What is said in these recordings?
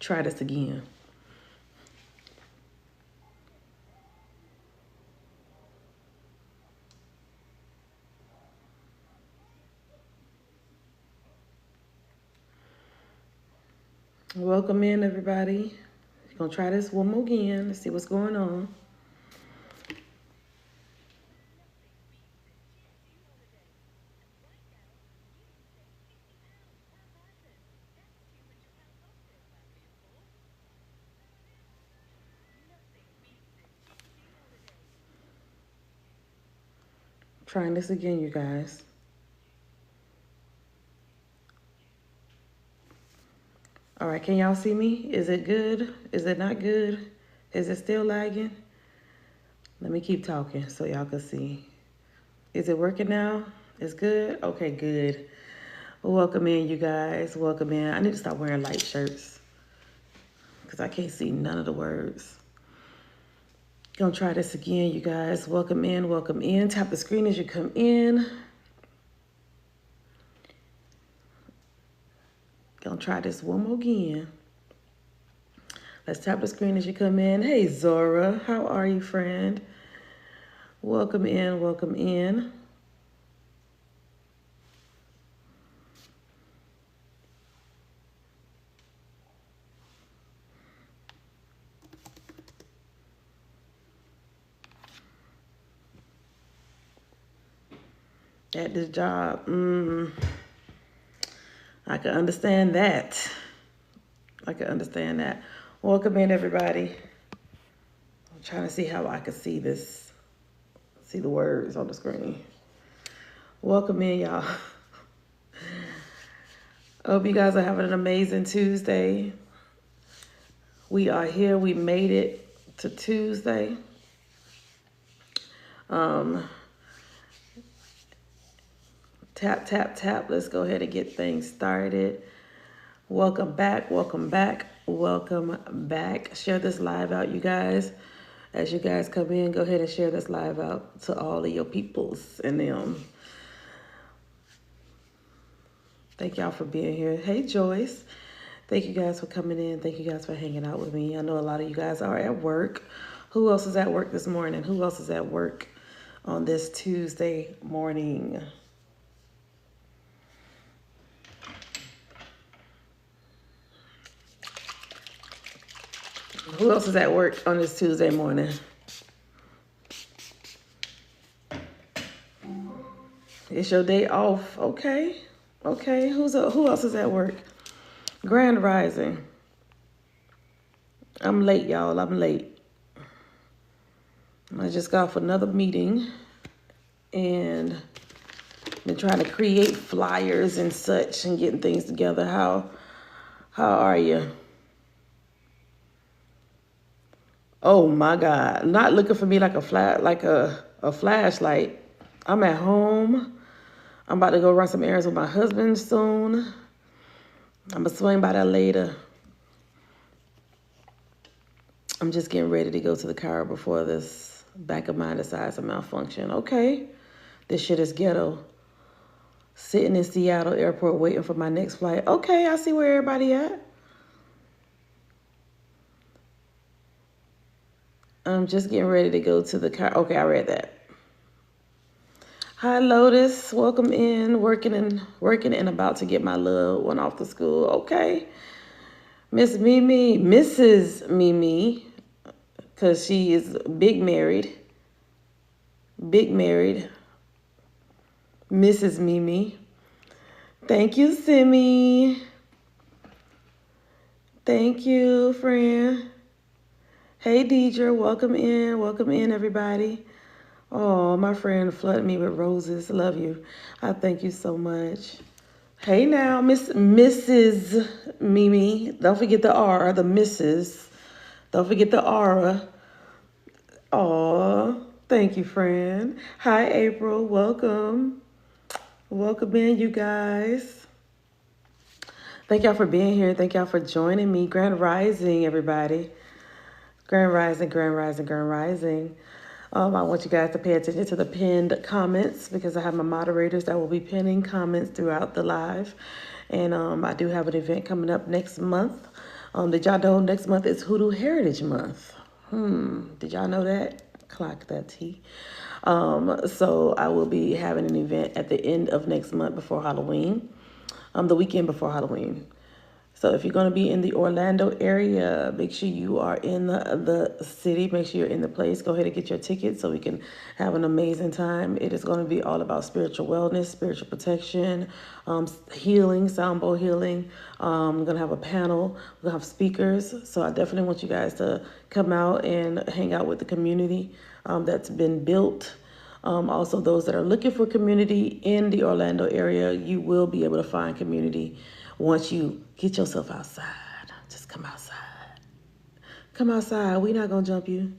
try this again. Welcome in, everybody. We're going to try this one more again to see what's going on. Trying this again, you guys. All right, can y'all see me? Is it good? Is it not good? Is it still lagging? Let me keep talking so y'all can see. Is it working now? It's good? Okay, good. Welcome in, you guys. Welcome in. I need to stop wearing light shirts because I can't see none of the words. Gonna try this again, you guys. Welcome in, welcome in. Tap the screen as you come in. Gonna try this one more again. Let's tap the screen as you come in. Hey, Zora, how are you, friend? Welcome in, welcome in. At this job, I can understand that. I can understand that. Welcome in, everybody. I'm trying to see how I can see this, see the words on the screen. Welcome in, y'all. I hope you guys are having an amazing Tuesday. We are here. We made it to Tuesday. Tap, tap, tap. Let's go ahead and get things started. Welcome back. Welcome back. Welcome back. Share this live out, you guys. As you guys come in, go ahead and share this live out to all of your peoples and them. Thank y'all for being here. Hey, Joyce. Thank you guys for coming in. Thank you guys for hanging out with me. I know a lot of you guys are at work. Who else is at work this morning? Who else is at work on this Tuesday morning? Who else is at work on this Tuesday morning? It's your day off. Okay. Okay. Who else is at work? Grand Rising. I'm late, y'all. I'm late. I just got off another meeting and been trying to create flyers and such and getting things together. How are you? Oh my God. Not looking for me like a flashlight. I'm at home. I'm about to go run some errands with my husband soon. I'm gonna swing by that later. I'm just getting ready to go to the car before this back of mine decides to malfunction. Okay. This shit is ghetto. Sitting in Seattle airport waiting for my next flight. Okay, I see where everybody at. I'm just getting ready to go to the car. Okay, I read that. Hi, Lotus. Welcome in. Working and about to get my little one off to school. Okay. Miss Mimi, Mrs. Mimi, because she is big married. Big married. Mrs. Mimi. Thank you, Simi. Thank you, friend. Hey, Deidre, welcome in, everybody. Oh, my friend flooded me with roses. Love you. I thank you so much. Hey now, Mrs. Mimi. Don't forget the R, the Mrs. Don't forget the aura. Oh, thank you, friend. Hi, April. Welcome. Welcome in, you guys. Thank y'all for being here. Thank y'all for joining me. Grand Rising, everybody. Grand Rising, Grand Rising, Grand Rising. I want you guys to pay attention to the pinned comments because I have my moderators that will be pinning comments throughout the live. And I do have an event coming up next month Did y'all know next month is Hoodoo Heritage Month? Did y'all know that? Clock that T. So I will be having an event at the end of next month before Halloween, the weekend before Halloween. So if you're going to be in the Orlando area, make sure you are in the city. Make sure you're in the place. Go ahead and get your tickets so we can have an amazing time. It is going to be all about spiritual wellness, spiritual protection, healing, sound bowl healing. We're going to have a panel. We're going to have speakers. So I definitely want you guys to come out and hang out with the community that's been built. Also, those that are looking for community in the Orlando area, you will be able to find community once you get yourself outside. Just come outside. Come outside. We're not going to jump you.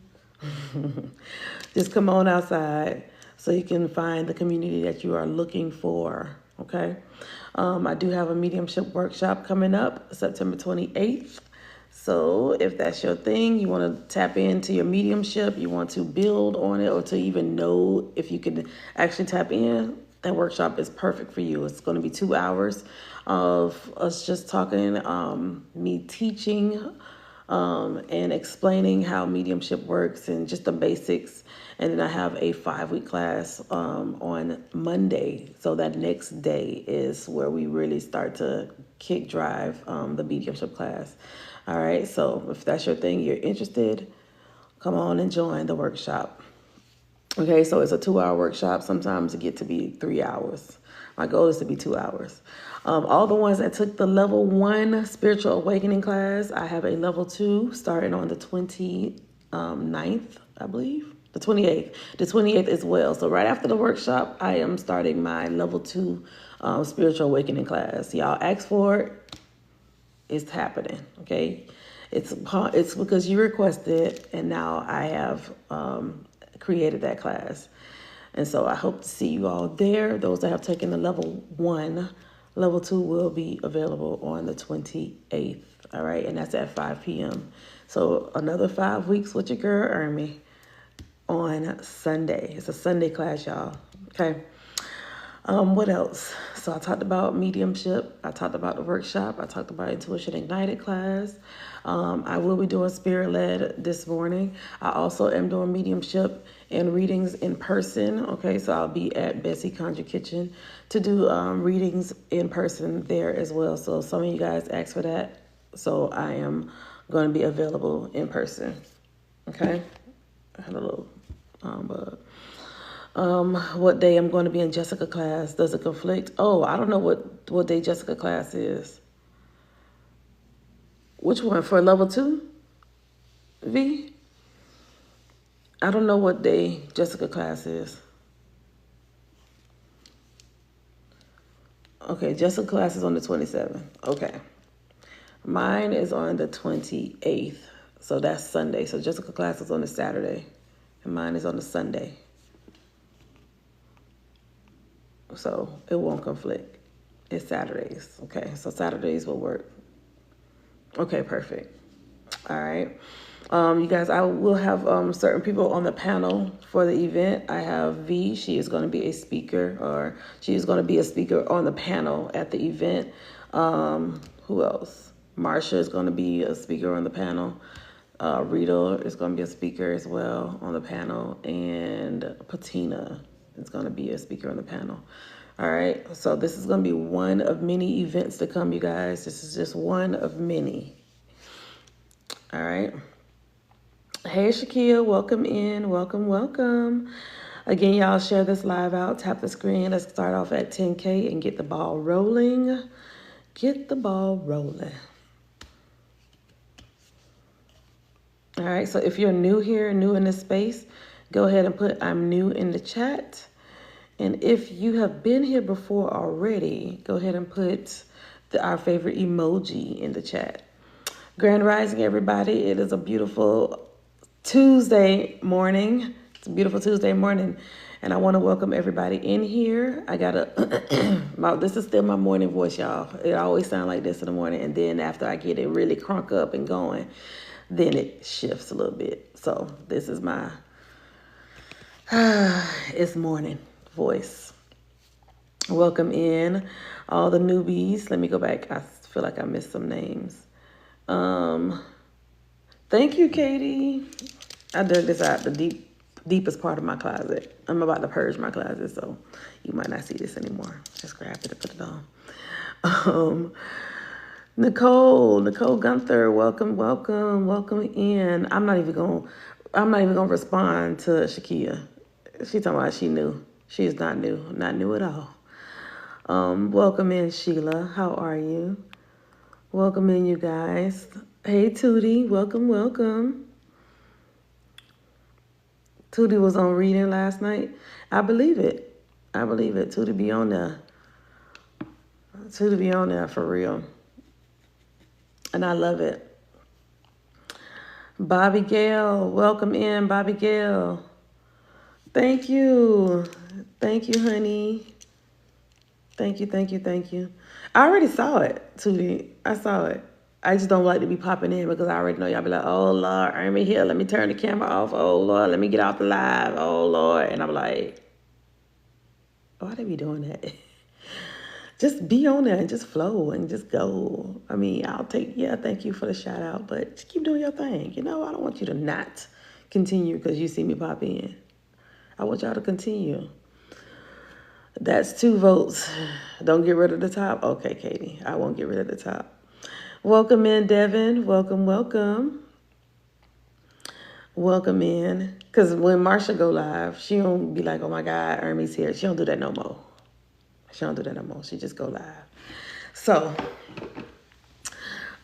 Just come on outside so you can find the community that you are looking for. Okay? I do have a mediumship workshop coming up September 28th. So if that's your thing, you want to tap into your mediumship, you want to build on it, or to even know if you can actually tap in, that workshop is perfect for you. It's going to be 2 hours of us just talking, me teaching and explaining how mediumship works and just the basics. And then I have a 5-week class on Monday. So that next day is where we really start to kick drive the mediumship class. All right, so if that's your thing, you're interested, come on and join the workshop. Okay, so it's a 2-hour workshop. Sometimes it get to be 3 hours. My goal is to be 2 hours. All the ones that took the level 1 spiritual awakening class, I have a level 2 starting on the 29th, I believe. The 28th. The 28th as well. So right after the workshop, I am starting my level 2 spiritual awakening class. Y'all asked for it. It's happening, okay? It's because you requested, and now I have created that class. And so I hope to see you all there. Those that have taken the level 1, level 2 will be available on the 28th, all right? And that's at 5 p.m. So another 5 weeks with your girl, Ermi, on Sunday. It's a Sunday class, y'all, okay? What else? So I talked about mediumship. I talked about the workshop. I talked about Intuition Ignited class. I will be doing Spirit-Led this morning. I also am doing mediumship and readings in person. Okay, so I'll be at Bessie Conjure Kitchen to do readings in person there as well. So some of you guys asked for that. So I am going to be available in person. Okay, I had a little bug. What day I'm going to be in Jessica class. Does it conflict? Oh, I don't know what day Jessica class is. Which one? For level 2? V? I don't know what day Jessica class is. Okay, Jessica class is on the 27th. Okay. Mine is on the 28th. So that's Sunday. So Jessica class is on the Saturday. And mine is on the Sunday. So it won't conflict. It's Saturdays. Okay, so Saturdays will work. Okay, perfect. All right. You guys, I will have certain people on the panel for the event. I have V. She is going to be a speaker, or she is going to be a speaker on the panel at the event. Who else? Marsha is going to be a speaker on the panel. Rita is going to be a speaker as well on the panel. And Patina is going to be a speaker on the panel. All right. So this is going to be one of many events to come, you guys. This is just one of many. All right. Hey, Shakia, welcome in. Welcome, welcome. Again, y'all share this live out. Tap the screen. Let's start off at 10K and get the ball rolling. Get the ball rolling. All right. So if you're new here, new in this space, go ahead and put I'm new in the chat. And if you have been here before already, go ahead and put our favorite emoji in the chat. Grand Rising, everybody. It is a beautiful Tuesday morning. It's a beautiful Tuesday morning. And I want to welcome everybody in here. I got this is still my morning voice, y'all. It always sounds like this in the morning. And then after I get it really crunk up and going, then it shifts a little bit. So this is my, it's morning voice. Welcome in all the newbies. Let me go back. I feel like I missed some names. Thank you, Katie. I dug this out the deepest part of my closet. I'm about to purge my closet, so you might not see this anymore. Just grab it and put it on. Nicole Gunther, welcome in. I'm not even gonna respond to Shakia. She talking about she new. She is not new at all. Welcome in, Sheila. How are you? Welcome in, you guys. Hey, Tootie. Welcome. Tootie was on reading last night. I believe it. Tootie be on there. For real. And I love it. Bobby Gale. Welcome in, Bobby Gale. Thank you, honey. Thank you. I already saw it, Tootie. I saw it. I just don't like to be popping in because I already know y'all be like, oh, Lord, earn me here. Let me turn the camera off. Oh, Lord, let me get off the live. Oh, Lord. And I'm like, why they be doing that? Just be on there and just flow and just go. I mean, thank you for the shout out, but just keep doing your thing. You know, I don't want you to not continue because you see me pop in. I want y'all to continue. That's 2 votes. Don't get rid of the top. Okay, Katie, I won't get rid of the top. Welcome in, Devin. Welcome. Welcome in. Because when Marsha go live, she don't be like, oh my God, Ermie's here. She don't do that no more. She just go live. So,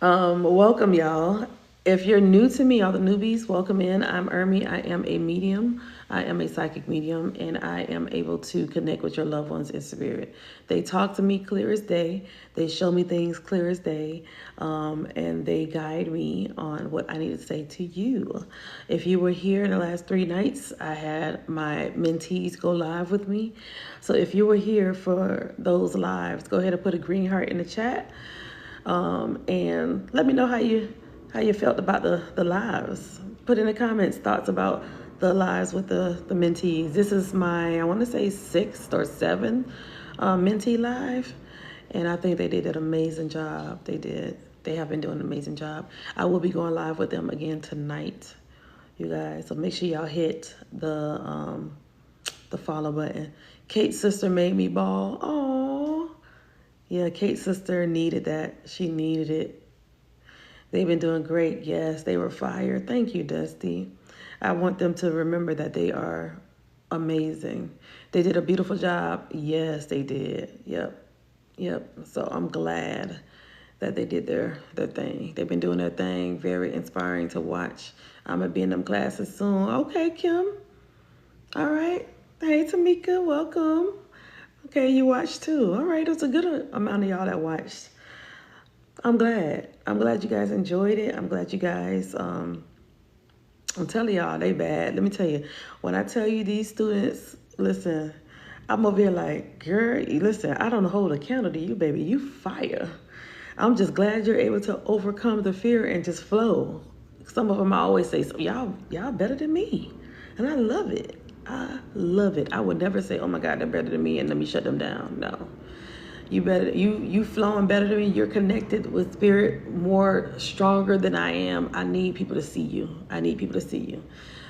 welcome, y'all. If you're new to me, all the newbies, welcome in. I'm Ermie. I am a medium. I am a psychic medium, and I am able to connect with your loved ones in spirit. They talk to me clear as day. They show me things clear as day, and they guide me on what I need to say to you. If you were here in the last 3 nights, I had my mentees go live with me. So if you were here for those lives, go ahead and put a green heart in the chat, and let me know how you felt about the lives. Put in the comments thoughts about the lives with the mentees. This is my, I want to say 6th or 7th mentee live, and I think they did an amazing job. They have been doing an amazing job. I will be going live with them again tonight, you guys. So make sure y'all hit the follow button. Kate's sister made me bawl. Oh, yeah, Kate's sister needed that. She needed it. They've been doing great. Yes, they were fire. Thank you, Dusty. I want them to remember that they are amazing. They did a beautiful job. Yes, they did. Yep. So I'm glad that they did their thing. They've been doing their thing. Very inspiring to watch. I'm going to be in them classes soon. Okay, Kim. All right. Hey, Tamika, welcome. Okay, you watched too. All right, there's a good amount of y'all that watched. I'm glad you guys enjoyed it. I'm glad you guys, I'm telling y'all, they bad. Let me tell you, when I tell you these students, listen, I'm over here like, girl, listen, I don't hold a candle to you, baby. You fire. I'm just glad you're able to overcome the fear and just flow. Some of them I always say, so y'all better than me. And I love it. I would never say, oh my God, they're better than me and let me shut them down. No. You flowing better than me. You're connected with spirit more stronger than I am. I need people to see you.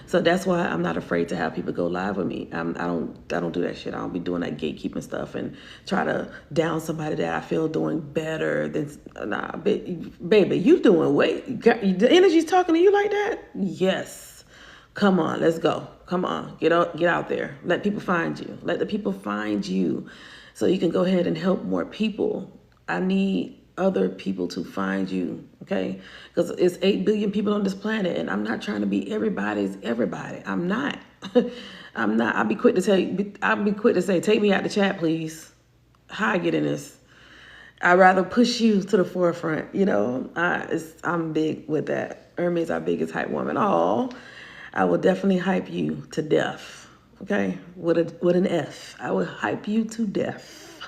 So that's why I'm not afraid to have people go live with me. I don't do that shit. I don't be doing that gatekeeping stuff and try to down somebody that I feel doing better than. Nah, baby, you doing the energy's talking to you like that? Yes. Come on, let's go. Come on, get out there. Let people find you. Let the people find you. So you can go ahead and help more people. I need other people to find you, okay? Because it's 8 billion people on this planet, and I'm not trying to be everybody's everybody. I'm not. I'll be quick to say, take me out the chat, please. How I get in this? I'd rather push you to the forefront, you know? I'm big with that. Hermes, our biggest hype woman. Oh, I will definitely hype you to death. Okay, with an F. I will hype you to death.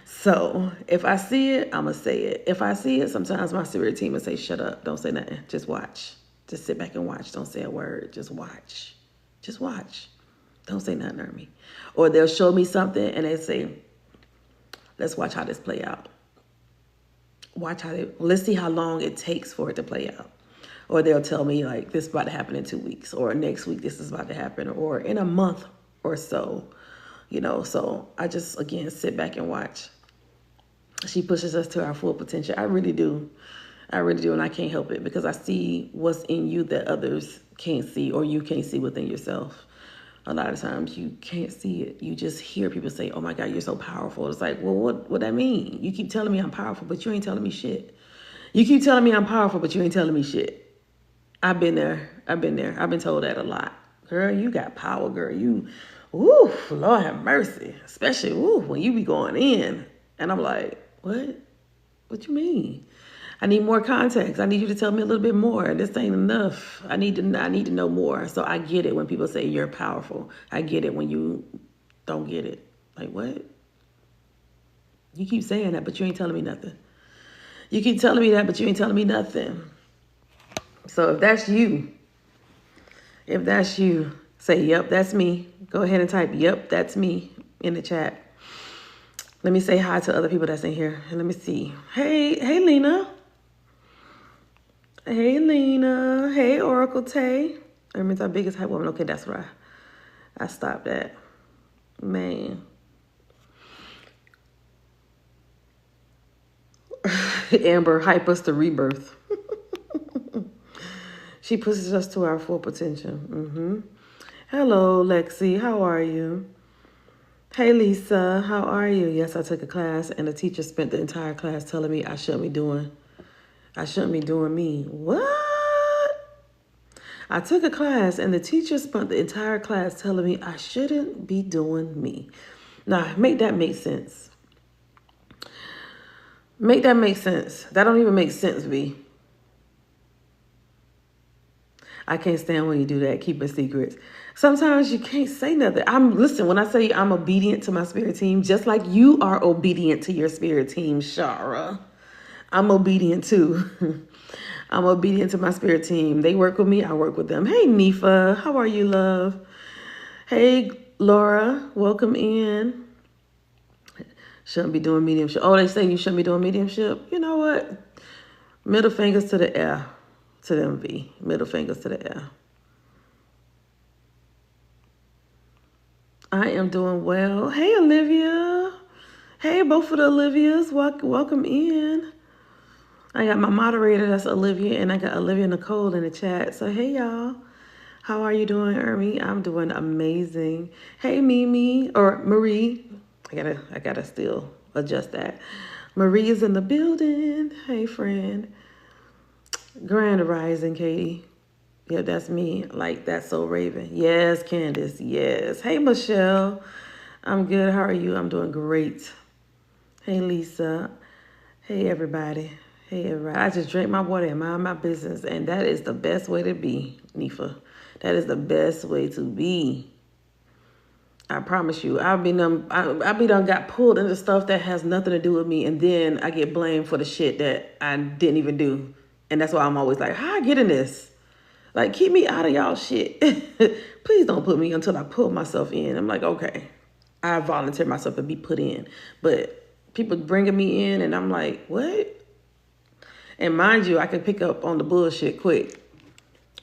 So if I see it, I'm going to say it. If I see it, sometimes my spirit team will say, shut up. Don't say nothing. Just watch. Just sit back and watch. Don't say a word. Just watch. Don't say nothing to me. Or they'll show me something and they say, let's watch how this play out. watch how let's see how long it takes for it to play out. Or they'll tell me like this is about to happen in 2 weeks, or next week this is about to happen, or in a month or so, you know. So I just, again, sit back and watch. She pushes us to our full potential. I really do. I really do, and I can't help it because I see what's in you that others can't see, or you can't see within yourself. A lot of times you can't see it. You just hear people say, oh my God, you're so powerful. It's like, well, what that mean? You keep telling me I'm powerful, but you ain't telling me shit. You keep telling me I'm powerful, but you ain't telling me shit. I've been there. I've been told that a lot. Girl, you got power, girl. You, woo, Lord have mercy. Especially, woo, when you be going in. And I'm like, what? What you mean? I need more context. I need you to tell me a little bit more. This ain't enough. I need to know more. So I get it when people say you're powerful. I get it when you don't get it. Like, what? You keep saying that, but you ain't telling me nothing. You keep telling me that, but you ain't telling me nothing. So if that's you, say, yep, that's me. Go ahead and type, yep, that's me in the chat. Let me say hi to other people that's in here. And let me see. Hey, Lena. Hey, Lena. Hey, Oracle Tay. That means our biggest hype woman. Okay, that's right. I stopped that. Man. Amber, hype us to rebirth. She pushes us to our full potential. Hello, Lexi. How are you? Hey, Lisa. How are you? Yes, I took a class, and the teacher spent the entire class telling me I shouldn't be doing me. What? I took a class, and the teacher spent the entire class telling me I shouldn't be doing me. Now, make that make sense. Make that make sense. That don't even make sense, B. I can't stand when you do that, keeping secrets. Sometimes you can't say nothing. Listen, when I say I'm obedient to my spirit team, just like you are obedient to your spirit team, Shara, I'm obedient too. I'm obedient to my spirit team. They work with me, I work with them. Hey, Nifa, how are you, love? Hey, Laura, welcome in. Shouldn't be doing mediumship. Oh, they say you shouldn't be doing mediumship. You know what? Middle fingers to the air. To them, V. Middle fingers to the air. I am doing well. Hey, Olivia. Hey, both of the Olivias. Welcome in. I got my moderator, that's Olivia, and I got Olivia Nicole in the chat. So, hey, y'all. How are you doing, Ermi? I'm doing amazing. Hey, Mimi, or Marie. I gotta still adjust that. Marie is in the building. Hey, friend. Grand Rising, Katie. Yeah, that's me. Like, that's so Raven. Yes, Candace. Yes. Hey, Michelle. I'm good. How are you? I'm doing great. Hey, Lisa. Hey, everybody. Hey, everybody. I just drink my water and mind my business. And that is the best way to be, Nifa. That is the best way to be. I promise you. I be done got pulled into stuff that has nothing to do with me. And then I get blamed for the shit that I didn't even do. And that's why I'm always like, how I get in this? Like, keep me out of y'all shit. Please don't put me until I pull myself in. I'm like, okay, I volunteer myself to be put in. But people bringing me in and I'm like, what? And mind you, I can pick up on the bullshit quick.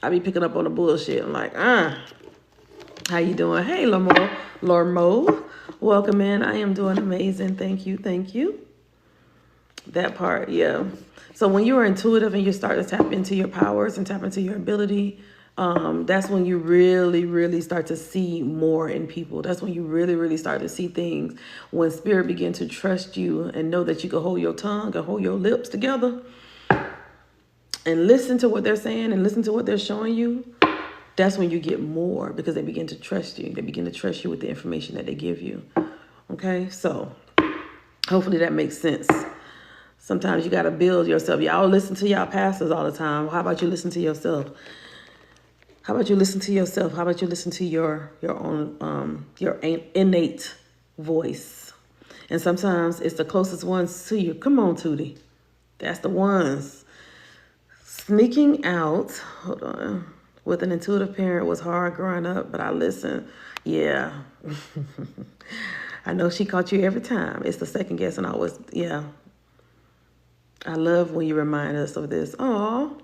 I be picking up on the bullshit. I'm like, how you doing? Hey, Lormo. Welcome in. I am doing amazing. Thank you. Thank you. That part, yeah. So when you are intuitive and you start to tap into your powers and tap into your ability, that's when you really, really start to see more in people. That's when you really, really start to see things. When spirit begin to trust you and know that you can hold your tongue and hold your lips together and listen to what they're saying and listen to what they're showing you, that's when you get more because they begin to trust you. They begin to trust you with the information that they give you. Okay, so hopefully that makes sense. Sometimes you got to build yourself. Y'all listen to y'all pastors all the time. How about you listen to yourself? How about you listen to yourself? How about you listen to your own your innate voice? And sometimes it's the closest ones to you. Come on, Tootie. That's the ones. Sneaking out, hold on, with an intuitive parent was hard growing up, but I listened. Yeah. I know she caught you every time. It's the second guess and always, yeah. I love when you remind us of this. Oh,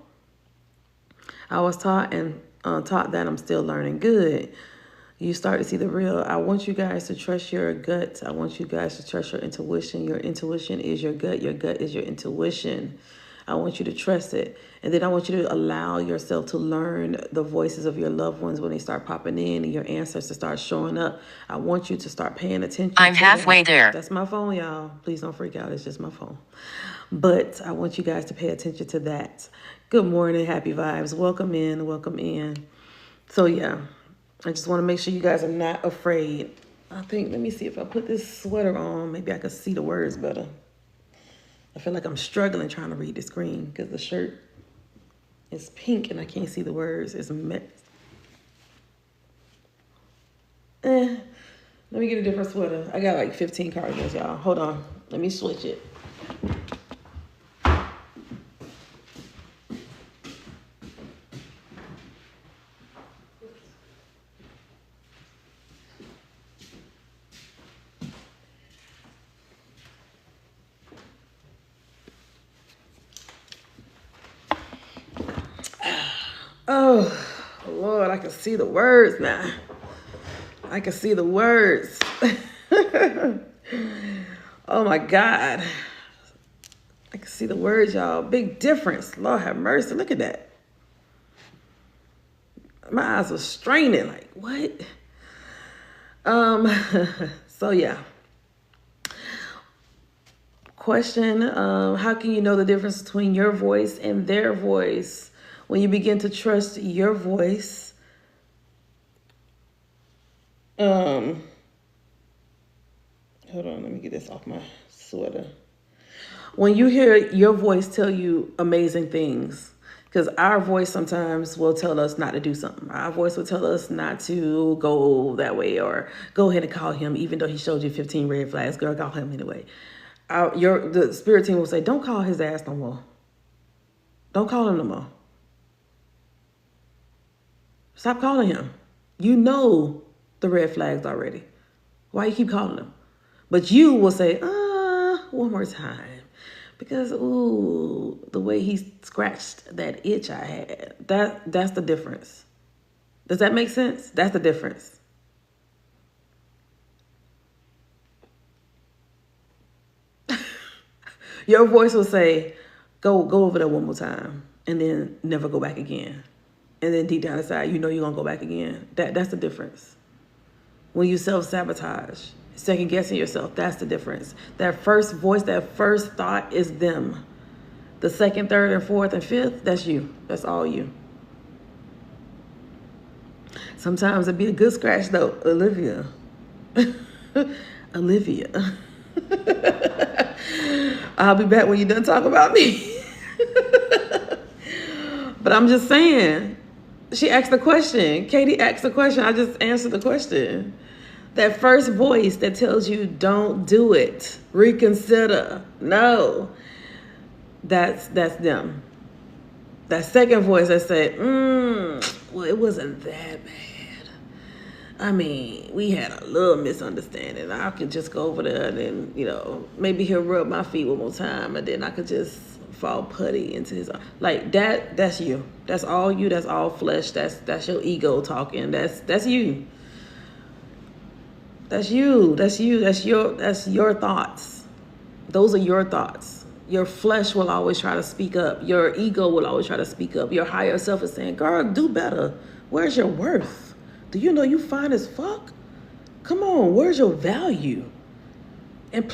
I was taught that I'm still learning. Good. You start to see the real. I want you guys to trust your gut. I want you guys to trust your intuition. Your intuition is your gut. Your gut is your intuition. I want you to trust it. And then I want you to allow yourself to learn the voices of your loved ones when they start popping in and your ancestors start showing up. I want you to start paying attention. I'm halfway there. That's my phone, y'all. Please don't freak out. It's just my phone. But I want you guys to pay attention to that. Good morning. Happy vibes. Welcome in. Welcome in. So, yeah, I just want to make sure you guys are not afraid. I think, let me see if I put this sweater on, maybe I can see the words better. I feel like I'm struggling trying to read the screen because the shirt is pink and I can't see the words. It's mess. Let me get a different sweater. I got like 15 cardigans, y'all. Hold on. Let me switch it. Oh, Lord, I can see the words now. I can see the words. Oh, my God. I can see the words, y'all. Big difference. Lord have mercy. Look at that. My eyes were straining. Like, what? So, yeah. Question, how can you know the difference between your voice and their voice? When you begin to trust your voice, hold on, let me get this off my sweater. When you hear your voice tell you amazing things, because our voice sometimes will tell us not to do something. Our voice will tell us not to go that way or go ahead and call him, even though he showed you 15 red flags. Girl, call him anyway. The spirit team will say, don't call his ass no more. Don't call him no more. Stop calling him. You know the red flags already. Why you keep calling him? But you will say, one more time. Because, ooh, the way he scratched that itch I had. That's the difference. Does that make sense? That's the difference. Your voice will say, go over there one more time. And then never go back again. And then deep down inside, you know you're going to go back again. That's the difference. When you self-sabotage, second-guessing yourself, that's the difference. That first voice, that first thought is them. The second, third, and fourth, and fifth, that's you. That's all you. Sometimes it'd be a good scratch, though. Olivia. Olivia. I'll be back when you're done talking about me. But I'm just saying, she asked the question. Katie asked the question. I just answered the question. That first voice that tells you don't do it, reconsider, no, that's them. That second voice that said, well, it wasn't that bad. I mean, we had a little misunderstanding. I could just go over there and then, maybe he'll rub my feet one more time and then I could just fall putty into his, like that's you. That's all you. That's all flesh. That's your ego talking. That's you. That's you. That's you. That's your thoughts. Those are your thoughts. Your flesh will always try to speak up. Your ego will always try to speak up. Your higher self is saying, girl, do better. Where's your worth? Do you know you fine as fuck? Come on, where's your value? And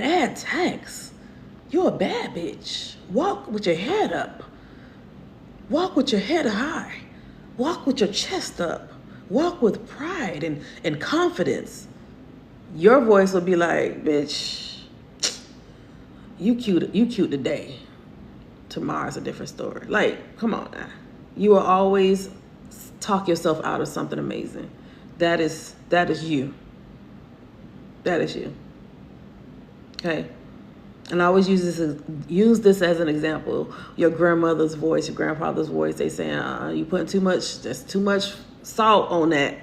add tax. You're a bad bitch. Walk with your head up. Walk with your head high. Walk with your chest up. Walk with pride and confidence. Your voice will be like, bitch, you cute today. Tomorrow's a different story. Like, come on now. You will always talk yourself out of something amazing. That is you. That is you. Okay? And I always use this as an example. Your grandmother's voice, your grandfather's voice, they saying, you putting there's too much salt on that.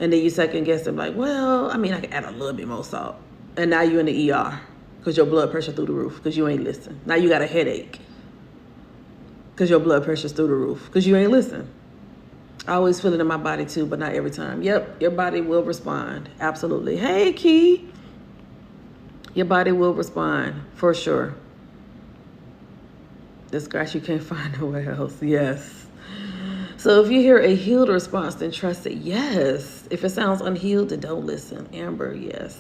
And then you second guess them like, well, I mean, I can add a little bit more salt. And now you're in the ER. because your blood pressure through the roof because you ain't listen. Now you got a headache because your blood pressure's through the roof because you ain't listen. I always feel it in my body too, but not every time. Yep, your body will respond. Absolutely. Hey, Key. Your body will respond for sure. This scratch you can't find nowhere else. Yes. So if you hear a healed response, then trust it. Yes. If it sounds unhealed, then don't listen. Amber, yes.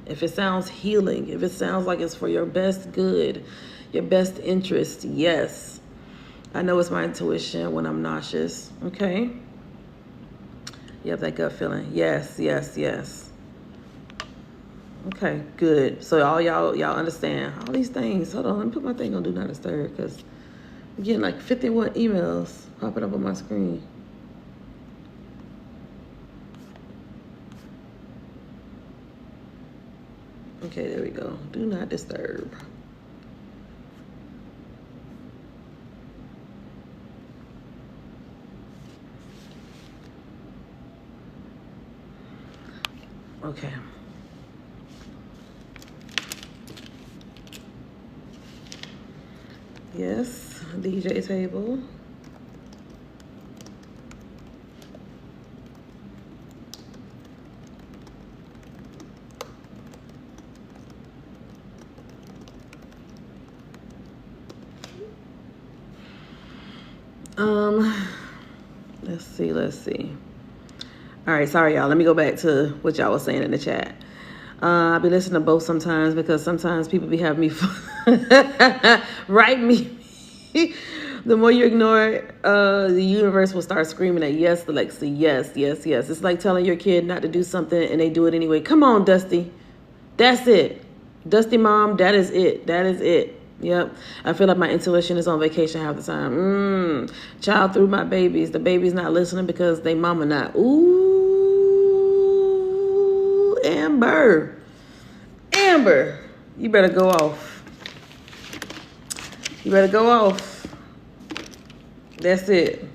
If it sounds healing, if it sounds like it's for your best good, your best interest, yes. I know it's my intuition when I'm nauseous. Okay. You have that gut feeling. Yes, yes, yes. Okay, good. So all y'all understand all these things. Hold on, let me put my thing on Do Not Disturb because I'm getting like 51 emails popping up on my screen. Okay, there we go. Do not disturb. Okay. Yes, DJ table. Let's see. All right, sorry, y'all. Let me go back to what y'all was saying in the chat. I'll be listening to both sometimes because sometimes people be having me write me. The more you ignore it, the universe will start screaming at yes, Alexa, yes, yes, yes. It's like telling your kid not to do something and they do it anyway. Come on, Dusty. That's it. Dusty mom, that is it. That is it. Yep. I feel like my intuition is on vacation half the time. Child through my babies. The baby's not listening because they mama not. Ooh, Amber. Amber, you better go off. You better go off. That's it.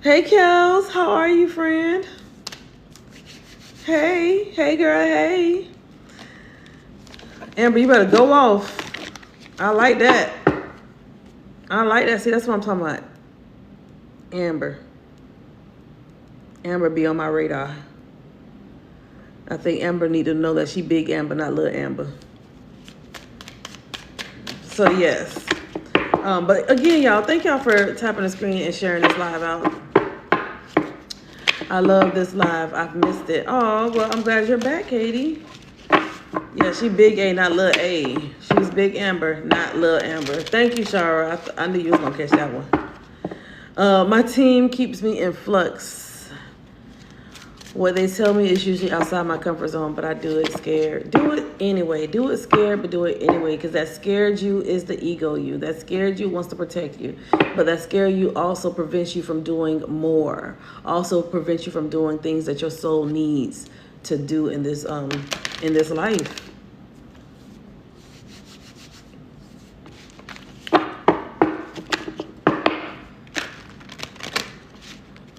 Hey, Kels. How are you, friend? Hey. Hey, girl. Hey. Amber, you better go off. I like that. I like that. See, that's what I'm talking about. Amber. Amber be on my radar. I think Amber need to know that she big Amber, not little Amber. So, yes. But again, y'all, thank y'all for tapping the screen and sharing this live out. I love this live. I've missed it. Oh, well, I'm glad you're back, Katie. Yeah, she big A, not little A. She's big Amber, not little Amber. Thank you, Shara. I knew you was going to catch that one. My team keeps me in flux. What they tell me is usually outside my comfort zone, but I do it scared. Do it anyway. Do it scared, but do it anyway, because that scared you is the ego you. That scared you wants to protect you, but that scared you also prevents you from doing more. Also prevents you from doing things that your soul needs to do in this life.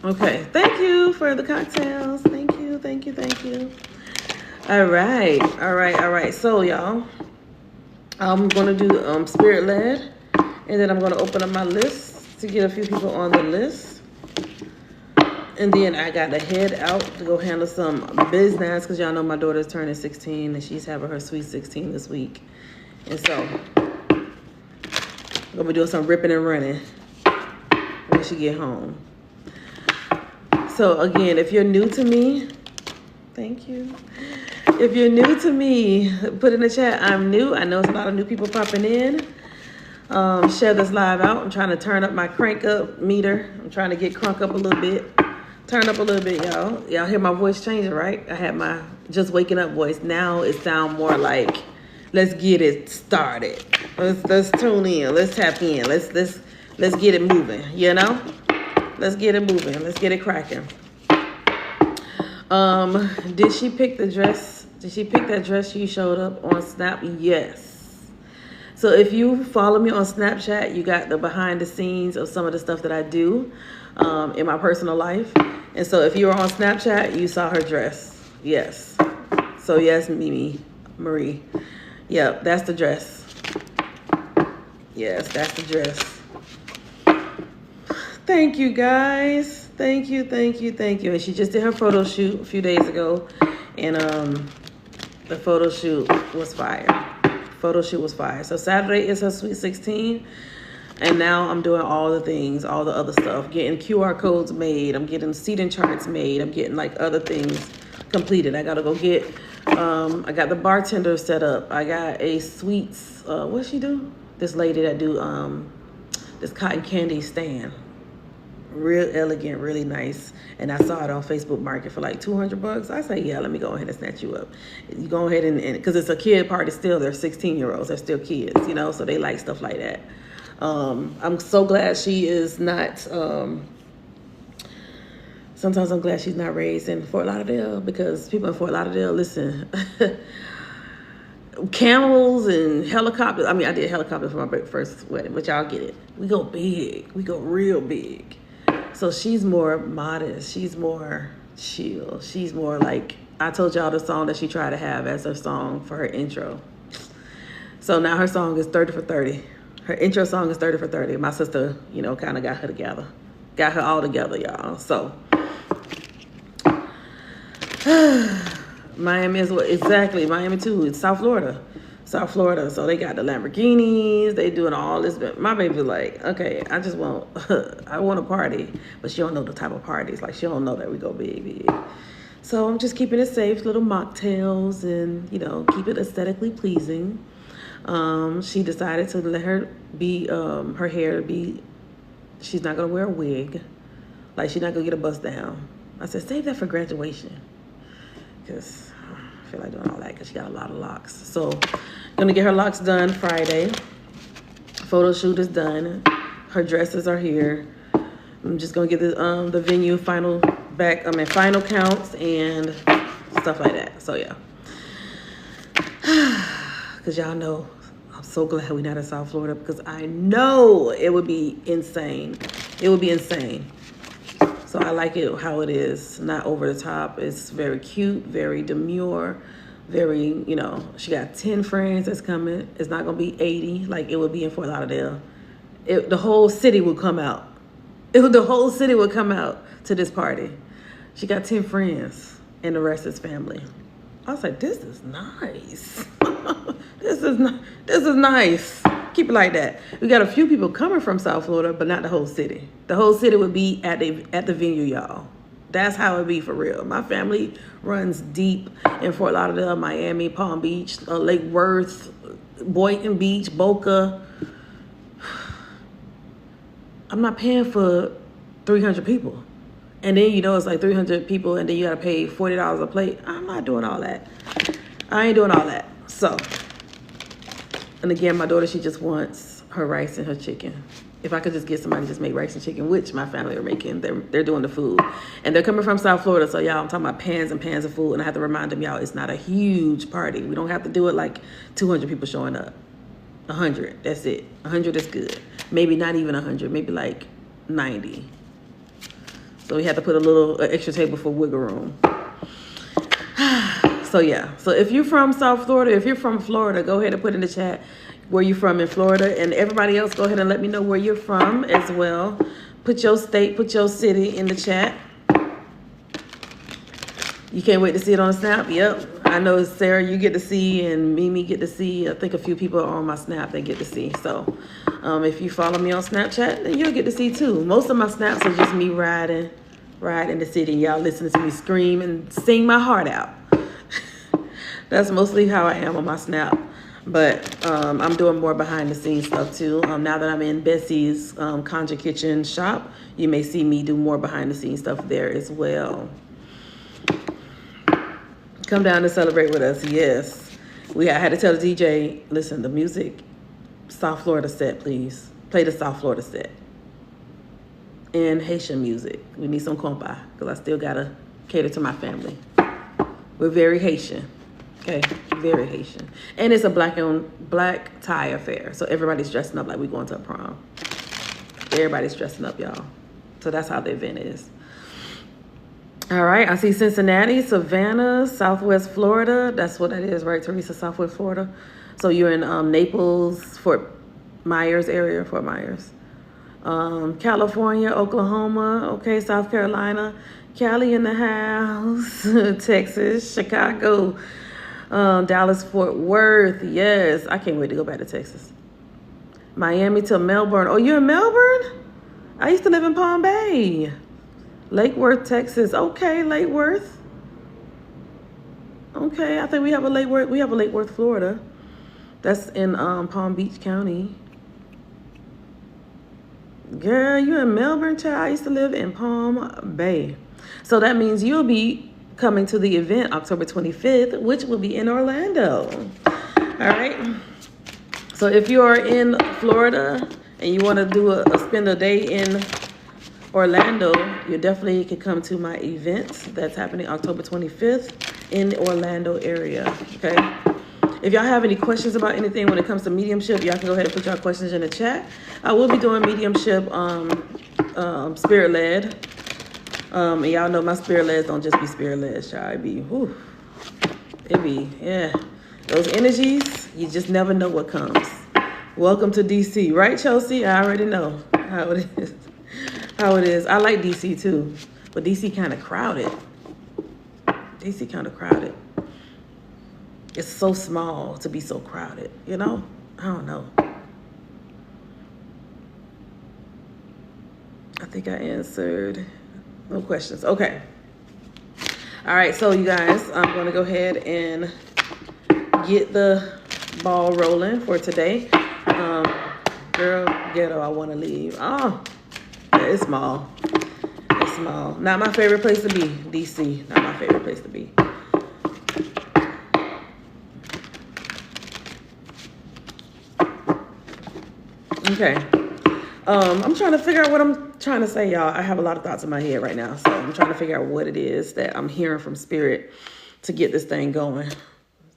Okay, thank you for the cocktails. Thank you, thank you, thank you. All right, all right, all right. So, y'all, I'm going to do spirit led, and then I'm going to open up my list to get a few people on the list. And then I got to head out to go handle some business because y'all know my daughter's turning 16 and she's having her sweet 16 this week. And so, I'm going to be doing some ripping and running when she get home. So again, if you're new to me, thank you. If you're new to me, put in the chat, I'm new. I know it's a lot of new people popping in. Share this live out. I'm trying to turn up my crank up meter. I'm trying to get crunk up a little bit. Turn up a little bit, y'all. Y'all hear my voice changing, right? I had my just waking up voice. Now it sounds more like, let's get it started. Let's tune in. Let's tap in. Let's get it moving, you know? Let's get it moving. Let's get it cracking. Did she pick the dress? Did she pick that dress you showed up on Snap? Yes. So if you follow me on Snapchat, you got the behind the scenes of some of the stuff that I do in my personal life. And so if you were on Snapchat, you saw her dress. Yes. So yes, Mimi, Marie. Yep, that's the dress. Yes, that's the dress. Thank you, guys. Thank you, thank you, thank you. And she just did her photo shoot a few days ago. And the photo shoot was fire. Photo shoot was fire. So Saturday is her Sweet 16. And now I'm doing all the things, all the other stuff. Getting QR codes made. I'm getting seating charts made. I'm getting like other things completed. I got to go get, I got the bartender set up. I got a sweets, what's she do? This lady that do this cotton candy stand. Real elegant, really nice. And I saw it on Facebook Market for like $200. I say, yeah, let me go ahead and snatch you up. You go ahead and because it's a kid party still. They're 16-year-olds. They're still kids, you know, so they like stuff like that. I'm so glad she is not, sometimes I'm glad she's not raised in Fort Lauderdale, because people in Fort Lauderdale, listen, camels and helicopters. I mean, I did helicopter for my first wedding, but y'all get it. We go big. We go real big. So she's more modest. She's more chill. She's more like, I told y'all the song that she tried to have as her song for her intro. So now her song is 30 for 30. Her intro song is 30 for 30. My sister, you know, kind of got her together. Got her all together, y'all. So Miami is what exactly, Miami too. It's South Florida. South Florida. So they got the Lamborghinis. They doing all this. My baby's like, okay, I just want, I want a party. But she don't know the type of parties. Like, she don't know that we go big. So I'm just keeping it safe, little mocktails, and, you know, keep it aesthetically pleasing. She decided to let her be, her hair be, she's not going to wear a wig. Like, she's not going to get a bust down. I said, save that for graduation. Because I feel like doing all that because she got a lot of locks. So, going to get her locks done Friday. Photo shoot is done. Her dresses are here. I'm just going to get the venue final counts and stuff like that. So, yeah. Because y'all know, I'm so glad we're not in South Florida, because I know it would be insane. It would be insane. So I like it how it is, not over the top. It's very cute, very demure, very, you know, she got 10 friends that's coming. It's not going to be 80 like it would be in Fort Lauderdale. The whole city would come out. The whole city would come out to this party. She got 10 friends and the rest is family. I was like, this is nice. This is nice. Keep it like that. We got a few people coming from South Florida, but not the whole city. The whole city would be at the venue, y'all. That's how it be for real. My family runs deep in Fort Lauderdale, Miami, Palm Beach, Lake Worth, Boynton Beach, Boca. I'm not paying for 300 people. And then, you know, it's like 300 people, and then you got to pay $40 a plate. I'm not doing all that. I ain't doing all that. So, and again, my daughter, she just wants her rice and her chicken. If I could just get somebody to just make rice and chicken, which my family are making, they're doing the food. And they're coming from South Florida, so y'all, I'm talking about pans and pans of food. And I have to remind them, y'all, it's not a huge party. We don't have to do it like 200 people showing up. 100, that's it. 100 is good. Maybe not even 100, maybe like 90. So we had to put a little extra table for wiggle room. So yeah, so if you're from South Florida, if you're from Florida, go ahead and put in the chat where you're from in Florida. And everybody else, go ahead and let me know where you're from as well. Put your state, put your city in the chat. You can't wait to see it on Snap? Yep. I know, Sarah, you get to see, and Mimi get to see. I think a few people are on my Snap they get to see. So if you follow me on Snapchat, then you'll get to see too. Most of my Snaps are just me riding the city. Y'all listening to me scream and sing my heart out. That's mostly how I am on my Snap. But I'm doing more behind the scenes stuff too. Now that I'm in Bessie's Conjure Kitchen shop, you may see me do more behind the scenes stuff there as well. Come down to celebrate with us. Yes. I had to tell the DJ, listen, the music, South Florida set, please. Play the South Florida set. And Haitian music. We need some compa, because I still got to cater to my family. We're very Haitian. Okay, very Haitian. And it's a black tie affair. So everybody's dressing up like we're going to a prom. Everybody's dressing up, y'all. So that's how the event is. All right, I see Cincinnati, Savannah, Southwest Florida. That's what that is, right, Teresa? Southwest Florida. So you're in Naples, Fort Myers area, Fort Myers. California, Oklahoma, okay, South Carolina, Cali in the house, Texas, Chicago, Dallas, Fort Worth. Yes, I can't wait to go back to Texas. Miami to Melbourne. Oh, you're in Melbourne? I used to live in Palm Bay. Lake Worth, Texas. Okay, Lake Worth. Okay, I think we have a Lake Worth. We have a Lake Worth, Florida. That's in Palm Beach County. Girl, you in Melbourne, child? I used to live in Palm Bay. So that means you'll be coming to the event October 25th, which will be in Orlando. All right. So if you are in Florida and you want to do spend a day in Orlando, you definitely can come to my event that's happening October 25th in Orlando area, okay? If y'all have any questions about anything when it comes to mediumship, y'all can go ahead and put y'all questions in the chat. I will be doing mediumship spirit-led. And y'all know my spirit-leds don't just be spirit-led, y'all. It be, yeah. Those energies, you just never know what comes. Welcome to DC, right, Chelsea? I already know how it is. How it is. I like DC too, but DC kind of crowded. DC kind of crowded. It's so small to be so crowded, you know? I don't know. I think I answered no questions. Okay. All right, so you guys, I'm going to go ahead and get the ball rolling for today. Girl, ghetto, I want to leave. Oh. It's small. It's small. Not my favorite place to be. DC. Not my favorite place to be. Okay. I'm trying to figure out what I'm trying to say, y'all. I have a lot of thoughts in my head right now. So I'm trying to figure out what it is that I'm hearing from Spirit to get this thing going.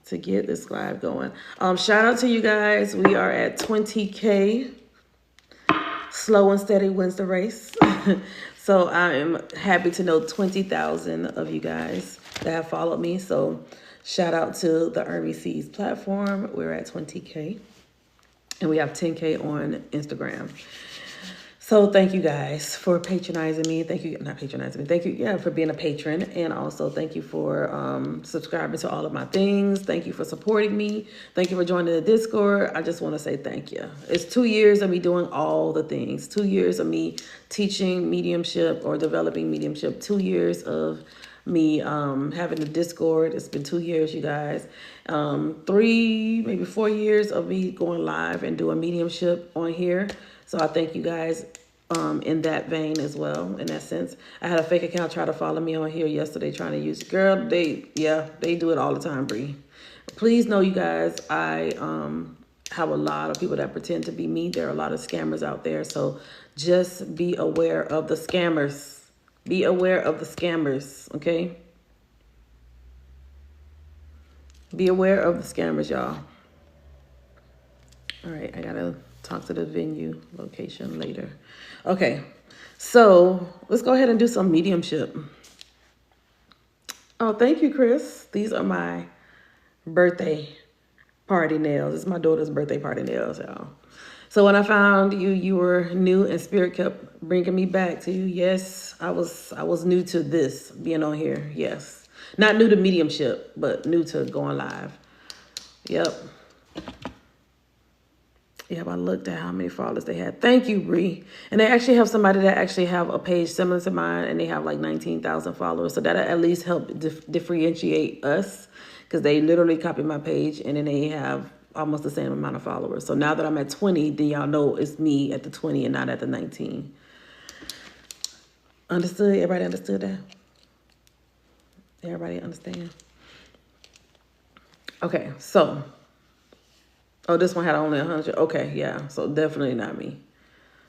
To get this live going. Shout out to you guys. We are at 20K. Slow and steady wins the race. So I am happy to know 20,000 of you guys that have followed me. So shout out to the RBC's platform. We're at 20K. And we have 10K on Instagram. So thank you guys for patronizing me. Thank you, not patronizing me. Thank you, yeah, for being a patron. And also thank you for subscribing to all of my things. Thank you for supporting me. Thank you for joining the Discord. I just want to say thank you. It's 2 years of me doing all the things. 2 years of me teaching mediumship or developing mediumship. 2 years of me having the Discord. It's been 2 years, you guys. 3, maybe 4 years of me going live and doing mediumship on here. So I thank you guys in that vein as well, in that sense. I had a fake account try to follow me on here yesterday trying to use, girl, they do it all the time, Bree. Please know, you guys, I have a lot of people that pretend to be me. There are a lot of scammers out there. So just be aware of the scammers. Be aware of the scammers, okay? Be aware of the scammers, y'all. All right, I gotta talk to the venue location later. Okay, so let's go ahead and do some mediumship. Oh, thank you, Chris. These are my birthday party nails. It's my daughter's birthday party nails, y'all. So when I found you, you were new and Spirit kept bringing me back to you. Yes, I was new to this, being on here. Yes. Not new to mediumship, but new to going live. Yep. Yeah, I looked at how many followers they had. Thank you, Bree. And they actually have somebody that actually have a page similar to mine, and they have like 19,000 followers. So that'll at least help differentiate us, because they literally copy my page, and then they have almost the same amount of followers. So now that I'm at 20, then y'all know it's me at the 20 and not at the 19. Understood? Everybody understood that? Everybody understand? Okay, so... Oh, this one had only 100. Okay, yeah. So definitely not me.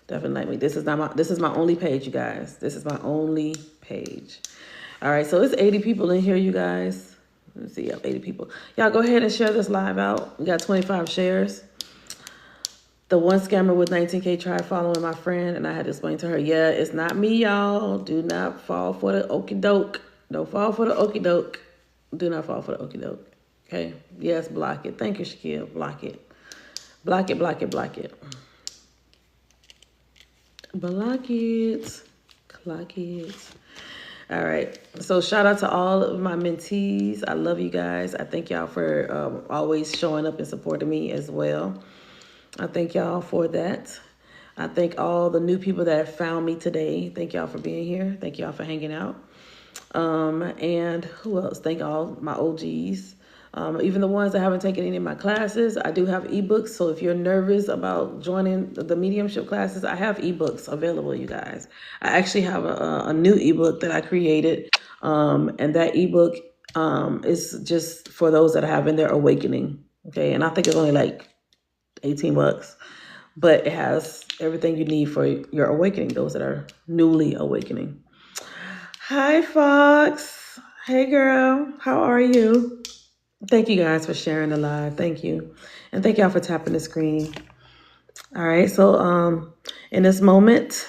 Definitely not me. This is my only page, you guys. This is my only page. All right, so it's 80 people in here, you guys. Let's see, yep, 80 people. Y'all go ahead and share this live out. We got 25 shares. The one scammer with 19K tried following my friend, and I had to explain to her, yeah, it's not me, y'all. Do not fall for the okie doke. Don't fall for the okie doke. Do not fall for the okie doke. Okay. Yes, block it. Thank you, Shaquille. Block it. Block it, block it, block it. Block it. Clock it. All right. So shout out to all of my mentees. I love you guys. I thank y'all for always showing up and supporting me as well. I thank y'all for that. I thank all the new people that found me today. Thank y'all for being here. Thank y'all for hanging out. And who else? Thank all my OGs. Even the ones that haven't taken any of my classes. I do have ebooks. So if you're nervous about joining the mediumship classes, I have ebooks available, you guys. I actually have a new ebook that I created. And that ebook is just for those that are having their awakening. Okay. And I think it's only like $18. But it has everything you need for your awakening, those that are newly awakening. Hi, Fox. Hey, girl. How are you? Thank you guys for sharing the live. Thank you. And thank y'all for tapping the screen. All right. So in this moment,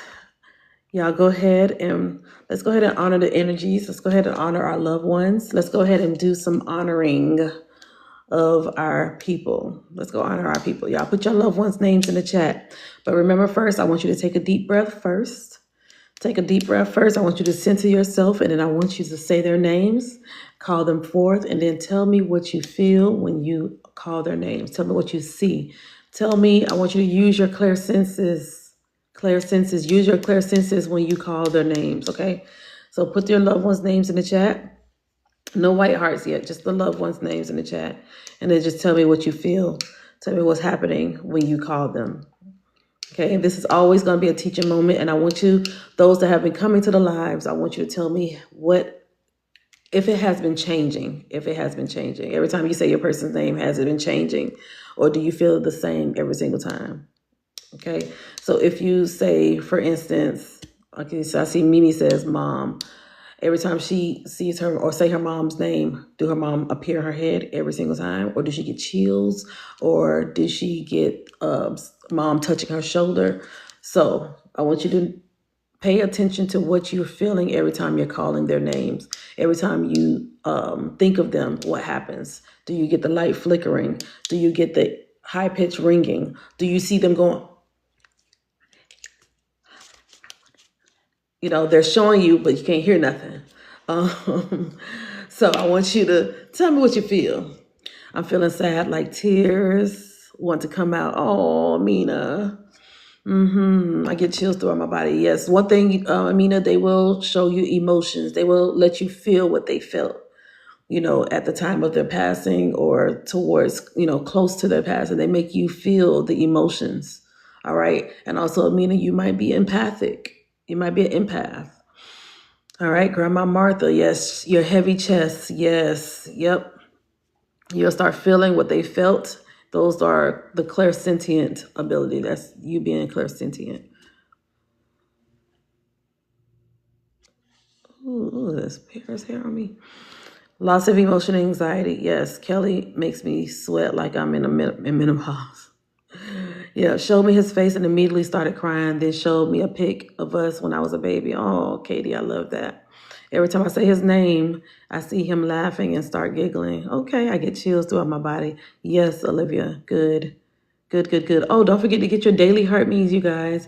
y'all go ahead and let's go ahead and honor the energies. Let's go ahead and honor our loved ones. Let's go ahead and do some honoring of our people. Let's go honor our people. Y'all put your loved ones' names in the chat. But remember first, I want you to take a deep breath first. Take a deep breath first. I want you to center yourself, and then I want you to say their names, call them forth, and then tell me what you feel when you call their names. Tell me what you see. Tell me, I want you to use your clear senses. Clear senses. Use your clear senses when you call their names, okay? So put your loved ones' names in the chat. No white hearts yet, just the loved ones' names in the chat. And then just tell me what you feel. Tell me what's happening when you call them. Okay, this is always going to be a teaching moment. And I want you, those that have been coming to the lives, I want you to tell me if it has been changing. If it has been changing. Every time you say your person's name, has it been changing? Or do you feel the same every single time? Okay, so if you say, for instance, okay, so I see Mimi says mom. Every time she sees her or say her mom's name, do her mom appear in her head every single time? Or does she get chills? Or does she get mom touching her shoulder? So I want you to pay attention to what you're feeling every time you're calling their names. Every time you think of them, what happens? Do you get the light flickering? Do you get the high-pitched ringing? Do you see them going? You know, they're showing you, but you can't hear nothing. So I want you to tell me what you feel. I'm feeling sad, like tears want to come out. Oh, Mina. I get chills throughout my body. Yes, one thing, Amina, they will show you emotions. They will let you feel what they felt, you know, at the time of their passing or towards, you know, close to their passing. They make you feel the emotions. All right. And also, Amina, you might be empathic. You might be an empath. All right, Grandma Martha, yes, your heavy chest, yes, yep. You'll start feeling what they felt. Those are the clairsentient ability. That's you being clairsentient. Ooh, there's Paris hair on me. Lots of emotion and anxiety. Yes, Kelly makes me sweat like I'm in menopause. Yeah, showed me his face and immediately started crying. Then showed me a pic of us when I was a baby. Oh, Katie, I love that. Every time I say his name, I see him laughing and start giggling. Okay, I get chills throughout my body. Yes, Olivia, good. Good, good, good. Oh, don't forget to get your daily heart means, you guys.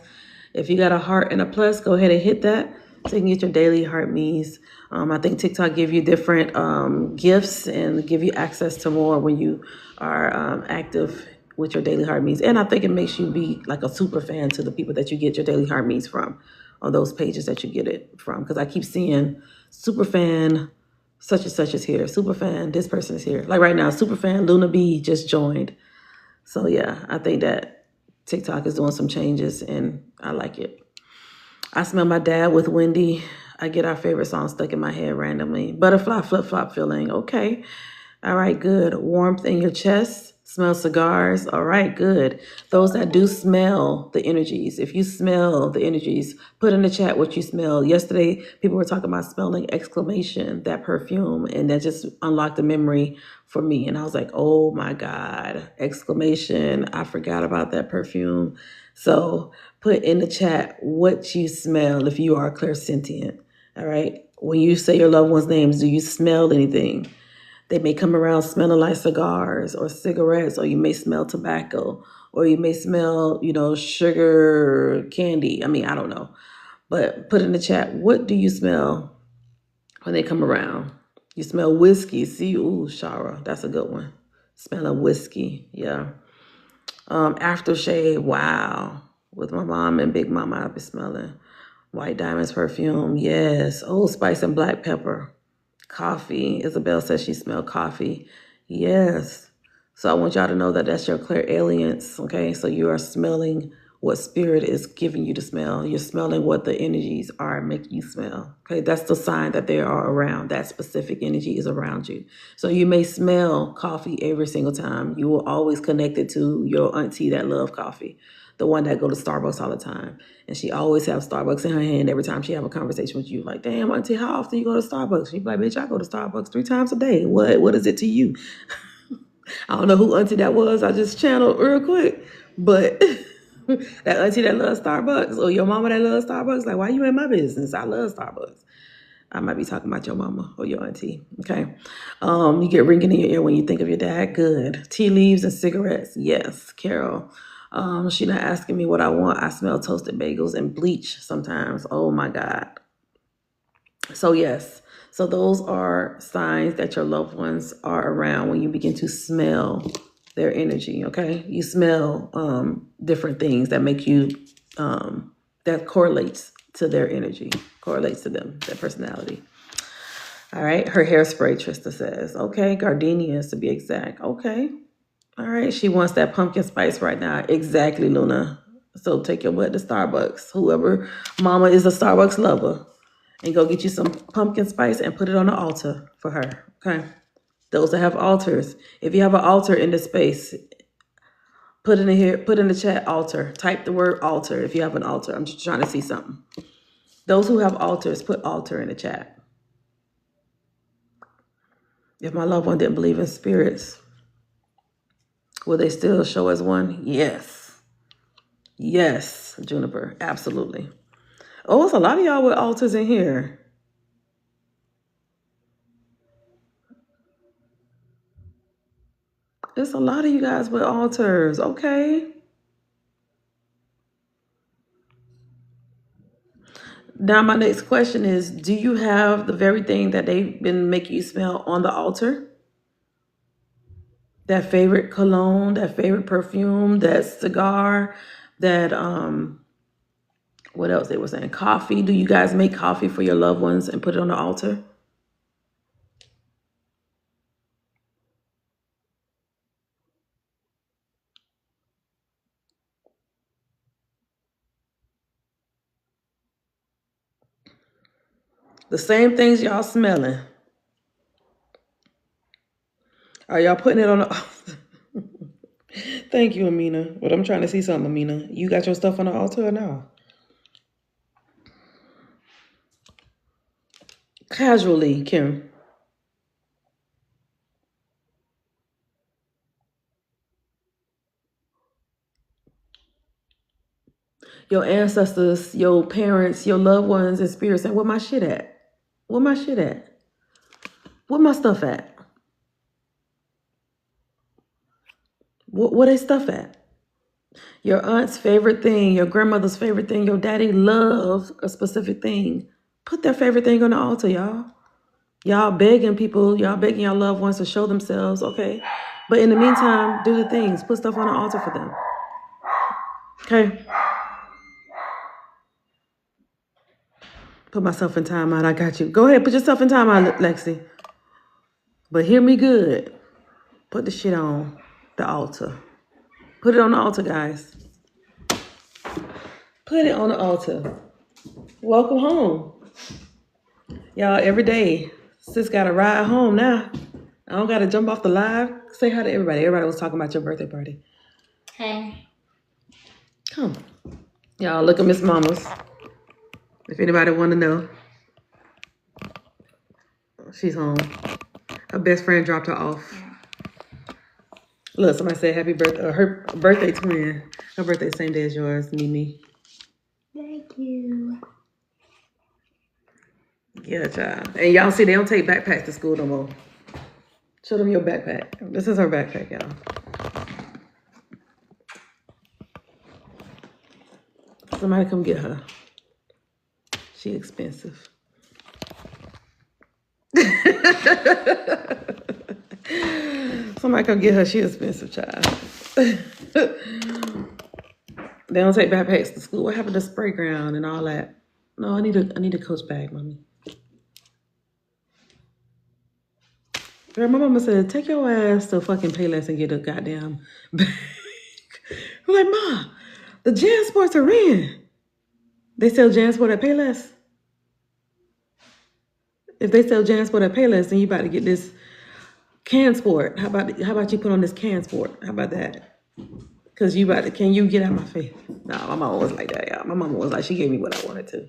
If you got a heart and a plus, go ahead and hit that so you can get your daily heart means. I think TikTok give you different gifts and give you access to more when you are active with your daily heart means. And I think it makes you be like a super fan to the people that you get your daily heart means from, on those pages that you get it from. Because I keep seeing super fan, such and such is here. Super fan, this person is here. Like right now, super fan Luna B just joined. So yeah, I think that TikTok is doing some changes and I like it. I smell my dad with Wendy. I get our favorite song stuck in my head randomly. Butterfly flip-flop feeling. Okay. All right, good. Warmth in your chest. Smell cigars. All right, good. Those that do smell the energies, if you smell the energies, put in the chat what you smell. Yesterday, people were talking about smelling exclamation, that perfume, and that just unlocked a memory for me. And I was like, oh my God, exclamation. I forgot about that perfume. So put in the chat what you smell if you are clairsentient. All right. When you say your loved one's names, do you smell anything? They may come around smelling like cigars or cigarettes, or you may smell tobacco, or you may smell, sugar, candy. I mean, I don't know. But put in the chat, what do you smell when they come around? You smell whiskey. See, ooh, Shara, that's a good one. Smelling whiskey, yeah. Aftershave, wow. With my mom and Big Mama, I've been smelling White Diamonds perfume, yes. Old Spice and black pepper. Coffee. Isabel says she smelled coffee. Yes. So I want y'all to know that that's your clairalience, okay? So you are smelling what spirit is giving you to smell. You're smelling what the energies are making you smell, okay? That's the sign that they are around. That specific energy is around you. So you may smell coffee every single time. You will always connect it to your auntie that love coffee, the one that go to Starbucks all the time. And she always have Starbucks in her hand every time she have a conversation with you. Like, damn, auntie, how often you go to Starbucks? She be like, bitch, I go to Starbucks 3 times a day. What is it to you? I don't know who auntie that was. I just channeled real quick. But that auntie that loves Starbucks, or your mama that loves Starbucks, like, why you in my business? I love Starbucks. I might be talking about your mama or your auntie, okay? You get ringing in your ear when you think of your dad. Good. Tea leaves and cigarettes. Yes, Carol. She not asking me what I want. I smell toasted bagels and bleach sometimes. Oh, my God. So, yes. So those are signs that your loved ones are around when you begin to smell their energy, okay? You smell different things that make you, that correlates to their energy, correlates to them, their personality. All right, her hairspray, Trista says. Okay, gardenias to be exact. Okay, all right, she wants that pumpkin spice right now. Exactly, Luna. So take your butt to Starbucks. Whoever mama is a Starbucks lover, and go get you some pumpkin spice and put it on the altar for her, okay? Those that have altars. If you have an altar in the space, put in here, put in the chat altar. Type the word altar if you have an altar. I'm just trying to see something. Those who have altars, put altar in the chat. If my loved one didn't believe in spirits, will they still show us one? Yes. Yes, Juniper, absolutely. Oh, it's a lot of y'all with altars in here. There's a lot of you guys with altars, okay? Now, my next question is, do you have the very thing that they've been making you smell on the altar? That favorite cologne, that favorite perfume, that cigar, that, what else they were saying? Coffee. Do you guys make coffee for your loved ones and put it on the altar? The same things y'all smelling. Are y'all putting it on the altar? Thank you, Amina. But I'm trying to see something, Amina. You got your stuff on the altar or no? Casually, Kim. Your ancestors, your parents, your loved ones, and spirits saying, where my shit at? Where my shit at? Where my stuff at? Where they stuff at? Your aunt's favorite thing, your grandmother's favorite thing, your daddy loves a specific thing. Put their favorite thing on the altar, y'all. Y'all begging people, y'all begging your loved ones to show themselves, okay? But in the meantime, do the things. Put stuff on the altar for them. Okay? Put myself in timeout. I got you. Go ahead, put yourself in timeout, Lexi. But hear me good. Put the shit on the altar. Put it on the altar, guys. Put it on the altar. Welcome home. Y'all, every day, sis got to ride home now. I don't got to jump off the live. Say hi to everybody. Everybody was talking about your birthday party. Hey. Come. Y'all, look at Miss Mama's. If anybody want to know. She's home. Her best friend dropped her off. Look, somebody said happy birthday. Her birthday twin. Her birthday the same day as yours, Mimi. Thank you. Yeah, child. And y'all see, they don't take backpacks to school no more. Show them your backpack. This is her backpack, y'all. Somebody come get her. She expensive. Somebody come get her. She expensive, child. They don't take backpacks to school. What happened to spray ground and all that? No, I need a Coach bag, mommy. Girl, my mama said, take your ass to fucking Payless and get a goddamn bag. I'm like, Ma, the JanSports are in. They sell JanSport at Payless. If they sell JanSport at Payless, then you about to get this CanSport. How about you put on this CanSport? How about that? Because you about to, can you get out of my face? No, my mama was like that, y'all. My mama was like, she gave me what I wanted to.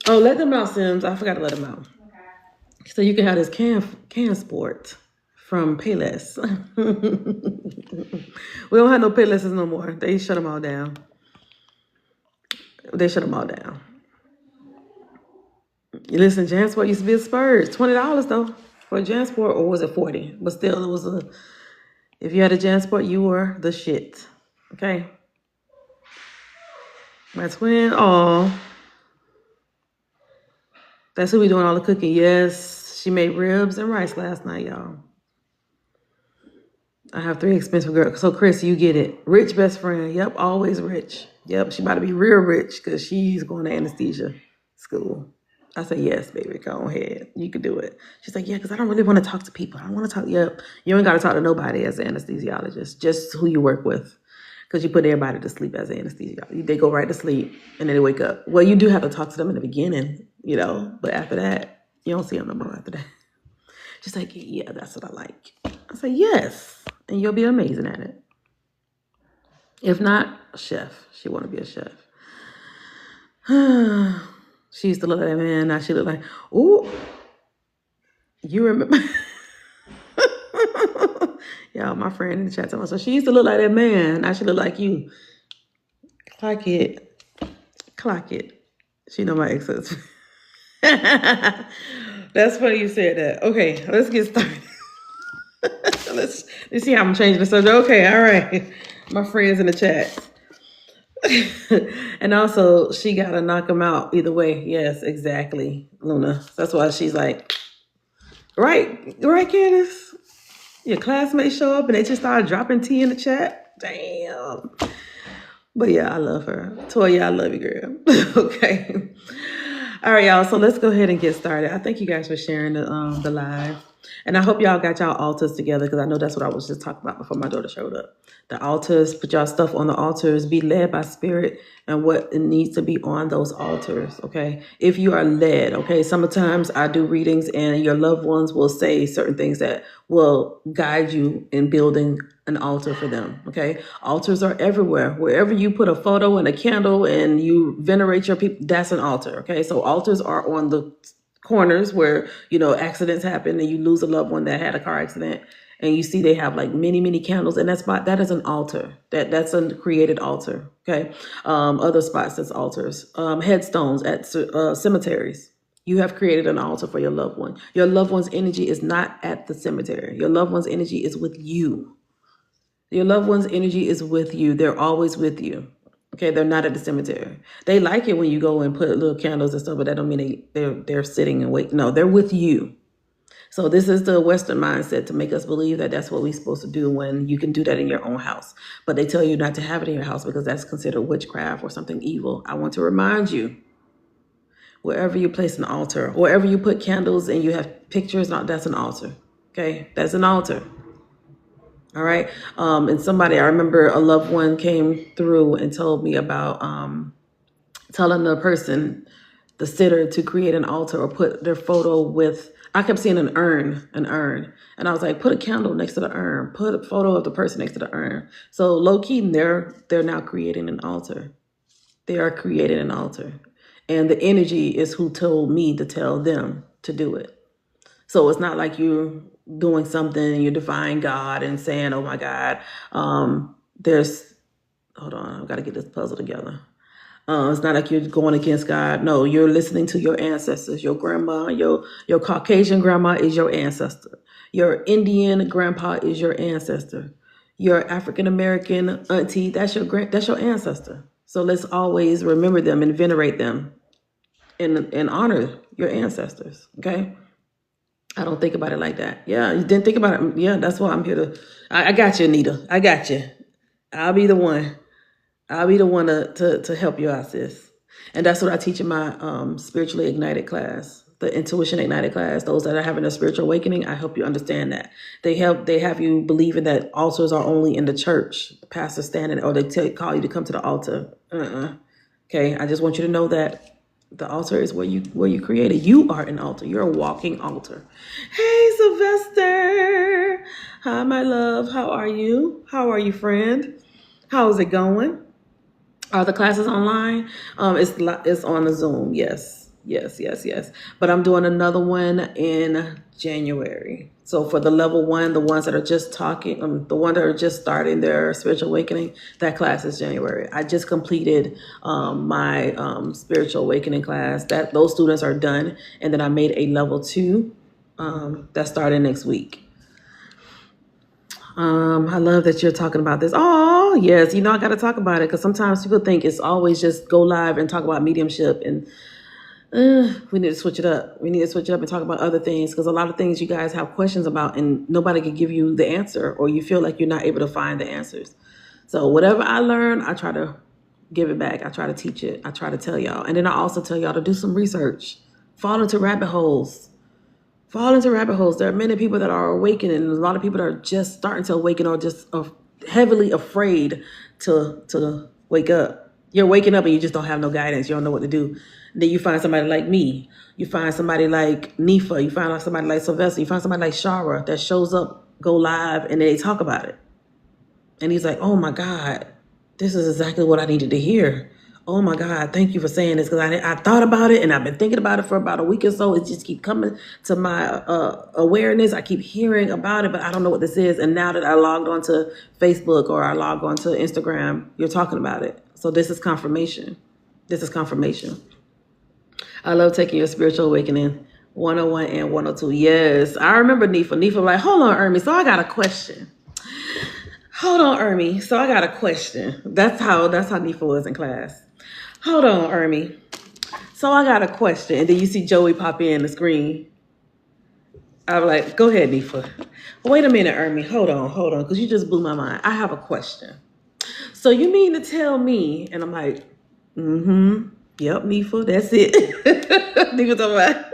Oh, let them out, Sims. I forgot to let them out. Okay. So you can have this CanSport from Payless. We don't have no Paylesses no more. They shut them all down. They shut them all down. Listen, JanSport used to be a Spurs. $20 though for a JanSport, or was it $40? But still, it was a. If you had a JanSport, you were the shit. Okay. My twin, oh, that's who we doing all the cooking. Yes, she made ribs and rice last night, y'all. I have 3 expensive girls. So Chris, you get it. Rich best friend. Yep, always rich. Yep, she about to be real rich because she's going to anesthesia school. I said, yes, baby, go ahead. You can do it. She's like, yeah, because I don't really want to talk to people. I don't want to talk. Yep, you ain't got to talk to nobody as an anesthesiologist, just who you work with. Because you put everybody to sleep as an anesthesiologist. They go right to sleep and then they wake up. Well, you do have to talk to them in the beginning, you know, but after that, you don't see them no more after that. She's like, yeah, that's what I like. I said, yes, and you'll be amazing at it. If not, a chef. She want to be a chef. She used to look like that man. Now she look like, ooh, you remember? Y'all, my friend in the chat told me, so she used to look like that man. Now she look like you. Clock it. Clock it. She know my ex-husband. That's funny you said that. Okay, let's get started. Let's see how I'm changing the subject. Okay, all right. My friends in the chat. And also, she got to knock him out either way. Yes, exactly, Luna. That's why she's like, right, Candace? Your classmates show up and they just start dropping tea in the chat? Damn. But yeah, I love her. Toya, I love you, girl. Okay. All right, y'all. So let's go ahead and get started. I thank you guys for sharing the live. And I hope y'all got y'all altars together, because I know that's what I was just talking about before my daughter showed up. The altars, put y'all stuff on the altars, be led by spirit and what it needs to be on those altars, okay? If you are led, okay? Sometimes I do readings and your loved ones will say certain things that will guide you in building an altar for them, okay? Altars are everywhere. Wherever you put a photo and a candle and you venerate your people, that's an altar, okay? So altars are on the corners where, you know, accidents happen and you lose a loved one that had a car accident, and you see they have like many candles, and that is an altar. That's a created altar, okay? Other spots that's altars. Headstones at cemeteries. You have created an altar for your loved one. Your loved one's energy is not at the cemetery. Your loved one's energy is with you. Your loved one's energy is with you. They're always with you. Okay, they're not at the cemetery. They like it when you go and put little candles and stuff, but that don't mean they're sitting and waiting. No, they're with you. So this is the Western mindset to make us believe that that's what we're supposed to do, when you can do that in your own house. But they tell you not to have it in your house because that's considered witchcraft or something evil. I want to remind you, wherever you place an altar, wherever you put candles and you have pictures, that's an altar. Okay, that's an altar. All right. And somebody, I remember a loved one came through and told me about telling the person, the sitter, to create an altar or put their photo with, I kept seeing an urn. And I was like, put a candle next to the urn, put a photo of the person next to the urn. So low key, they're now creating an altar. They are creating an altar. And the energy is who told me to tell them to do it. So it's not like you're doing something, you're defying God and saying, oh my God, hold on, I've got to get this puzzle together. It's not like you're going against God. No, you're listening to your ancestors. Your grandma, your Caucasian grandma is your ancestor. Your Indian grandpa is your ancestor. Your African American auntie, that's your ancestor. So let's always remember them and venerate them and honor your ancestors. Okay. I don't think about it like that. Yeah, you didn't think about it. Yeah, that's why I'm here to. I got you, Anita. I got you. I'll be the one. I'll be the one to help you out, sis. And that's what I teach in my spiritually ignited class, the intuition ignited class. Those that are having a spiritual awakening, I help you understand that. They have you believing that altars are only in the church, the pastor standing, or they call you to come to the altar. Okay, I just want you to know that the altar is where you created. You are an altar. You're a walking altar. Hey, Sylvester. Hi, my love. How are you? How are you, friend? How's it going? Are the classes online? It's on the Zoom. Yes. But I'm doing another one in January. So for the level 1, the ones that are just talking, the ones that are just starting their spiritual awakening, that class is January. I just completed my spiritual awakening class. Those students are done, and then I made a level 2 that started next week. I love that you're talking about this. Oh, yes. I got to talk about it because sometimes people think it's always just go live and talk about mediumship. And we need to switch it up. We need to switch it up and talk about other things because a lot of things you guys have questions about and nobody can give you the answer or you feel like you're not able to find the answers. So whatever I learn, I try to give it back. I try to teach it. I try to tell y'all. And then I also tell y'all to do some research. Fall into rabbit holes. There are many people that are awakening, and a lot of people that are just starting to awaken or just heavily afraid to wake up. You're waking up and you just don't have no guidance. You don't know what to do. Then you find somebody like me. You find somebody like Nifa. You find somebody like Sylvester. You find somebody like Shara that shows up, go live, and they talk about it. And he's like, oh my God, this is exactly what I needed to hear. Oh my God, thank you for saying this because I thought about it and I've been thinking about it for about a week or so. It just keeps coming to my awareness. I keep hearing about it, but I don't know what this is. And now that I logged onto Facebook or I logged onto Instagram, you're talking about it. So this is confirmation. I love taking your spiritual awakening 101 and 102. Yes, I remember Nifa. Nifa like, hold on, Ermi. So I got a question. Hold on, Ermi. So I got a question. That's how Nifa was in class. Hold on, Ermi. So I got a question. And then you see Joey pop in the screen. I'm like, go ahead, Nifa. Wait a minute, Ermi. Hold on. Because you just blew my mind. I have a question. So you mean to tell me, and I'm like, yep, Nifa, that's it. Nifa talking about.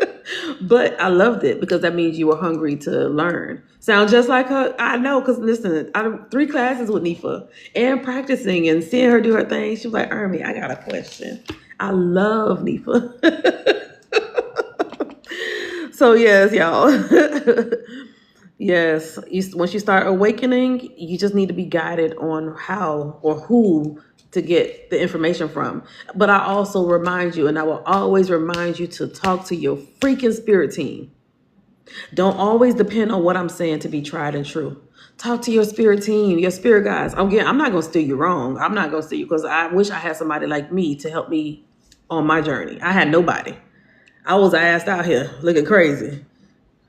But I loved it because that means you were hungry to learn. Sound just like her? I know, because listen, I have 3 classes with Nifa and practicing and seeing her do her thing. She was like, Ermi, I got a question. I love Nifa. So yes, y'all. Yes, once you start awakening, you just need to be guided on how or who to get the information from. But I also remind you, and I will always remind you to talk to your freaking spirit team. Don't always depend on what I'm saying to be tried and true. Talk to your spirit team, your spirit guides. Again, I'm not going to steer you wrong. I'm not going to steer you because I wish I had somebody like me to help me on my journey. I had nobody. I was asked out here looking crazy.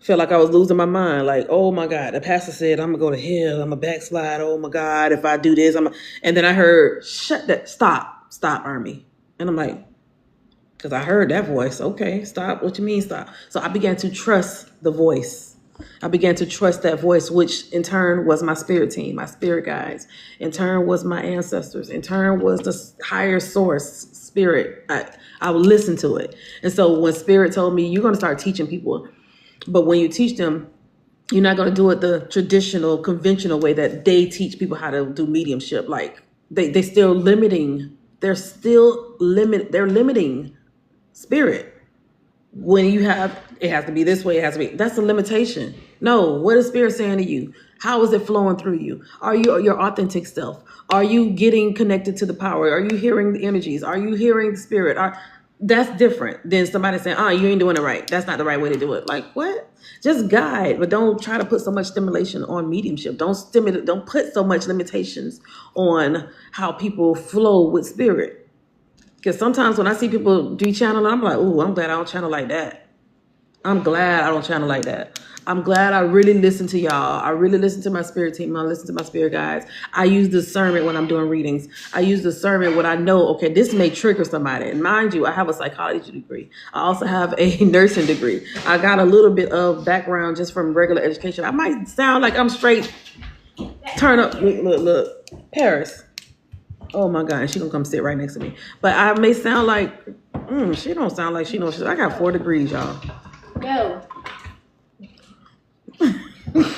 Felt like I was losing my mind. Like, oh my God, the pastor said, I'm going to go to hell. I'm a backslide. Oh my God, if I do this, and then I heard, stop, Ermi. And I'm like, because I heard that voice. Okay, stop. What you mean stop? So I began to trust the voice. I began to trust that voice, which in turn was my spirit team, my spirit guides. In turn was my ancestors. In turn was the higher source spirit. I would listen to it. And so when spirit told me, you're going to start teaching people. But when you teach them, you're not going to do it the traditional, conventional way that they teach people how to do mediumship. Like they're still limiting. They're limiting spirit. When you have, it has to be this way, it has to be, that's a limitation. No, what is spirit saying to you? How is it flowing through you? Are you your authentic self? Are you getting connected to the power? Are you hearing the energies? Are you hearing the spirit? That's different than somebody saying, you ain't doing it right. That's not the right way to do it. Like, what? Just guide, but don't try to put so much stimulation on mediumship. Don't put so much limitations on how people flow with spirit. Because sometimes when I see people do channel, I'm like, ooh, I'm glad I don't channel like that. I'm glad I don't channel like that. I'm glad I really listen to y'all. I really listen to my spirit team. I listen to my spirit guides. I use discernment when I'm doing readings. I use discernment when I know, okay, this may trigger somebody. And mind you, I have a psychology degree. I also have a nursing degree. I got a little bit of background just from regular education. I might sound like I'm straight. Turn up. Look. Paris. Oh my God, she gonna come sit right next to me. But I may sound like, she don't sound like she knows. I got 4 degrees, y'all. Go.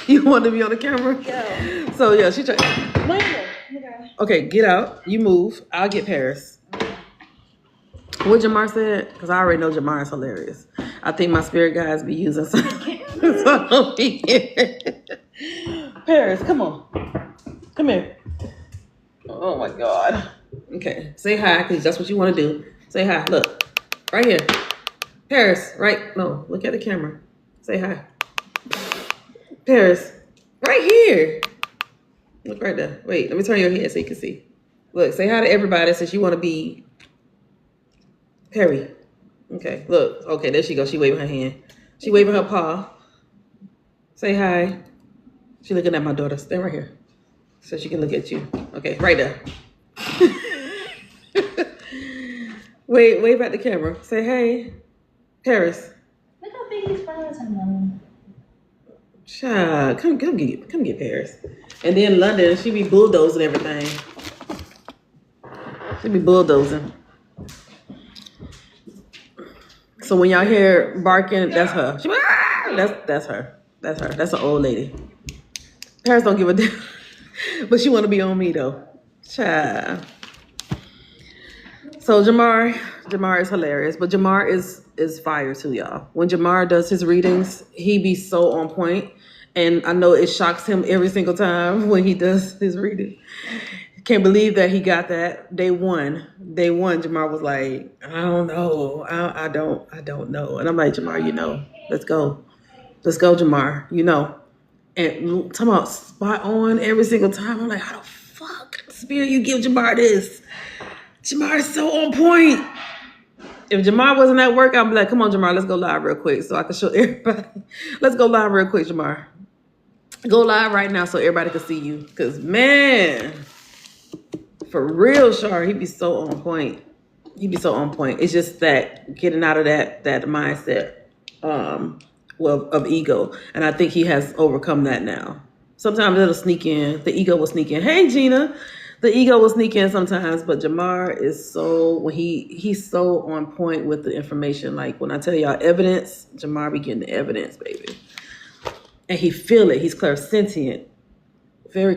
You want to be on the camera? Go. So yeah, she tried. Okay, get out. You move. I'll get Paris. What Jamar said? Because I already know Jamar is hilarious. I think my spirit guides be using some. Paris, come on. Come here. Oh my God. Okay, say hi, because that's what you want to do. Say hi. Look, right here. Paris, right? No, look at the camera. Say hi. Paris, right here. Look right there. Wait, let me turn your head so you can see. Look, say hi to everybody since you want to be Perry. Okay, look. Okay, there she goes. She waving her hand. She waving her paw. Say hi. She looking at my daughter. Stay right here so she can look at you. Okay, right there. Wave at the camera. Say hey. Paris. Look how big these flowers are, Mom. Child, come get Paris. And then London, she be bulldozing everything. She be bulldozing. So when y'all hear barking, that's her. She, that's her. That's her. That's an old lady. Paris don't give a damn. But she want to be on me though. Child. So Jamar is hilarious, but Jamar is fire too, y'all. When Jamar does his readings, he be so on point, and I know it shocks him every single time when he does his reading. Can't believe that he got that day one. Day one, Jamar was like, I don't know, I don't know, and I'm like, Jamar, you know, let's go, Jamar, you know, and talking about spot on every single time. I'm like, how the fuck, Spirit, you give Jamar this? Jamar is so on point. If Jamar wasn't at work, I'd be like, come on, Jamar, let's go live real quick so I can show everybody. Let's go live real quick, Jamar. Go live right now so everybody can see you. Because, man, for real, Shar, he be so on point. He be so on point. It's just that getting out of that mindset of ego. And I think he has overcome that now. Sometimes it'll sneak in. The ego will sneak in. Hey, Gina. The ego will sneak in sometimes, but Jamar is so, when he's so on point with the information. Like when I tell y'all evidence, Jamar be getting the evidence, baby. And he feel it. He's clairsentient, very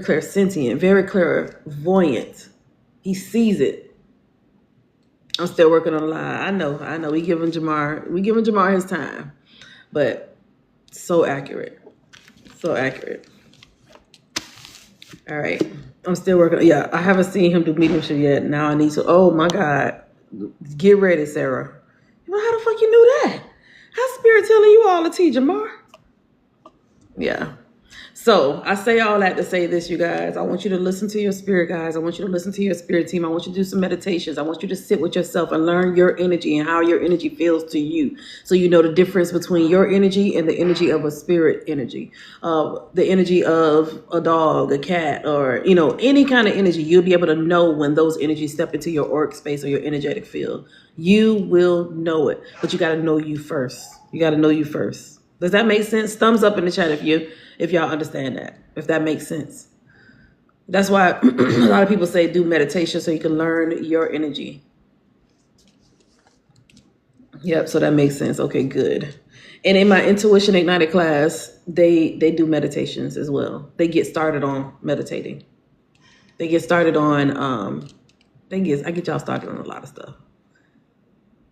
clairvoyant. He sees it. I'm still working on a lie. I know. We giving Jamar his time, but so accurate. All right. I'm still working. Yeah, I haven't seen him do mediumship yet. Now I need to. Oh my God. Get ready, Sarah. You know how the fuck you knew that? How's Spirit telling you all the tea, Jamar? Yeah. So I say all that to say this, you guys. I want you to listen to your spirit guys. I want you to listen to your spirit team. I want you to do some meditations. I want you to sit with yourself and learn your energy and how your energy feels to you. So you know the difference between your energy and the energy of a spirit energy. The energy of a dog, a cat, or, you know, any kind of energy. You'll be able to know when those energies step into your auric space or your energetic field. You will know it, but you got to know you first. Does that make sense? Thumbs up in the chat if y'all understand that, if that makes sense. That's why a lot of people say do meditation so you can learn your energy. Yep, so that makes sense. Okay, good. And in my Intuition Ignited class, they do meditations as well. They get started on meditating. They get started on, I get y'all started on a lot of stuff.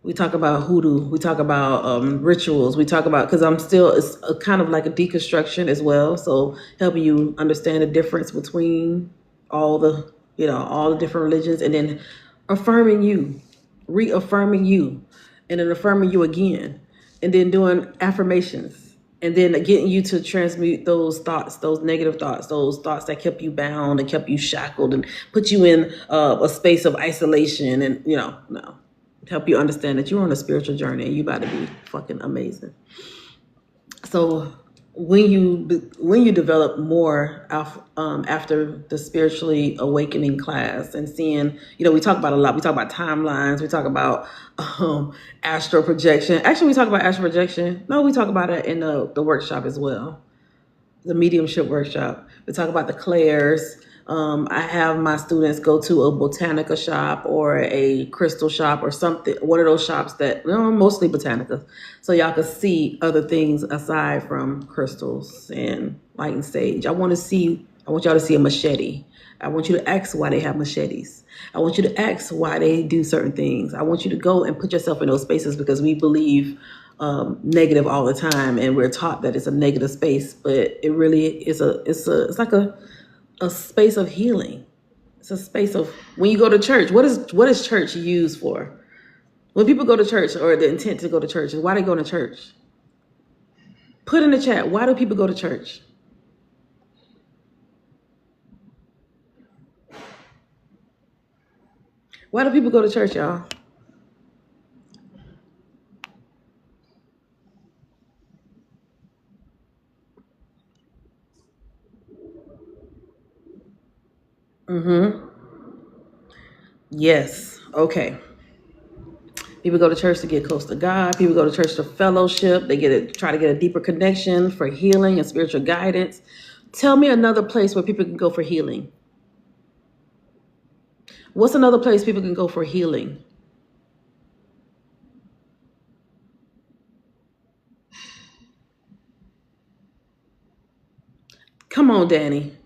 We talk about hoodoo. We talk about rituals. We talk about, because it's a kind of like a deconstruction as well. So helping you understand the difference between all the different religions, and then affirming you, reaffirming you, and then affirming you again, and then doing affirmations, and then getting you to transmute those thoughts, those negative thoughts, those thoughts that kept you bound and kept you shackled and put you in a space of isolation. And, no. help you understand that you're on a spiritual journey and you about to be fucking amazing. So when you develop more after the spiritually awakening class and seeing, we talk about a lot. We talk about timelines. We talk about astral projection. Actually, we talk about astral projection. No, we talk about it in the workshop as well, the mediumship workshop. We talk about the clairs. I have my students go to a botanica shop or a crystal shop or something, one of those shops that, mostly botanica, so y'all can see other things aside from crystals and light and sage. I want y'all to see a machete. I want you to ask why they have machetes. I want you to ask why they do certain things. I want you to go and put yourself in those spaces, because we believe negative all the time, and we're taught that it's a negative space, but it really is it's like a space of healing. It's a space of, when you go to church, what is church used for? When people go to church, or the intent to go to church, is why they go to church. Put in the chat, why do people go to church? Why do people go to church, y'all? Yes. Okay. People go to church to get close to God. People go to church to fellowship. They try to get a deeper connection for healing and spiritual guidance. Tell me another place where people can go for healing. What's another place people can go for healing? Come on, Danny.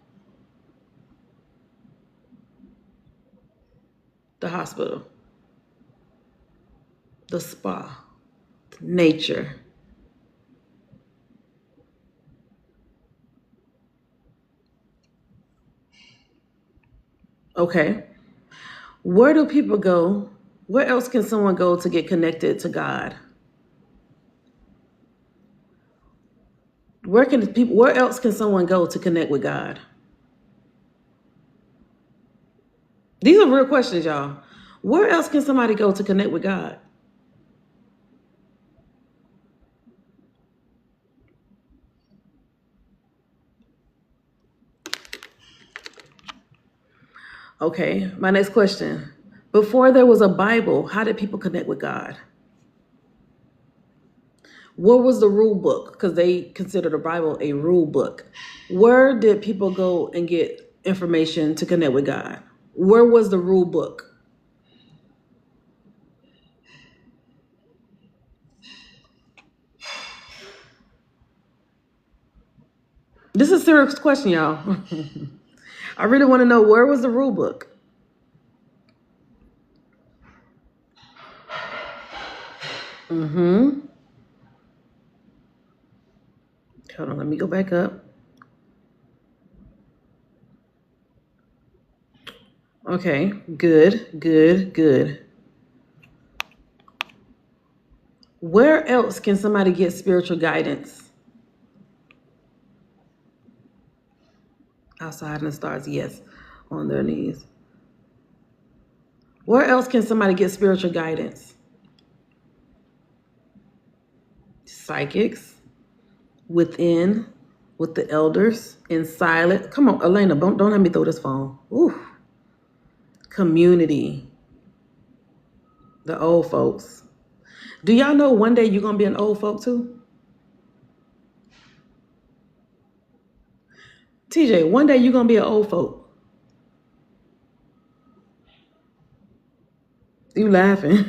The hospital, the spa, nature. Okay. Where do people go? Where else can someone go to get connected to God? Where else can someone go to connect with God? These are real questions, y'all. Where else can somebody go to connect with God? Okay, my next question. Before there was a Bible, how did people connect with God? What was the rule book? Because they consider the Bible a rule book. Where did people go and get information to connect with God? Where was the rule book? This is a serious question, y'all. I really want to know, where was the rule book? Hold on, let me go back up. Okay, good. Where else can somebody get spiritual guidance? Outside in the stars, yes, on their knees. Where else can somebody get spiritual guidance? Psychics, within, with the elders, in silence. Come on, Elena, don't let me throw this phone. Ooh. Community, the old folks. Do y'all know one day you're gonna be an old folk too? TJ, one day you're gonna be an old folk. You laughing.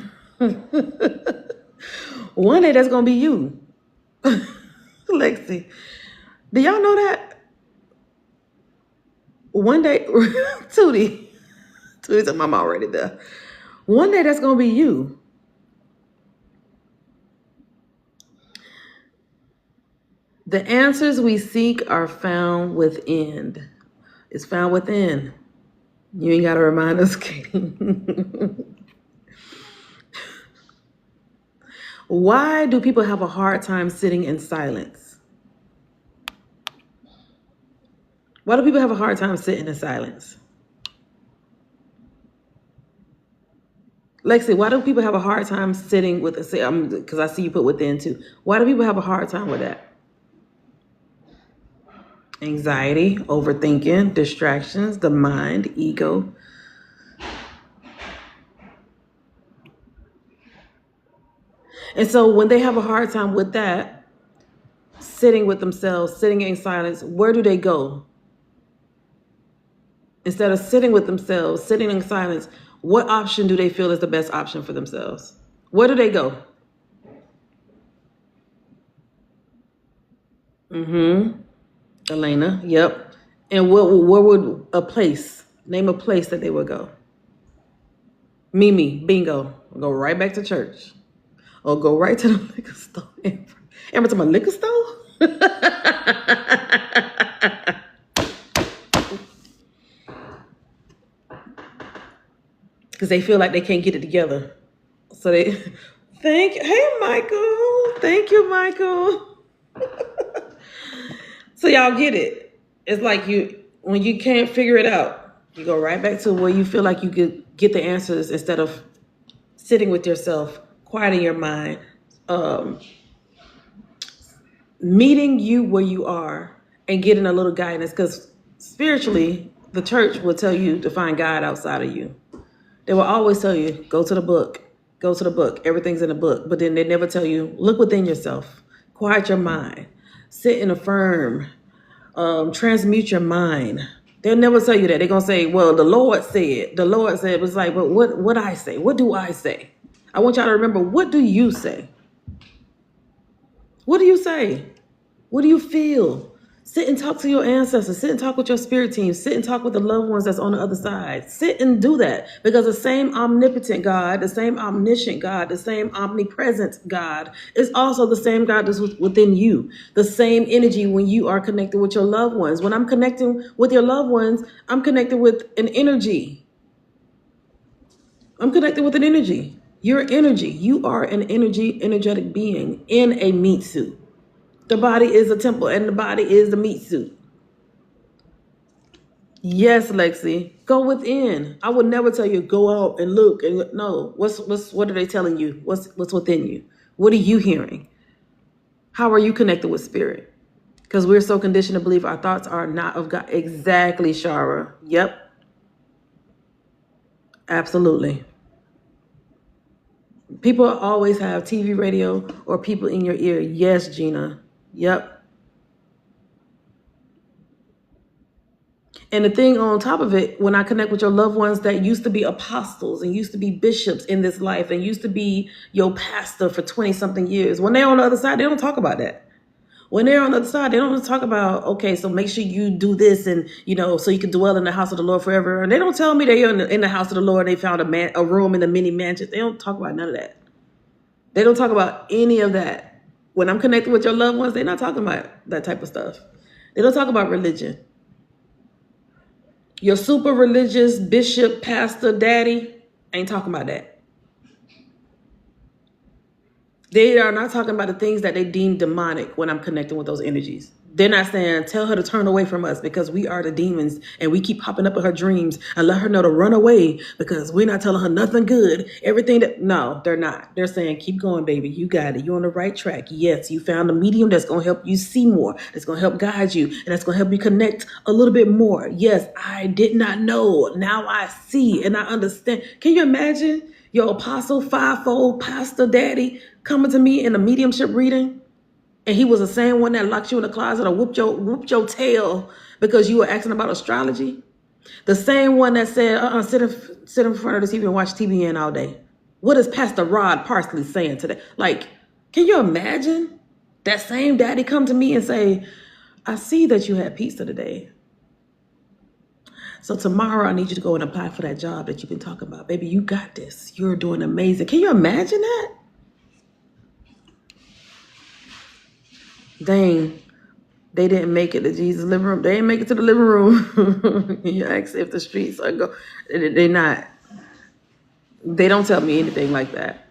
One day that's gonna be you. Lexi. Do y'all know that? One day, Tootie said, "Mama already there." One day that's gonna be you. The answers we seek are found within. It's found within. You ain't gotta remind us, Katie. Why do people have a hard time sitting in silence? Why do people have a hard time sitting in silence? Lexi, why do people have a hard time sitting with, because I see you put within too. Why do people have a hard time with that? Anxiety, overthinking, distractions, the mind, ego. And so when they have a hard time with that, sitting with themselves, sitting in silence, where do they go? Instead of sitting with themselves, sitting in silence, what option do they feel is the best option for themselves? Where do they go? Elena, yep. And where would name a place that they would go? Mimi, bingo. Go right back to church. Or go right to the liquor store. Amber to my liquor store? Because they feel like they can't get it together. So they hey Michael. Thank you, Michael. So y'all get it. It's like when you can't figure it out, you go right back to where you feel like you could get the answers instead of sitting with yourself, quieting your mind, meeting you where you are and getting a little guidance. Because spiritually, the church will tell you to find God outside of you. They will always tell you, go to the book, go to the book. Everything's in the book. But then they never tell you, look within yourself, quiet your mind, sit and affirm, transmute your mind. They'll never tell you that. They're going to say, well, the Lord said. The Lord said. It was like, but what I say? What do I say? I want y'all to remember, what do you say? What do you say? What do you feel? Sit and talk to your ancestors. Sit and talk with your spirit team. Sit and talk with the loved ones that's on the other side. Sit and do that, because the same omnipotent God, the same omniscient God, the same omnipresent God is also the same God that's within you. The same energy when you are connected with your loved ones. When I'm connecting with your loved ones, I'm connected with an energy. I'm connected with an energy. Your energy. You are an energetic being in a meat suit. The body is a temple and the body is the meat suit. Yes, Lexi. Go within. I would never tell you go out and look and no. What are they telling you? What's within you? What are you hearing? How are you connected with spirit? Because we're so conditioned to believe our thoughts are not of God. Exactly, Shara. Yep. Absolutely. People always have TV, radio, or people in your ear. Yes, Gina. Yep. And the thing on top of it, when I connect with your loved ones that used to be apostles and used to be bishops in this life and used to be your pastor for 20 something years, when they're on the other side, they don't talk about that. When they're on the other side, they don't talk about, okay, so make sure you do this and, so you can dwell in the house of the Lord forever. And they don't tell me they're in the house of the Lord and they found a room in the mini mansion. They don't talk about none of that. They don't talk about any of that. When I'm connected with your loved ones, they're not talking about that type of stuff. They don't talk about religion. Your super religious bishop, pastor, daddy ain't talking about that. They are not talking about the things that they deem demonic when I'm connecting with those energies. They're not saying, tell her to turn away from us because we are the demons and we keep popping up in her dreams, and let her know to run away because we're not telling her nothing good. No, they're not. They're saying, keep going, baby. You got it. You're on the right track. Yes, you found a medium that's going to help you see more. That's going to help guide you. And that's going to help you connect a little bit more. Yes, I did not know. Now I see and I understand. Can you imagine your apostle, fivefold pastor daddy coming to me in a mediumship reading? And he was the same one that locked you in the closet or whooped your tail because you were asking about astrology. The same one that said, sit in front of the TV and watch TBN all day. What is Pastor Rod Parsley saying today? Like, can you imagine that same daddy come to me and say, I see that you had pizza today. So tomorrow I need you to go and apply for that job that you've been talking about. Baby, you got this. You're doing amazing. Can you imagine that? Dang, they didn't make it to Jesus' living room. They didn't make it to the living room. You ask if the streets are go. They're not. They don't tell me anything like that.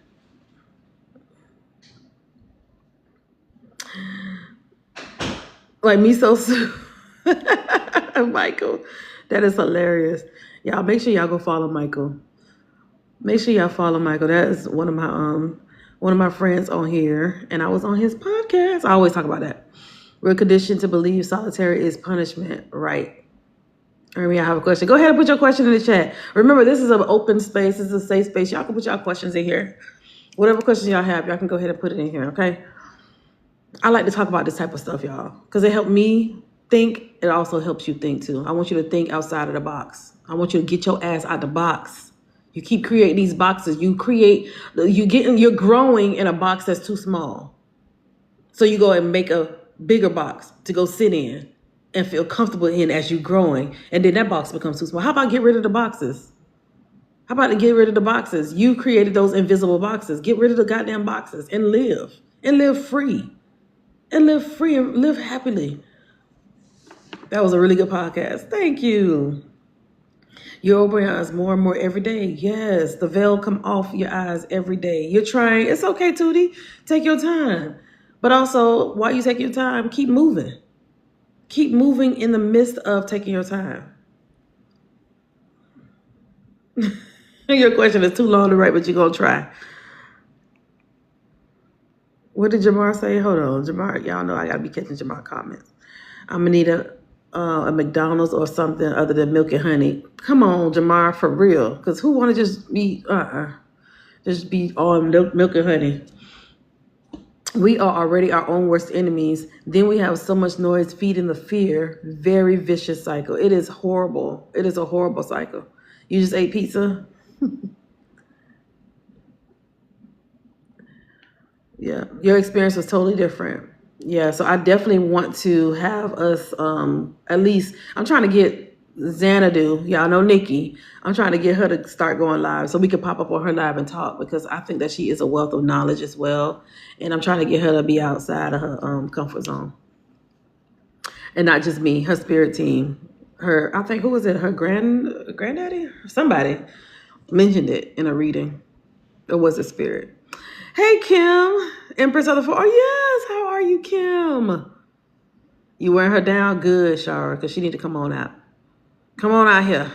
Like miso soup. Michael, that is hilarious. Y'all make sure y'all go follow Michael. Make sure y'all follow Michael. That is one of my friends on here, and I was on his podcast. I always talk about that. We're conditioned to believe solitary is punishment, right? Ermi, I have a question. Go ahead and put your question in the chat. Remember, this is an open space. This is a safe space. Y'all can put y'all questions in here. Whatever questions y'all have, y'all can go ahead and put it in here, okay? I like to talk about this type of stuff, y'all, because it helped me think. It also helps you think, too. I want you to think outside of the box. I want you to get your ass out the box. You keep creating these boxes. You're growing in a box that's too small. So you go and make a bigger box to go sit in and feel comfortable in as you're growing. And then that box becomes too small. How about get rid of the boxes? How about to get rid of the boxes? You created those invisible boxes. Get rid of the goddamn boxes and live. And live free. And live free and live happily. That was a really good podcast. Thank you. You open your eyes more and more every day. Yes, the veil come off your eyes every day. You're trying. It's okay, Tootie. Take your time. But also, while you take your time, keep moving. Keep moving in the midst of taking your time. Your question is too long to write, but you're going to try. What did Jamar say? Hold on. Jamar, y'all know I got to be catching Jamar comments. I'm going to need a McDonald's or something other than milk and honey. Come on, Jamar, for real. Because who want to just be on milk and honey? We are already our own worst enemies. Then we have so much noise feeding the fear. Very vicious cycle. It is horrible. It is a horrible cycle. You just ate pizza? Yeah, your experience was totally different. Yeah, so I definitely want to have us at least, I'm trying to get Xanadu, y'all know Nikki, I'm trying to get her to start going live so we can pop up on her live and talk, because I think that she is a wealth of knowledge as well. And I'm trying to get her to be outside of her comfort zone. And not just me, her spirit team. I think, who was it? Her granddaddy? Somebody mentioned it in a reading. Or was it spirit? Hey, Kim, Empress of the Four. Oh, yes. How are you, Kim? You wearing her down? Good, Shara, because she need to come on out. Come on out here.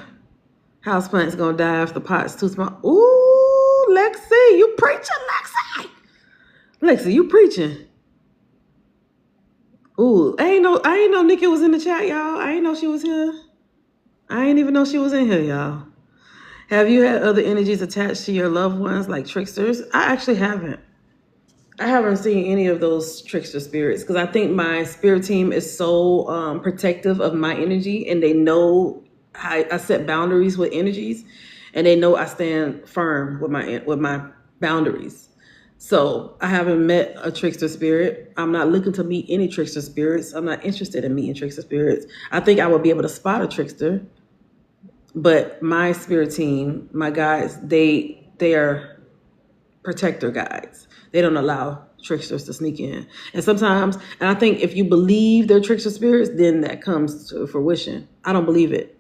Houseplant's going to die if the pot's too small. Ooh, Lexi, you preaching, Lexi. Lexi, you preaching. Ooh, I ain't know Nikki was in the chat, y'all. I ain't know she was here. I ain't even know she was in here, y'all. Have you had other energies attached to your loved ones, like tricksters? I actually haven't. I haven't seen any of those trickster spirits, because I think my spirit team is so protective of my energy, and they know I set boundaries with energies, and they know I stand firm with my boundaries. So I haven't met a trickster spirit. I'm not looking to meet any trickster spirits. I'm not interested in meeting trickster spirits. I think I would be able to spot a trickster. But my spirit team, my guides, they are protector guides. They don't allow tricksters to sneak in. And sometimes, and I think if you believe they're trickster spirits, then that comes to fruition. I don't believe it.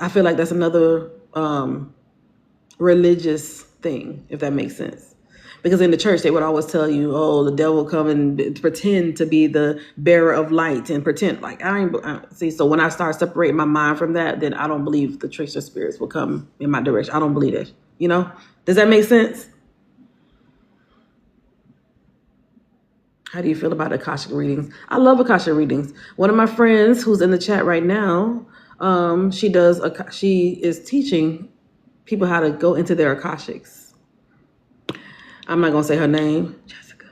I feel like that's another religious thing, if that makes sense. Because in the church, they would always tell you, oh, the devil will come and pretend to be the bearer of light and pretend like see. So when I start separating my mind from that, then I don't believe the trickster spirits will come in my direction. I don't believe it. You know, does that make sense? How do you feel about Akashic readings? I love Akashic readings. One of my friends who's in the chat right now, she is teaching people how to go into their Akashics. I'm not going to say her name, Jessica,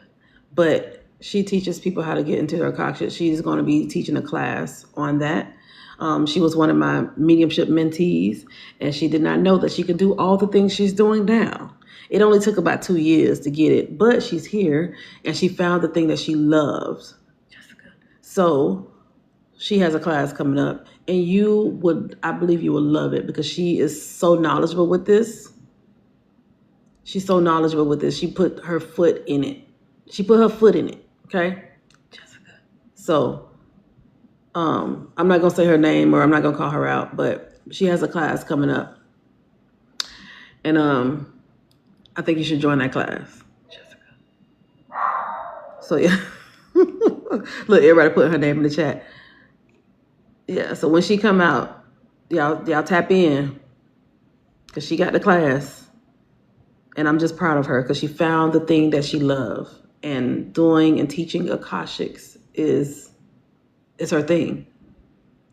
but she teaches people how to get into their Akashic. She's going to be teaching a class on that. She was one of my mediumship mentees, and she did not know that she could do all the things she's doing now. It only took about 2 years to get it, but she's here, and she found the thing that she loves. Jessica. So she has a class coming up, and I believe you will love it, because she is so knowledgeable with this. She's so knowledgeable with this. She put her foot in it. Okay? Jessica. So, I'm not going to say her name, or I'm not going to call her out, but she has a class coming up. And I think you should join that class. Jessica. So, yeah. Look, everybody put her name in the chat. Yeah, so when she come out, y'all tap in, because she got the class. And I'm just proud of her because she found the thing that she loved. And doing and teaching Akashics is her thing.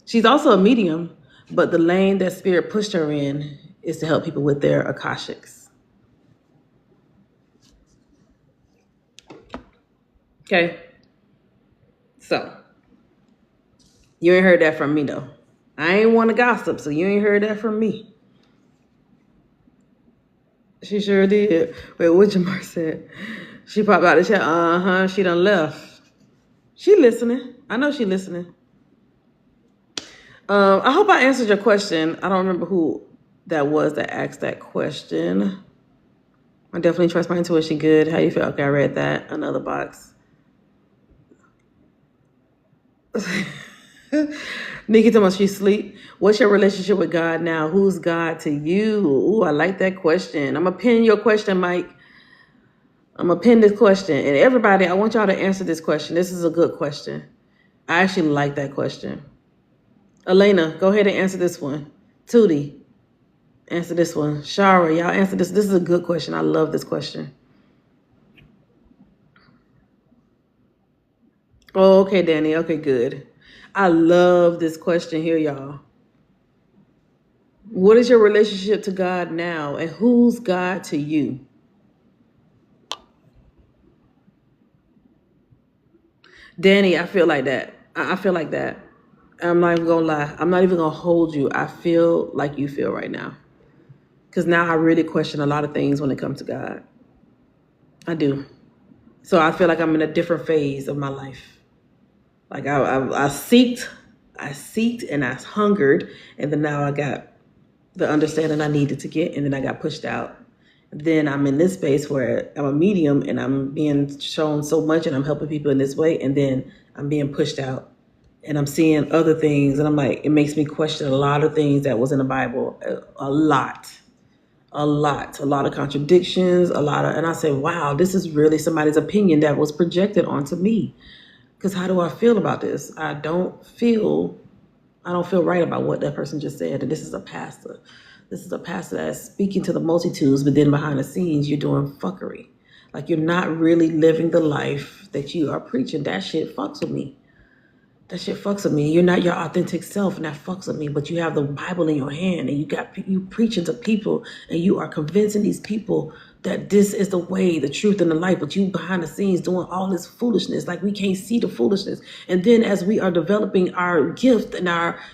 She's also a medium, but the lane that Spirit pushed her in is to help people with their Akashics. Okay? So, you ain't heard that from me, though. I ain't want to gossip, so you ain't heard that from me. She sure did. Wait, what Jamar said? She popped out the chat. She done left. She listening. I know she listening. I hope I answered your question. I don't remember who that was that asked that question. I definitely trust my intuition good. How you feel? Okay, I read that. Another box. Nikki told me she sleep. What's your relationship with God now? Who's God to you? Ooh, I like that question. I'm going to pin your question, Mike. I'm going to pin this question. And everybody, I want y'all to answer this question. This is a good question. I actually like that question. Elena, go ahead and answer this one. Tootie, answer this one. Shara, y'all answer this. This is a good question. I love this question. Oh, okay, Danny. Okay, good. I love this question here, y'all. What is your relationship to God now? And who's God to you? Danny, I feel like that. I feel like that. I'm not even gonna lie. I'm not even gonna hold you. I feel like you feel right now. Because now I really question a lot of things when it comes to God. I do. So I feel like I'm in a different phase of my life. Like I seeked and I hungered, and then now I got the understanding I needed to get, and then I got pushed out. Then I'm in this space where I'm a medium and I'm being shown so much and I'm helping people in this way, and then I'm being pushed out and I'm seeing other things, and I'm like, it makes me question a lot of things that was in the Bible, a lot of contradictions, and I say, wow, this is really somebody's opinion that was projected onto me. Because how do I feel about this? I don't feel right about what that person just said. And this is a pastor. This is a pastor that's speaking to the multitudes, but then behind the scenes, you're doing fuckery. Like, you're not really living the life that you are preaching. That shit fucks with me. You're not your authentic self, and that fucks with me. But you have the Bible in your hand, and you preaching to people, and you are convincing these people that this is the way, the truth, and the light. But you behind the scenes doing all this foolishness, like we can't see the foolishness. And then as we are developing our gift and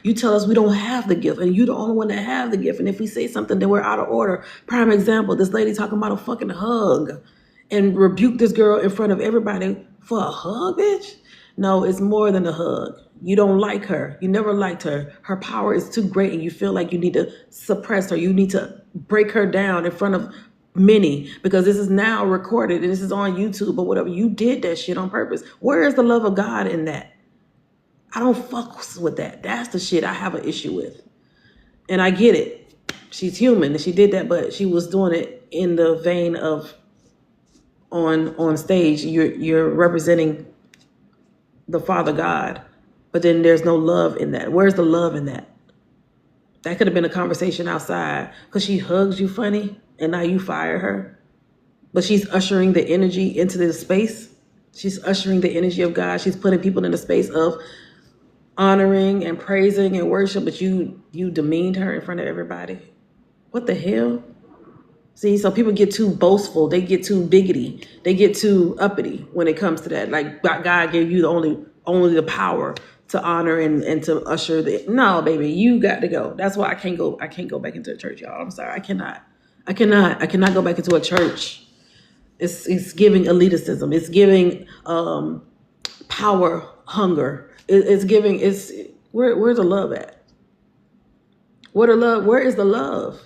you tell us we don't have the gift, and you're the only one that have the gift. And if we say something, then we're out of order. Prime example: this lady talking about a fucking hug, and rebuke this girl in front of everybody for a hug, bitch. No, it's more than a hug. You don't like her. You never liked her. Her power is too great, and you feel like you need to suppress her. You need to break her down in front of many, because this is now recorded and this is on YouTube or whatever. You did that shit on purpose. Where is the love of God in that? I don't fuck with that. That's the shit I have an issue with. And I get it. She's human and she did that, but she was doing it in the vein of on stage. You're representing the Father God, but then there's no love in that. Where's the love in that? That could have been a conversation outside, because she hugs you funny and now you fire her. But she's ushering the energy into the space. She's ushering the energy of God. She's putting people in the space of honoring and praising and worship, but you demeaned her in front of everybody. What the hell? See, so people get too boastful. They get too biggity. They get too uppity when it comes to that. Like, God gave you the only the power to honor and to usher no, baby, you got to go. That's why I can't go back into a church, y'all. I'm sorry. I cannot go back into a church. It's giving elitism. It's giving power hunger. It's giving where's the love at? Where is the love?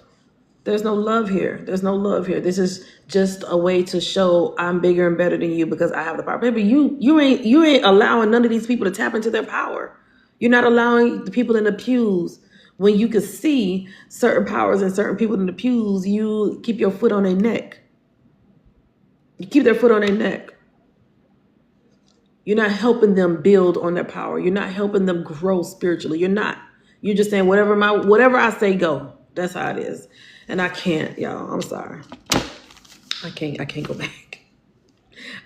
There's no love here. This is just a way to show I'm bigger and better than you because I have the power. Baby, you ain't allowing none of these people to tap into their power. You're not allowing the people in the pews. When you can see certain powers and certain people in the pews, you keep your foot on their neck. You keep their foot on their neck. You're not helping them build on their power. You're not helping them grow spiritually. You're not. You're just saying whatever I say, go. That's how it is. And I can't, y'all. I'm sorry. I can't go back.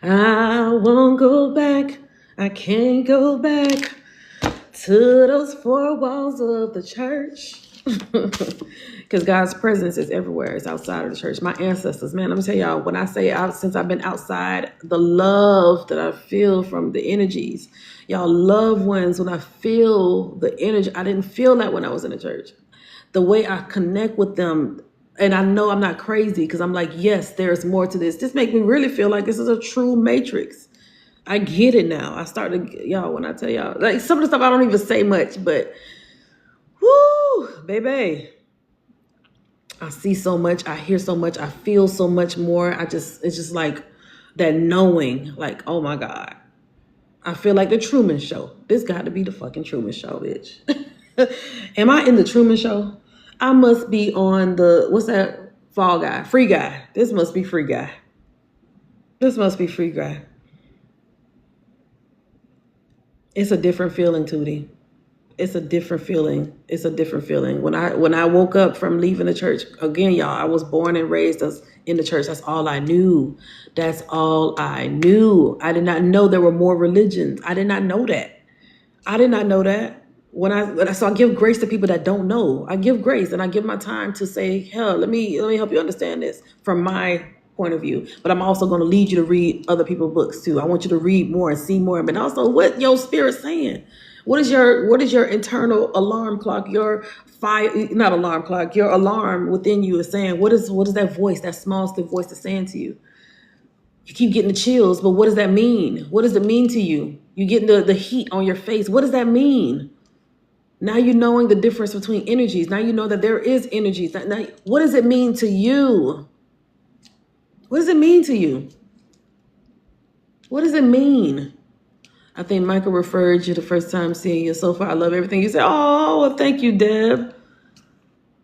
I won't go back. I can't go back to those four walls of the church. Because God's presence is everywhere. It's outside of the church. My ancestors, man, let me tell y'all, when I say out, since I've been outside, the love that I feel from the energies, y'all loved ones, when I feel the energy, I didn't feel that when I was in the church. The way I connect with them, and I know I'm not crazy because I'm like, yes, there's more to this. This makes me really feel like this is a true matrix. I get it now. I started, y'all, when I tell y'all, like some of the stuff I don't even say much, but whoo, baby. I see so much, I hear so much, I feel so much more. It's just like that knowing, like, oh my God. I feel like the Truman Show. This got to be the fucking Truman Show, bitch. Am I in the Truman Show? I must be on the, what's that? Fall Guy, Free Guy. This must be Free Guy. This must be Free Guy. It's a different feeling, Tootie. It's a different feeling. It's a different feeling. When I woke up from leaving the church, again, y'all, I was born and raised in the church. That's all I knew. That's all I knew. I did not know there were more religions. I did not know that. I did not know that. So I give grace to people that don't know. I give grace and I give my time to say, hell, let me help you understand this from my point of view. But I'm also going to lead you to read other people's books too. I want you to read more and see more, but also what your spirit's saying. What is your internal alarm clock? Your fire, not alarm clock. Your alarm within you is saying. What is that voice? That small, still voice is saying to you. You keep getting the chills, but what does that mean? What does it mean to you? You getting the heat on your face. What does that mean? Now you're knowing the difference between energies. Now you know that there is energies. Now, what does it mean to you? What does it mean to you? What does it mean? I think Michael referred you the first time seeing you. So far, I love everything you said. Oh, well, thank you, Deb.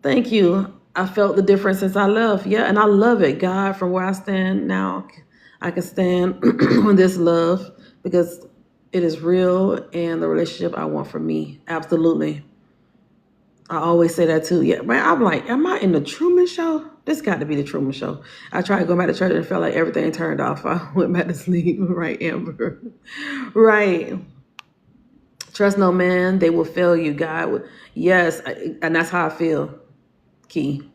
Thank you. I felt the difference since I left. Yeah, and I love it. God, from where I stand now, I can stand on this love because it is real and the relationship I want for me. Absolutely. I always say that too. Yeah, man, I'm like, am I in the Truman Show? This got to be the Truman Show. I tried to go back to church and felt like everything turned off. I went back to sleep. Right, Amber? Right. Trust no man. They will fail you, God. Yes, and that's how I feel, Key.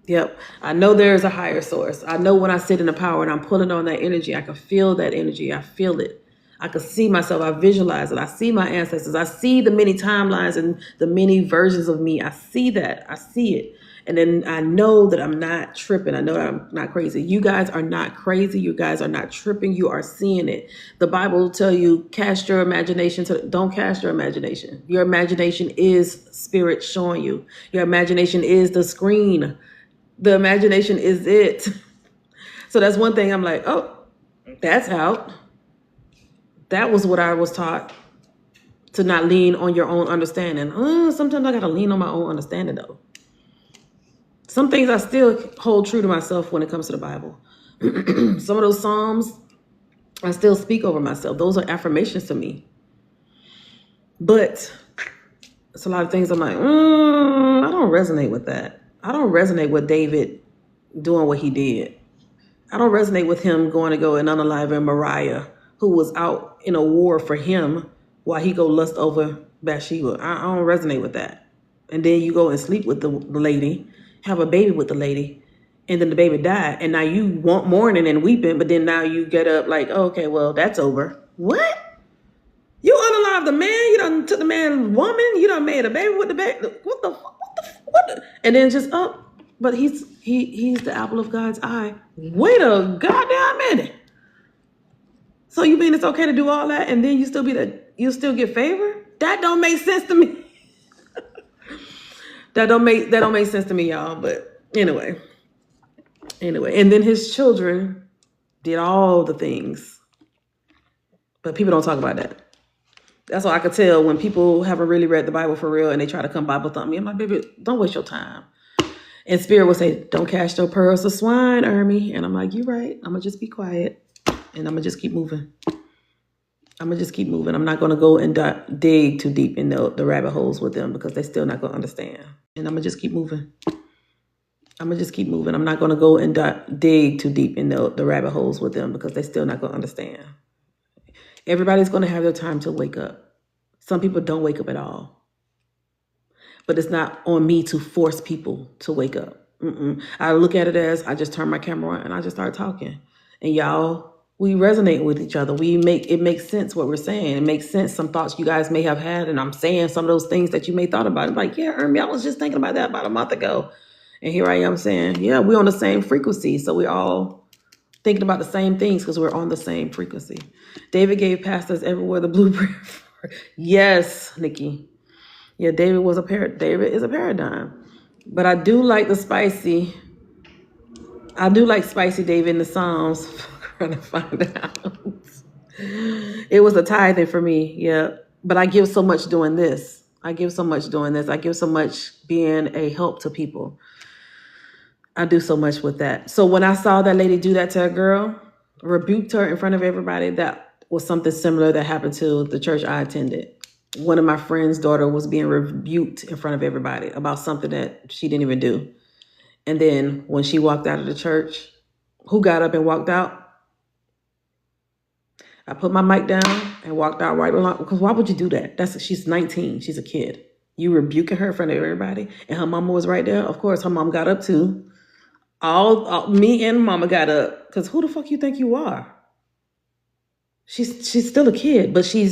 Yep. I know there's a higher source. I know when I sit in the power and I'm pulling on that energy, I can feel that energy. I feel it. I can see myself. I visualize it. I see my ancestors. I see the many timelines and the many versions of me. I see that. I see it. And then I know that I'm not tripping. I know that I'm not crazy. You guys are not crazy. You guys are not tripping. You are seeing it. The Bible will tell you, cast your imagination don't cast your imagination. Your imagination is spirit showing you. Your imagination is the screen. The imagination is it. So that's one thing I'm like, oh, that's out. That was what I was taught, to not lean on your own understanding. Sometimes I got to lean on my own understanding, though. Some things I still hold true to myself when it comes to the Bible. Some of those Psalms, I still speak over myself. Those are affirmations to me. But it's a lot of things I'm like, I don't resonate with that. I don't resonate with David doing what he did. I don't resonate with him going to go and unaliving Mariah, who was out in a war for him while he go lust over Bathsheba. I don't resonate with that. And then you go and sleep with the lady, have a baby with the lady, and then the baby died. And now you want mourning and weeping, but then now you get up like, oh, okay, well, that's over. What? You unalived the man? You done took the man's woman? You done made a baby with the baby? What the? And then just, but he's the apple of God's eye. Wait a goddamn minute. So you mean it's okay to do all that and then you still get favor? That don't make sense to me. that don't make sense to me, y'all. But anyway. And then his children did all the things. But people don't talk about that. That's all I could tell when people haven't really read the Bible for real and they try to come Bible thump me. I'm like, baby, don't waste your time. And Spirit will say, don't cast your pearls to swine, Ermi. And I'm like, you're right. I'm going to just be quiet. And I'm going to just keep moving. I'm not going to go and dig too deep in the rabbit holes with them because they're still not going to understand. And I'm going to just keep moving. I'm going to just keep moving. I'm not going to go and dig too deep in the rabbit holes with them because they're still not going to understand. Everybody's going to have their time to wake up. Some people don't wake up at all. But it's not on me to force people to wake up. I look at it as I just turn my camera on and I just start talking. And y'all, we resonate with each other. It makes sense what we're saying. It makes sense some thoughts you guys may have had. And I'm saying some of those things that you may thought about. I'm like, yeah, Ermi, I was just thinking about that about a month ago. And here I am saying, yeah, we're on the same frequency. So we're all thinking about the same things because we're on the same frequency. David gave pastors everywhere the blueprint. Yes, Nikki. Yeah, David is a paradigm. But I do like the spicy. I do like spicy David in the Psalms. I'm trying to find out. It was a tithing for me, yeah. But I give so much doing this. I give so much being a help to people. I do so much with that. So when I saw that lady do that to a girl, rebuked her in front of everybody, that was something similar that happened to the church I attended. One of my friend's daughter was being rebuked in front of everybody about something that she didn't even do. And then when she walked out of the church, who got up and walked out? I put my mic down and walked out right along. Because why would you do that? She's 19. She's a kid. You rebuking her in front of everybody. And her mama was right there. Of course, her mom got up too. All me and mama got up. Because who the fuck you think you are? She's still a kid, but she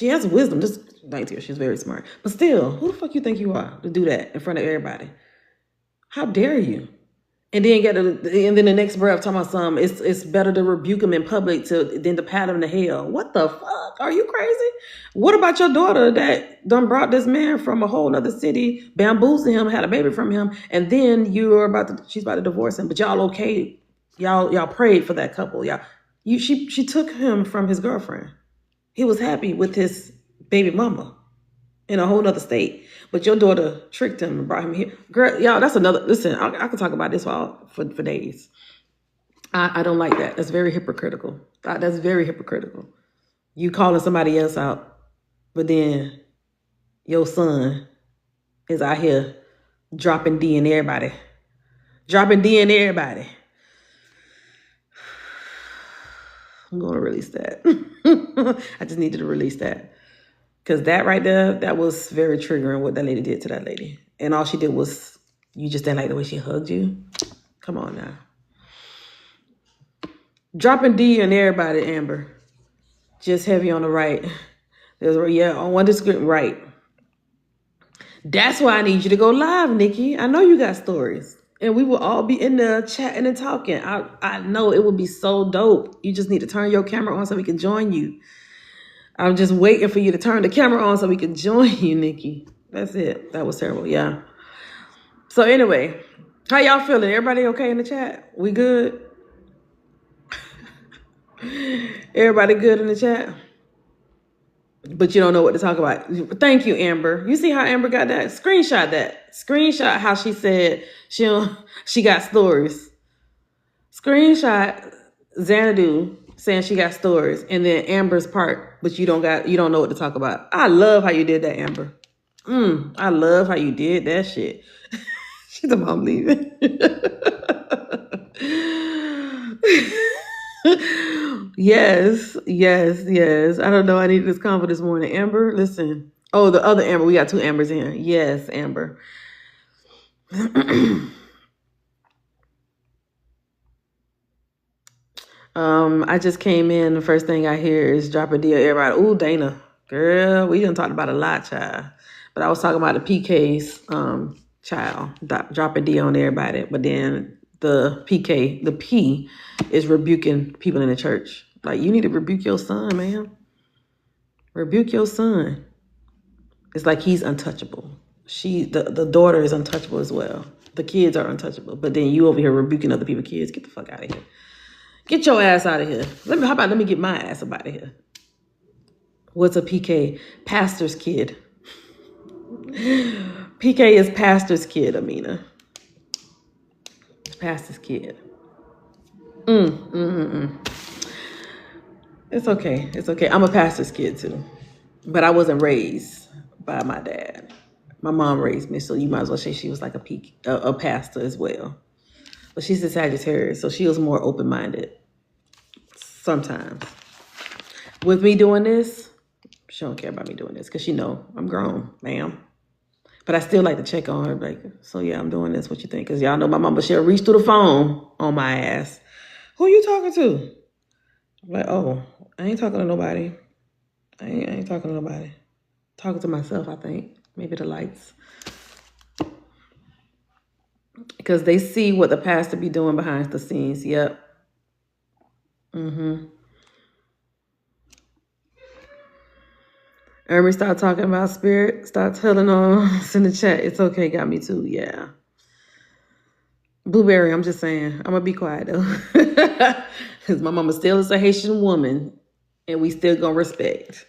has wisdom. Just 19, she's very smart. But still, who the fuck you think you are to do that in front of everybody? How dare you? And then the next breath talking about something, it's better to rebuke him in public than to pat him to hell. What the fuck? Are you crazy? What about your daughter that done brought this man from a whole other city, bamboozled him, had a baby from him, and then she's about to divorce him, but y'all okay? Y'all prayed for that couple. She took him from his girlfriend. He was happy with his baby mama in a whole other state. But your daughter tricked him and brought him here. Girl, y'all, that's another, listen, I could talk about this for days. I don't like that. That's very hypocritical. That's very hypocritical. You calling somebody else out, but then your son is out here dropping D in everybody. Dropping D in everybody. I'm going to release that. I just needed to release that. Because that right there, that was very triggering what that lady did to that lady. And all she did was, you just didn't like the way she hugged you? Come on now. Dropping D on everybody, Amber. Just heavy on the right. On one discreet right. That's why I need you to go live, Nikki. I know you got stories. And we will all be in there chatting and talking. I know it would be so dope. You just need to turn your camera on so we can join you. I'm just waiting for you to turn the camera on so we can join you, Nikki. That's it. That was terrible. Yeah. So anyway, how y'all feeling? Everybody okay in the chat? We good? Everybody good in the chat? But you don't know what to talk about. Thank you, Amber. You see how Amber got that? Screenshot that. Screenshot how she said she got stories. Screenshot Xanadu saying she got stories, and then Amber's part, but you don't know what to talk about. I love how you did that, Amber. I love how you did that shit. She's the mom leaving. Yes. I don't know. I needed this convo this morning. Amber, listen. Oh, the other Amber. We got two Ambers in here. Yes, Amber. I just came in. The first thing I hear is drop a deal. Everybody, ooh, Dana, girl, we done talked about a lot, child. But I was talking about the PK's child, drop a deal on everybody. But then the P is rebuking people in the church. Like, you need to rebuke your son, man. Rebuke your son. It's like he's untouchable. The daughter is untouchable as well. The kids are untouchable. But then you over here rebuking other people's kids. Get the fuck out of here. Get your ass out of here. Let me get my ass up out of here. What's a PK? Pastor's kid. PK is pastor's kid, Amina. Pastor's kid. It's okay. I'm a pastor's kid too. But I wasn't raised by my dad. My mom raised me, so you might as well say she was like a pastor as well. But she's a Sagittarius, so she was more open-minded sometimes. With me doing this, she don't care about me doing this because she know I'm grown, ma'am. But I still like to check on her, like, so yeah, I'm doing this. What you think? Because y'all know my mama, she'll reach through the phone on my ass. Who you talking to? I'm like, oh, I ain't talking to nobody. I ain't talking to nobody. Talking to myself, I think. Maybe the lights. Because they see what the pastor be doing behind the scenes. Yep. Ermi, start talking about spirit. Start telling us in the chat. It's okay, got me too. Yeah. Blueberry, I'm just saying. I'm going to be quiet, though. Because my mama still is a Haitian woman. And we still going to respect.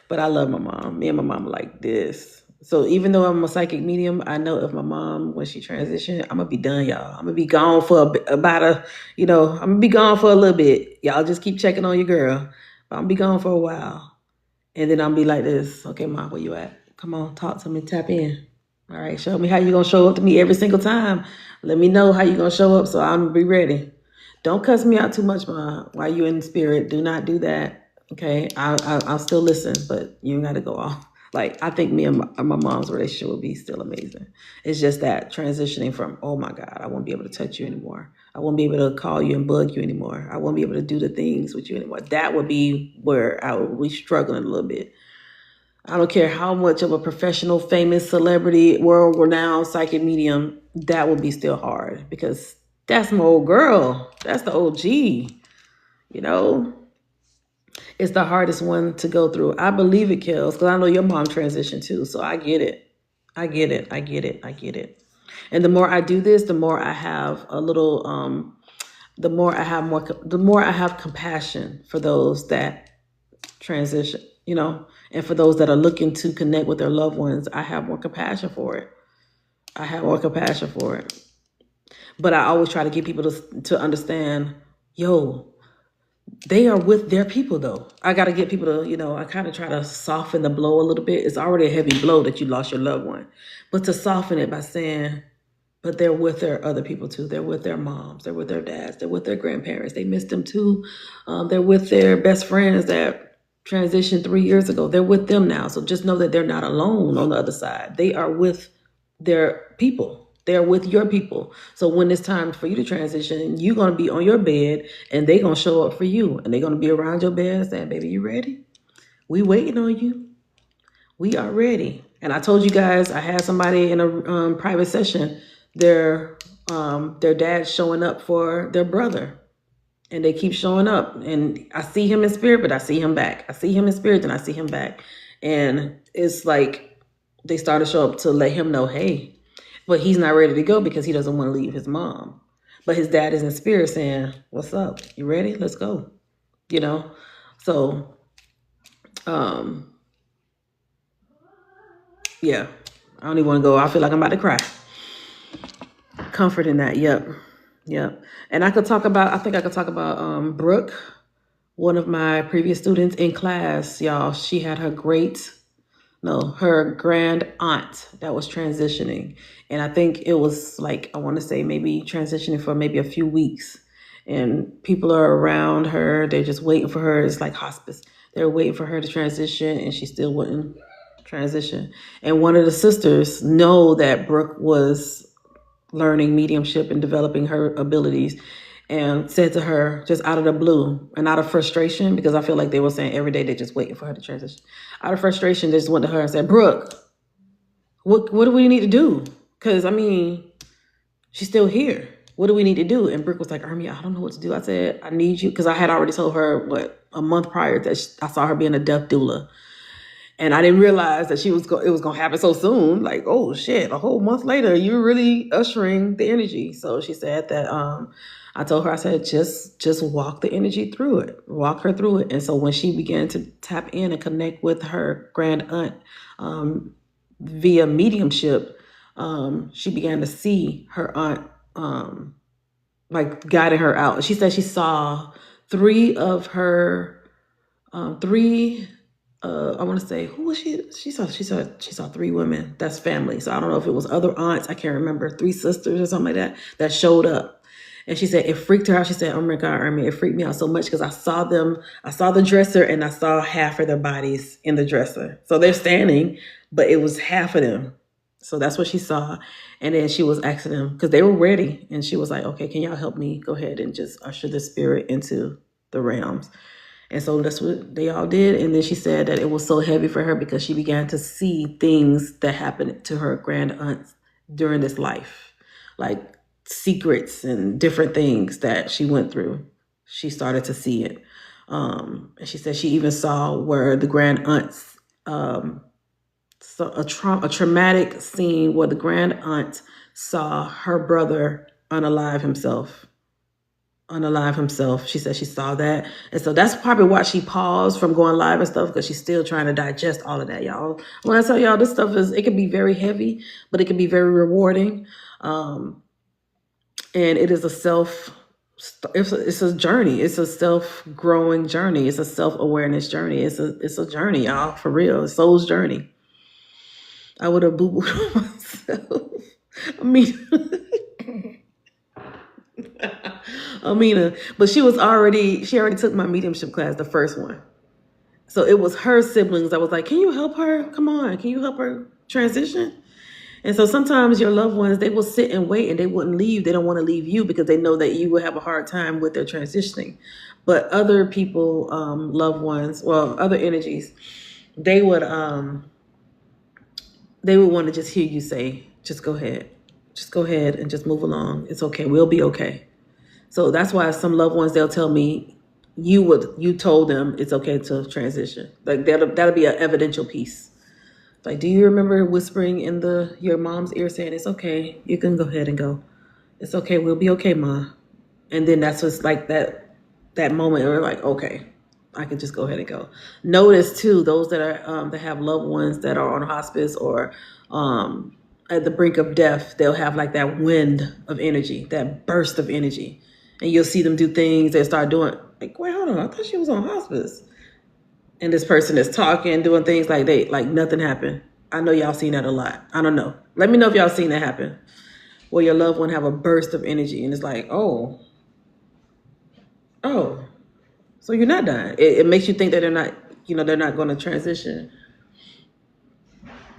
But I love my mom. Me and my mom are like this. So even though I'm a psychic medium, I know if my mom, when she transitioned, I'm going to be done, y'all. I'm going to be gone for I'm going to be gone for a little bit. Y'all just keep checking on your girl. But I'm going to be gone for a while. And then I'll be like this. Okay, Mom, where you at? Come on, talk to me, tap in. All right, show me how you going to show up to me every single time. Let me know how you going to show up so I'm going to be ready. Don't cuss me out too much, Mom, while you in the spirit. Do not do that. Okay, I'll still listen, but you got to go off. Like, I think me and my mom's relationship will be still amazing. It's just that transitioning from, oh my God, I won't be able to touch you anymore. I won't be able to call you and bug you anymore. I won't be able to do the things with you anymore. That would be where I would be struggling a little bit. I don't care how much of a professional, famous celebrity, world-renowned psychic medium, that would be still hard because that's my old girl. That's the OG, you know? It's the hardest one to go through. I believe it, Kels, because I know your mom transitioned too, so I get it. I get it. And the more I do this, the more I have the more I have compassion for those that transition, and for those that are looking to connect with their loved ones. I have more compassion for it. But I always try to get people to understand, they are with their people though. I got to get people to, I kind of try to soften the blow a little bit. It's already a heavy blow that you lost your loved one. But to soften it by saying, but they're with their other people too. They're with their moms. They're with their dads. They're with their grandparents. They miss them too. They're with their best friends that transitioned 3 years ago. They're with them now. So just know that they're not alone on the other side. They are with their people. They're with your people. So when it's time for you to transition, you're going to be on your bed and they're going to show up for you. And they're going to be around your bed saying, baby, you ready? We waiting on you. We are ready. And I told you guys, I had somebody in a private session, their dad's showing up for their brother. And they keep showing up. And I see him in spirit, but I see him back. I see him in spirit, and I see him back. And it's like they start to show up to let him know, hey, but he's not ready to go because he doesn't want to leave his mom. But his dad is in spirit saying, what's up? You ready? Let's go. So, yeah, I don't even want to go. I feel like I'm about to cry. Comfort in that. Yep. And I could talk about Brooke, one of my previous students in class, y'all. She had her grand aunt that was transitioning. And I think it was like, I want to say maybe transitioning for maybe a few weeks. And people are around her. They're just waiting for her. It's like hospice. They're waiting for her to transition, and she still wouldn't transition. And one of the sisters know that Brooke was learning mediumship and developing her abilities, and said to her, just out of the blue and out of frustration, because I feel like they were saying every day they're just waiting for her to transition. Out of frustration, they just went to her and said, Brooke, what do we need to do? Because, she's still here. What do we need to do? And Brooke was like, Ermi, I don't know what to do. I said, I need you, because I had already told her, a month prior that I saw her being a death doula. And I didn't realize that it was going to happen so soon. Like, oh shit, a whole month later, you're really ushering the energy. So she said that, I told her, I said, just walk the energy through it, walk her through it. And so when she began to tap in and connect with her grand aunt, via mediumship, she began to see her aunt, like guiding her out. She said she saw three I want to say, who was she? She saw 3 women. That's family. So I don't know if it was other aunts. I can't remember. 3 sisters or something like that showed up. And she said it freaked her out. She said, "Oh my God, Ermi, it freaked me out so much because I saw them. I saw the dresser and I saw half of their bodies in the dresser. So they're standing, but it was half of them. So that's what she saw. And then she was asking them because they were ready. And she was like, okay, can y'all help me go ahead and just usher the spirit into the realms? And so that's what they all did. And then she said that it was so heavy for her because she began to see things that happened to her grand aunts during this life, like secrets and different things that she went through. She started to see it. And she said she even saw where the grand aunts, so a traumatic scene where the grand aunt saw her brother unalive himself. She said she saw that. And so that's probably why she paused from going live and stuff, because she's still trying to digest all of that, y'all. When I tell y'all this stuff it can be very heavy, but it can be very rewarding. And it is it's a journey. It's a self-growing journey. It's a self-awareness journey. It's a journey, y'all, for real. It's soul's journey. I would have boo-booed myself. I mean... Amina, but she already took my mediumship class, the first one. So it was her siblings. I was like, can you help her? Come on, can you help her transition? And so sometimes your loved ones, they will sit and wait and they wouldn't leave. They don't want to leave you because they know that you will have a hard time with their transitioning. But other people, loved ones, well, other energies, they would want to just hear you say, just go ahead and just move along. It's okay. We'll be okay. So that's why some loved ones, they'll tell me, you told them it's okay to transition. Like that'll be an evidential piece. Like, do you remember whispering in your mom's ear saying, it's okay, you can go ahead and go. It's okay, we'll be okay, Ma. And then that's what's like that moment where we're like, okay, I can just go ahead and go. Notice too, those that are that have loved ones that are on hospice or at the brink of death, they'll have like that wind of energy, that burst of energy. And you'll see them do things, they start doing, like, wait, hold on, I thought she was on hospice. And this person is talking, doing things like nothing happened. I know y'all seen that a lot. I don't know. Let me know if y'all seen that happen. Where your loved one have a burst of energy and it's like, oh, so you're not dying. It makes you think that they're not going to transition.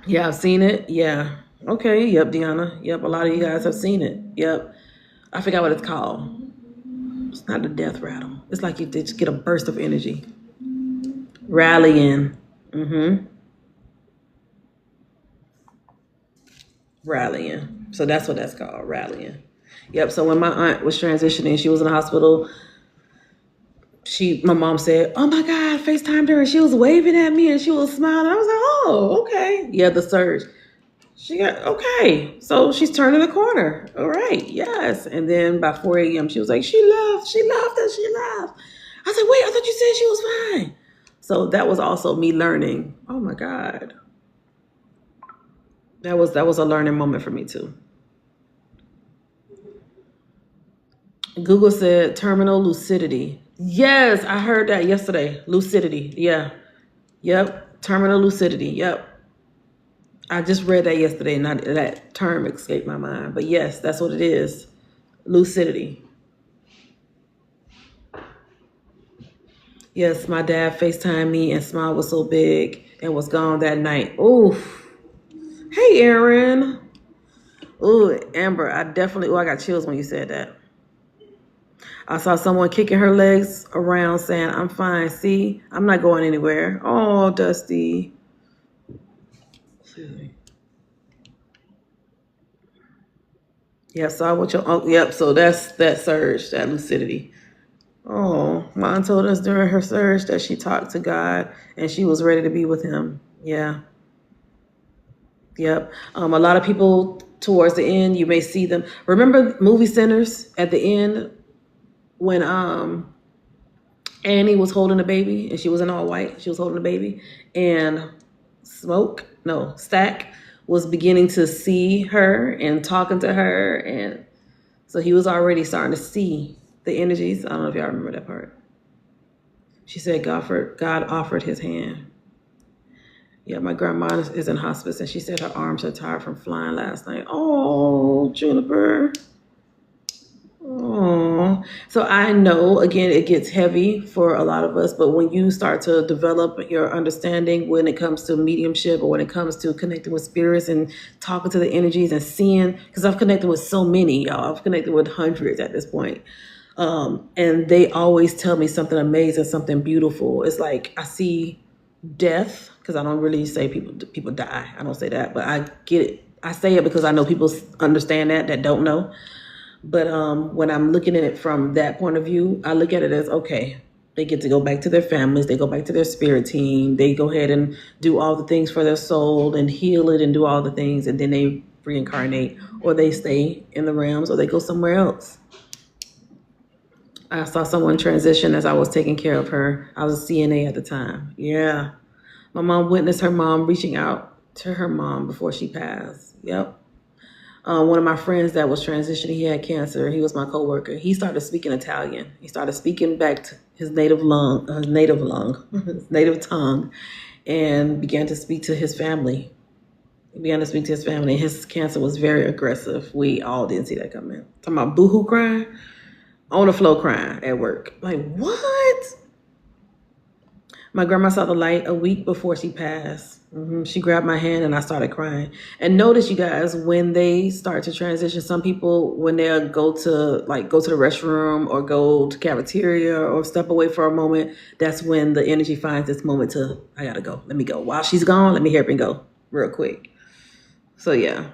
Yeah, I've seen it. Yeah. Okay. Yep, Deanna. Yep, a lot of you guys have seen it. Yep. I forgot what it's called. It's not the death rattle. It's like you just get a burst of energy. Rallying. Rallying. So that's what that's called, rallying. Yep. So when my aunt was transitioning, she was in the hospital. My mom said, oh my God, FaceTimed her and she was waving at me and she was smiling. I was like, oh, okay. Yeah, the surge. Okay. So she's turning the corner. All right. Yes. And then by 4 a.m., she was like, she left. I said, wait, I thought you said she was fine. So that was also me learning. Oh my God. That was a learning moment for me too. Google said terminal lucidity. Yes, I heard that yesterday. Lucidity. Yeah. Yep. Terminal lucidity. Yep. I just read that yesterday and that term escaped my mind. But yes, that's what it is. Lucidity. Yes, my dad FaceTimed me and smile was so big and was gone that night. Oof. Hey, Aaron. Ooh, Amber, I got chills when you said that. I saw someone kicking her legs around saying, I'm fine. See, I'm not going anywhere. Oh, Dusty. Yeah, saw what yep, so that's that surge, that lucidity. Oh, Mom told us during her surge that she talked to God and she was ready to be with him. Yeah. Yep. A lot of people towards the end, you may see them. Remember movie centers at the end when Annie was holding a baby and she was in all white. She was holding a baby and Stack was beginning to see her and talking to her. And so he was already starting to see the energies. I don't know if y'all remember that part. She said God offered his hand. Yeah, my grandma is in hospice, and she said her arms are tired from flying last night. Oh, Juniper. Oh, so I know again it gets heavy for a lot of us, but when you start to develop your understanding when it comes to mediumship or when it comes to connecting with spirits and talking to the energies and seeing, because I've connected with so many, y'all. I've connected with hundreds at this point. And they always tell me something amazing, something beautiful. It's like I see death, because I don't really say people die. I don't say that, but I get it. I say it because I know people understand that don't know. But when I'm looking at it from that point of view, I look at it as, okay, they get to go back to their families. They go back to their spirit team. They go ahead and do all the things for their soul and heal it and do all the things. And then they reincarnate, or they stay in the realms, or they go somewhere else. I saw someone transition as I was taking care of her. I was a CNA at the time. Yeah. My mom witnessed her mom reaching out to her mom before she passed. Yep. One of my friends that was transitioning, he had cancer. He was my coworker. He started speaking Italian. He started speaking back to his native his native tongue, and began to speak to his family. He began to speak to his family. His cancer was very aggressive. We all didn't see that coming. Talking about boohoo crying, on the floor crying at work. Like, what? My grandma saw the light a week before she passed. She grabbed my hand and I started crying. And notice, you guys, when they start to transition, some people, when they go to the restroom or go to cafeteria or step away for a moment, that's when the energy finds this moment to, I gotta go. Let me go. While she's gone, let me hurry up and go real quick. So yeah.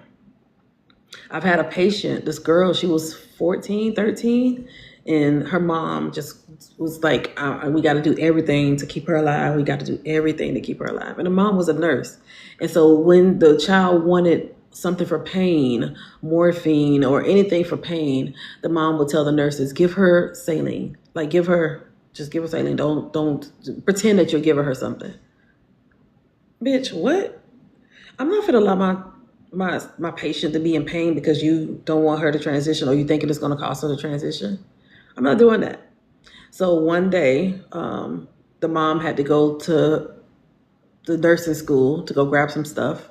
I've had a patient, this girl, she was 14, 13, and her mom just was like, we got to do everything to keep her alive. We got to do everything to keep her alive. And the mom was a nurse. And so when the child wanted something for pain, morphine or anything for pain, the mom would tell the nurses, give her saline. Like, just give her saline. Don't pretend that you're giving her something. Bitch, what? I'm not going to allow my patient to be in pain because you don't want her to transition, or you think it's going to cost her to transition. I'm not doing that. So one day, the mom had to go to the nursing school to go grab some stuff.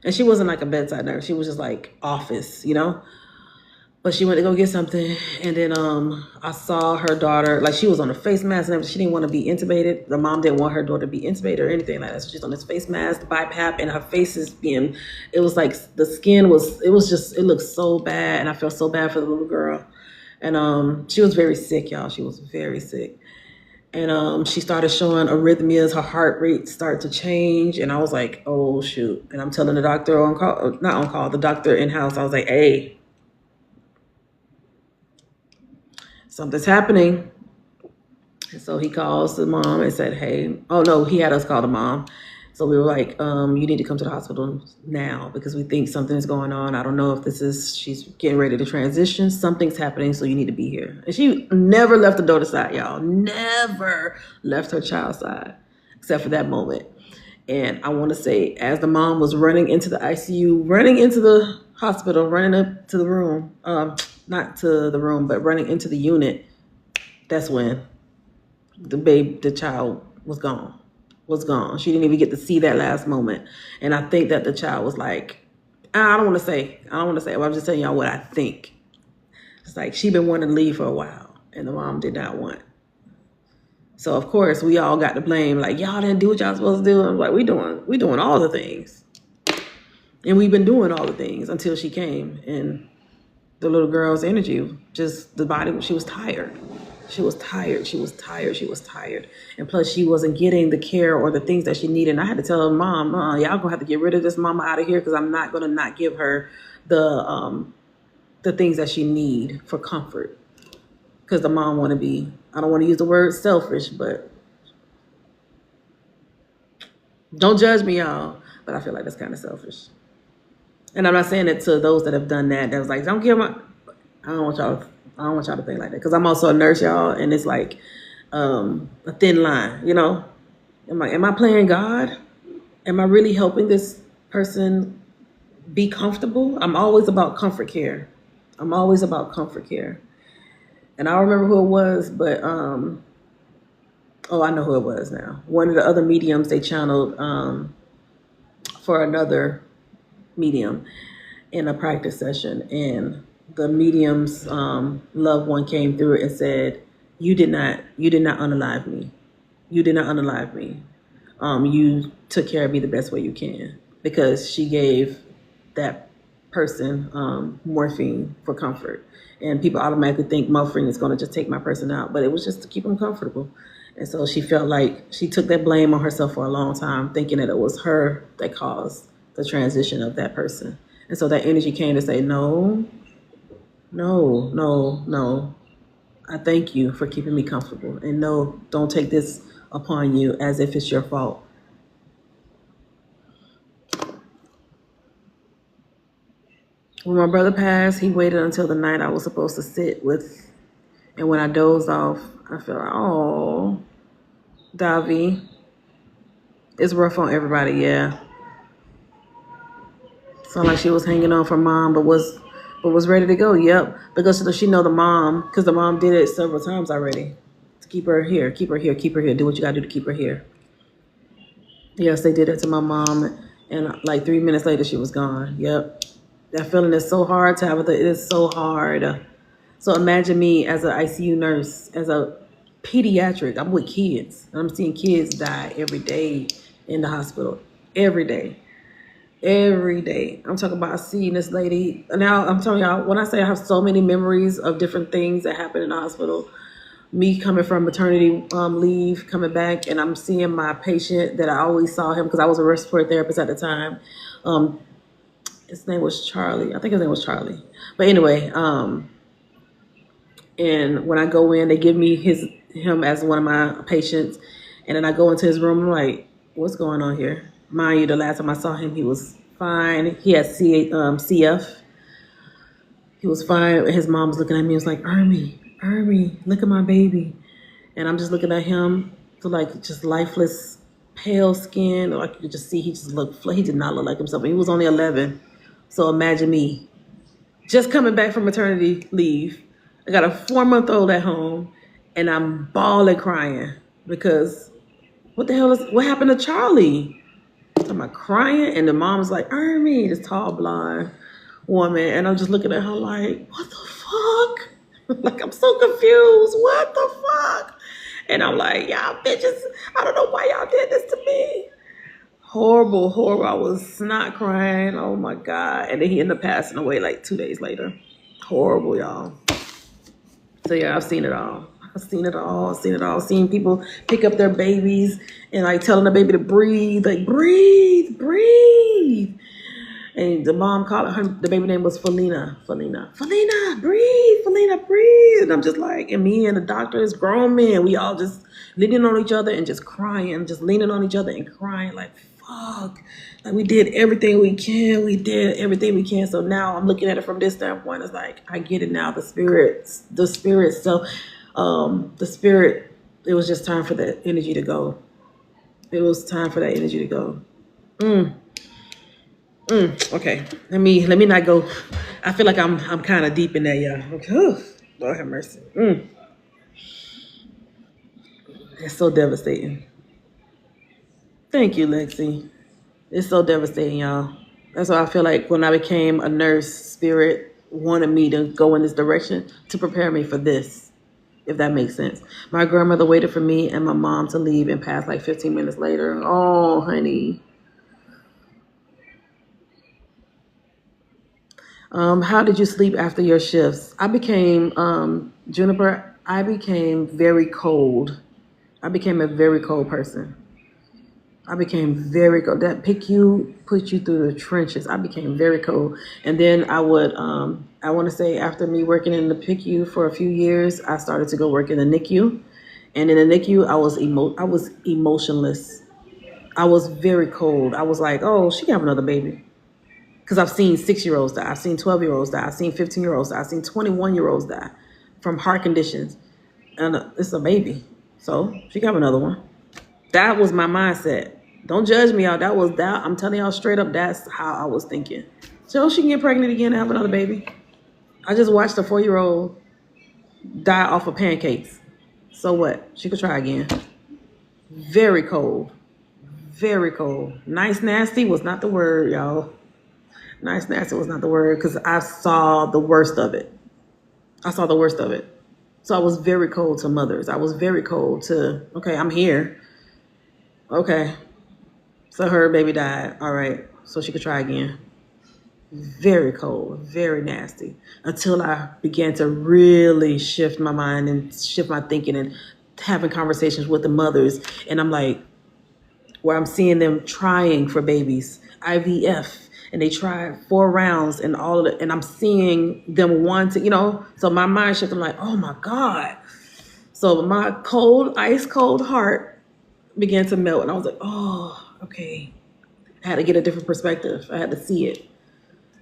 And she wasn't like a bedside nurse. She was just like office, But she went to go get something. And then I saw her daughter, like she was on a face mask and everything. She didn't want to be intubated. The mom didn't want her daughter to be intubated or anything like that. So she's on this face mask, BiPAP, and her face is it was like the skin it looked so bad. And I felt so bad for the little girl. And she was very sick, y'all. She was very sick. And she started showing arrhythmias. Her heart rate started to change. And I was like, oh, shoot. And I'm telling the doctor on call, not on call, the doctor in-house. I was like, hey, something's happening. And so he calls the mom and said, hey, oh, no, he had us call the mom. So we were like, you need to come to the hospital now because we think something is going on. I don't know if she's getting ready to transition. Something's happening, so you need to be here. And she never left the daughter's side, y'all. Never left her child's side, except for that moment. And I want to say, as the mom was running into the ICU, running into the hospital, running up to the room, not to the room, but running into the unit, that's when the child was gone. She didn't even get to see that last moment. And I think that the child was like, I don't want to say, but I'm just telling y'all what I think. It's like she'd been wanting to leave for a while and the mom did not want. So of course we all got to blame, like, y'all didn't do what y'all supposed to do. I'm like, we doing all the things. And we've been doing all the things until she came, and the little girl's energy, just the body, she was tired. She was tired. And plus she wasn't getting the care or the things that she needed. And I had to tell her mom, y'all gonna have to get rid of this mama out of here because I'm not gonna not give her the things that she need for comfort. Because the mom want to be, I don't want to use the word selfish, but don't judge me, y'all. But I feel like that's kind of selfish. And I'm not saying it to those that have done that. That was like, don't give my, I don't want y'all to think like that. Because I'm also a nurse, y'all. And it's like a thin line, Am I playing God? Am I really helping this person be comfortable? I'm always about comfort care. And I don't remember who it was, but I know who it was now. One of the other mediums, they channeled for another medium in a practice session, and the medium's loved one came through and said, you did not unalive me. You did not unalive me. You took care of me the best way you can, because she gave that person morphine for comfort. And people automatically think morphine is going to just take my person out, but it was just to keep them comfortable. And so she felt like she took that blame on herself for a long time, thinking that it was her that caused the transition of that person. And so that energy came to say, no, no, no, no. I thank you for keeping me comfortable. And no, don't take this upon you as if it's your fault. When my brother passed, he waited until the night I was supposed to sit with. And when I dozed off, I felt like, oh, Davi. It's rough on everybody, yeah. Sound like she was hanging on for mom, but was ready to go. Yep, because she know the mom, because the mom did it several times already. To keep her here, keep her here, keep her here. Do what you gotta do to keep her here. Yes, they did it to my mom, and like 3 minutes later, she was gone. Yep, that feeling is so hard, Tabitha. It is so hard. So imagine me as an ICU nurse, as a pediatric. I'm with kids, and I'm seeing kids die every day in the hospital. Every day. Every day. I'm talking about seeing this lady. Now, I'm telling y'all, when I say I have so many memories of different things that happened in the hospital, me coming from maternity leave, coming back, and I'm seeing my patient that I always saw him because I was a respiratory therapist at the time. His name was Charlie. I think his name was Charlie. But anyway, and when I go in, they give me him as one of my patients, and then I go into his room. I'm like, what's going on here? Mind you, the last time I saw him, he was fine. He had CF. He was fine. His mom was looking at me. It was like, Ermi, look at my baby. And I'm just looking at him, so like just lifeless, pale skin. Like you could just see, he did not look like himself. He was only 11. So imagine me, just coming back from maternity leave. I got a 4-month-old at home, and I'm bawling, crying because what happened to Charlie? I'm like crying, and the mom's like, Ermi, this tall blonde woman, and I'm just looking at her like, what the fuck? Like, I'm so confused. What the fuck? And I'm like, y'all bitches, I don't know why y'all did this to me. Horrible, horrible. I was not crying. Oh my God. And then he ended up passing away like 2 days later. Horrible, y'all. So yeah, I've seen it all. I've seen it all. Seen people pick up their babies and like telling the baby to breathe, like breathe. And the mom called her, the baby name was Felina, breathe. And I'm just like, and me and the doctor is grown men. We all just leaning on each other and just crying, just leaning on each other and crying like, fuck. Like we did everything we can. So now I'm looking at it from this standpoint. It's like, I get it now. The spirit. So, the spirit, it was just time for that energy to go. It was time for that energy to go. Okay, let me not go. I feel like I'm kind of deep in there, y'all. Okay. Lord have mercy. It's so devastating. Thank you, Lexi. It's so devastating, y'all. That's why I feel like when I became a nurse, Spirit wanted me to go in this direction to prepare me for this, if that makes sense. My grandmother waited for me and my mom to leave and passed like 15 minutes later. Oh, honey. How did you sleep after your shifts? I became, Juniper, I became very cold. I became a very cold person. I became very cold. That PICU put you through the trenches. I became very cold. And then I would, I want to say after me working in the PICU for a few years, I started to go work in the NICU. And in the NICU, I was emotionless. I was very cold. I was like, oh, she can have another baby. Because I've seen 6-year-olds die. I've seen 12-year-olds die. I've seen 15-year-olds die. I've seen 21-year-olds die from heart conditions. And it's a baby. So she can have another one. That was my mindset. Don't judge me, y'all. That was that. I'm telling y'all straight up, that's how I was thinking. So she can get pregnant again and have another baby. I just watched a 4-year-old die off of pancakes. So what? She could try again. Very cold. Very cold. Nice nasty was not the word, y'all. Nice nasty was not the word because I saw the worst of it. I saw the worst of it. So I was very cold to mothers. I was very cold to, okay, I'm here. Okay. So her baby died. All right. So she could try again. Very cold, very nasty. Until I began to really shift my mind and shift my thinking and having conversations with the mothers. And I'm like, where I'm seeing them trying for babies, IVF, and they tried 4 rounds and all of it, and I'm seeing them wanting, so my mind shifted. I'm like, oh my God. So my cold, ice cold heart began to melt, and I was like, oh, okay. I had to get a different perspective. I had to see it.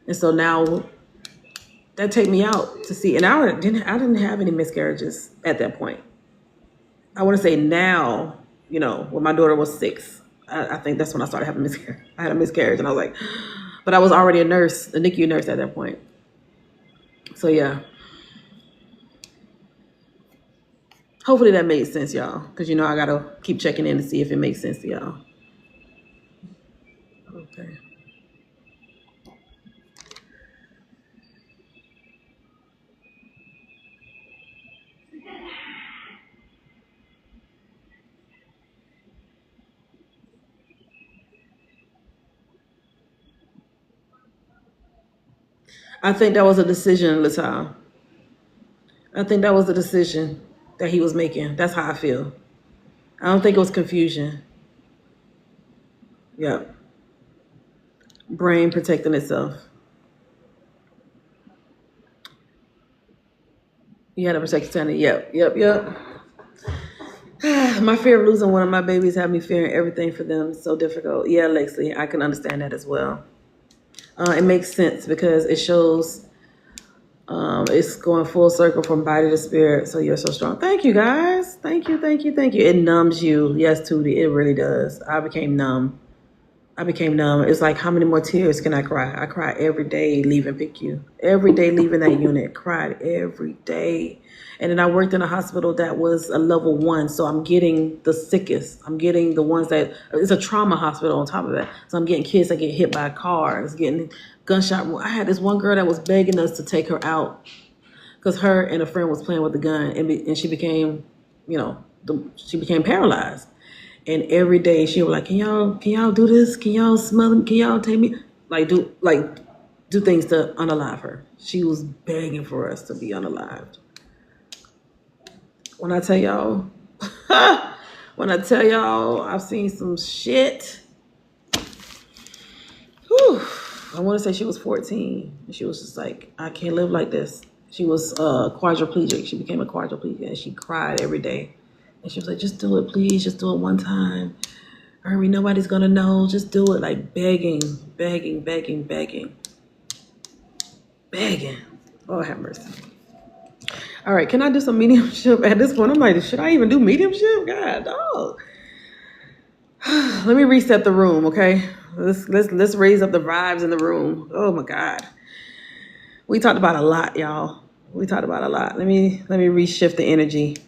And so now that take me out to see, and I didn't have any miscarriages at that point. I want to say now, when my daughter was 6, I think that's when I started having miscarriage. I had a miscarriage, and I was like, but I was already a nurse, a NICU nurse at that point. So yeah. Hopefully that made sense, y'all, because I gotta keep checking in to see if it makes sense to y'all. Okay. I think that was a decision, Latal. I think that was the decision that he was making. That's how I feel. I don't think it was confusion. Yep. Brain protecting itself. You had to protect your sanity. Yep. My fear of losing one of my babies had me fearing everything for them. It's so difficult. Yeah, Lexley, I can understand that as well. It makes sense because it shows it's going full circle from body to spirit. So you're so strong. Thank you, guys. Thank you. It numbs you. Yes, Tootie, it really does. I became numb. It's like, how many more tears can I cry? I cry every day leaving PICU. Every day leaving that unit. Cried every day. And then I worked in a hospital that was a level 1. So I'm getting the sickest. I'm getting the ones that, it's a trauma hospital on top of that. So I'm getting kids that get hit by cars, getting gunshot. I had this one girl that was begging us to take her out because her and a friend was playing with the gun, and she became, she became paralyzed. And every day she was like, can y'all do this? Can y'all smell them? Can y'all take me? Do things to unalive her. She was begging for us to be unalived. When I tell y'all, I've seen some shit. Whew. I want to say she was 14. She was just like, I can't live like this. She was quadriplegic. She became a quadriplegic, and she cried every day. And she was like, just do it, please. Just do it one time. Ernie, nobody's going to know. Just do it. Like begging. Oh, have mercy. All right. Can I do some mediumship? At this point, I'm like, should I even do mediumship? God, dog. Let me reset the room, okay? Let's raise up the vibes in the room. Oh, my God. We talked about a lot, y'all. Let me reshift the energy.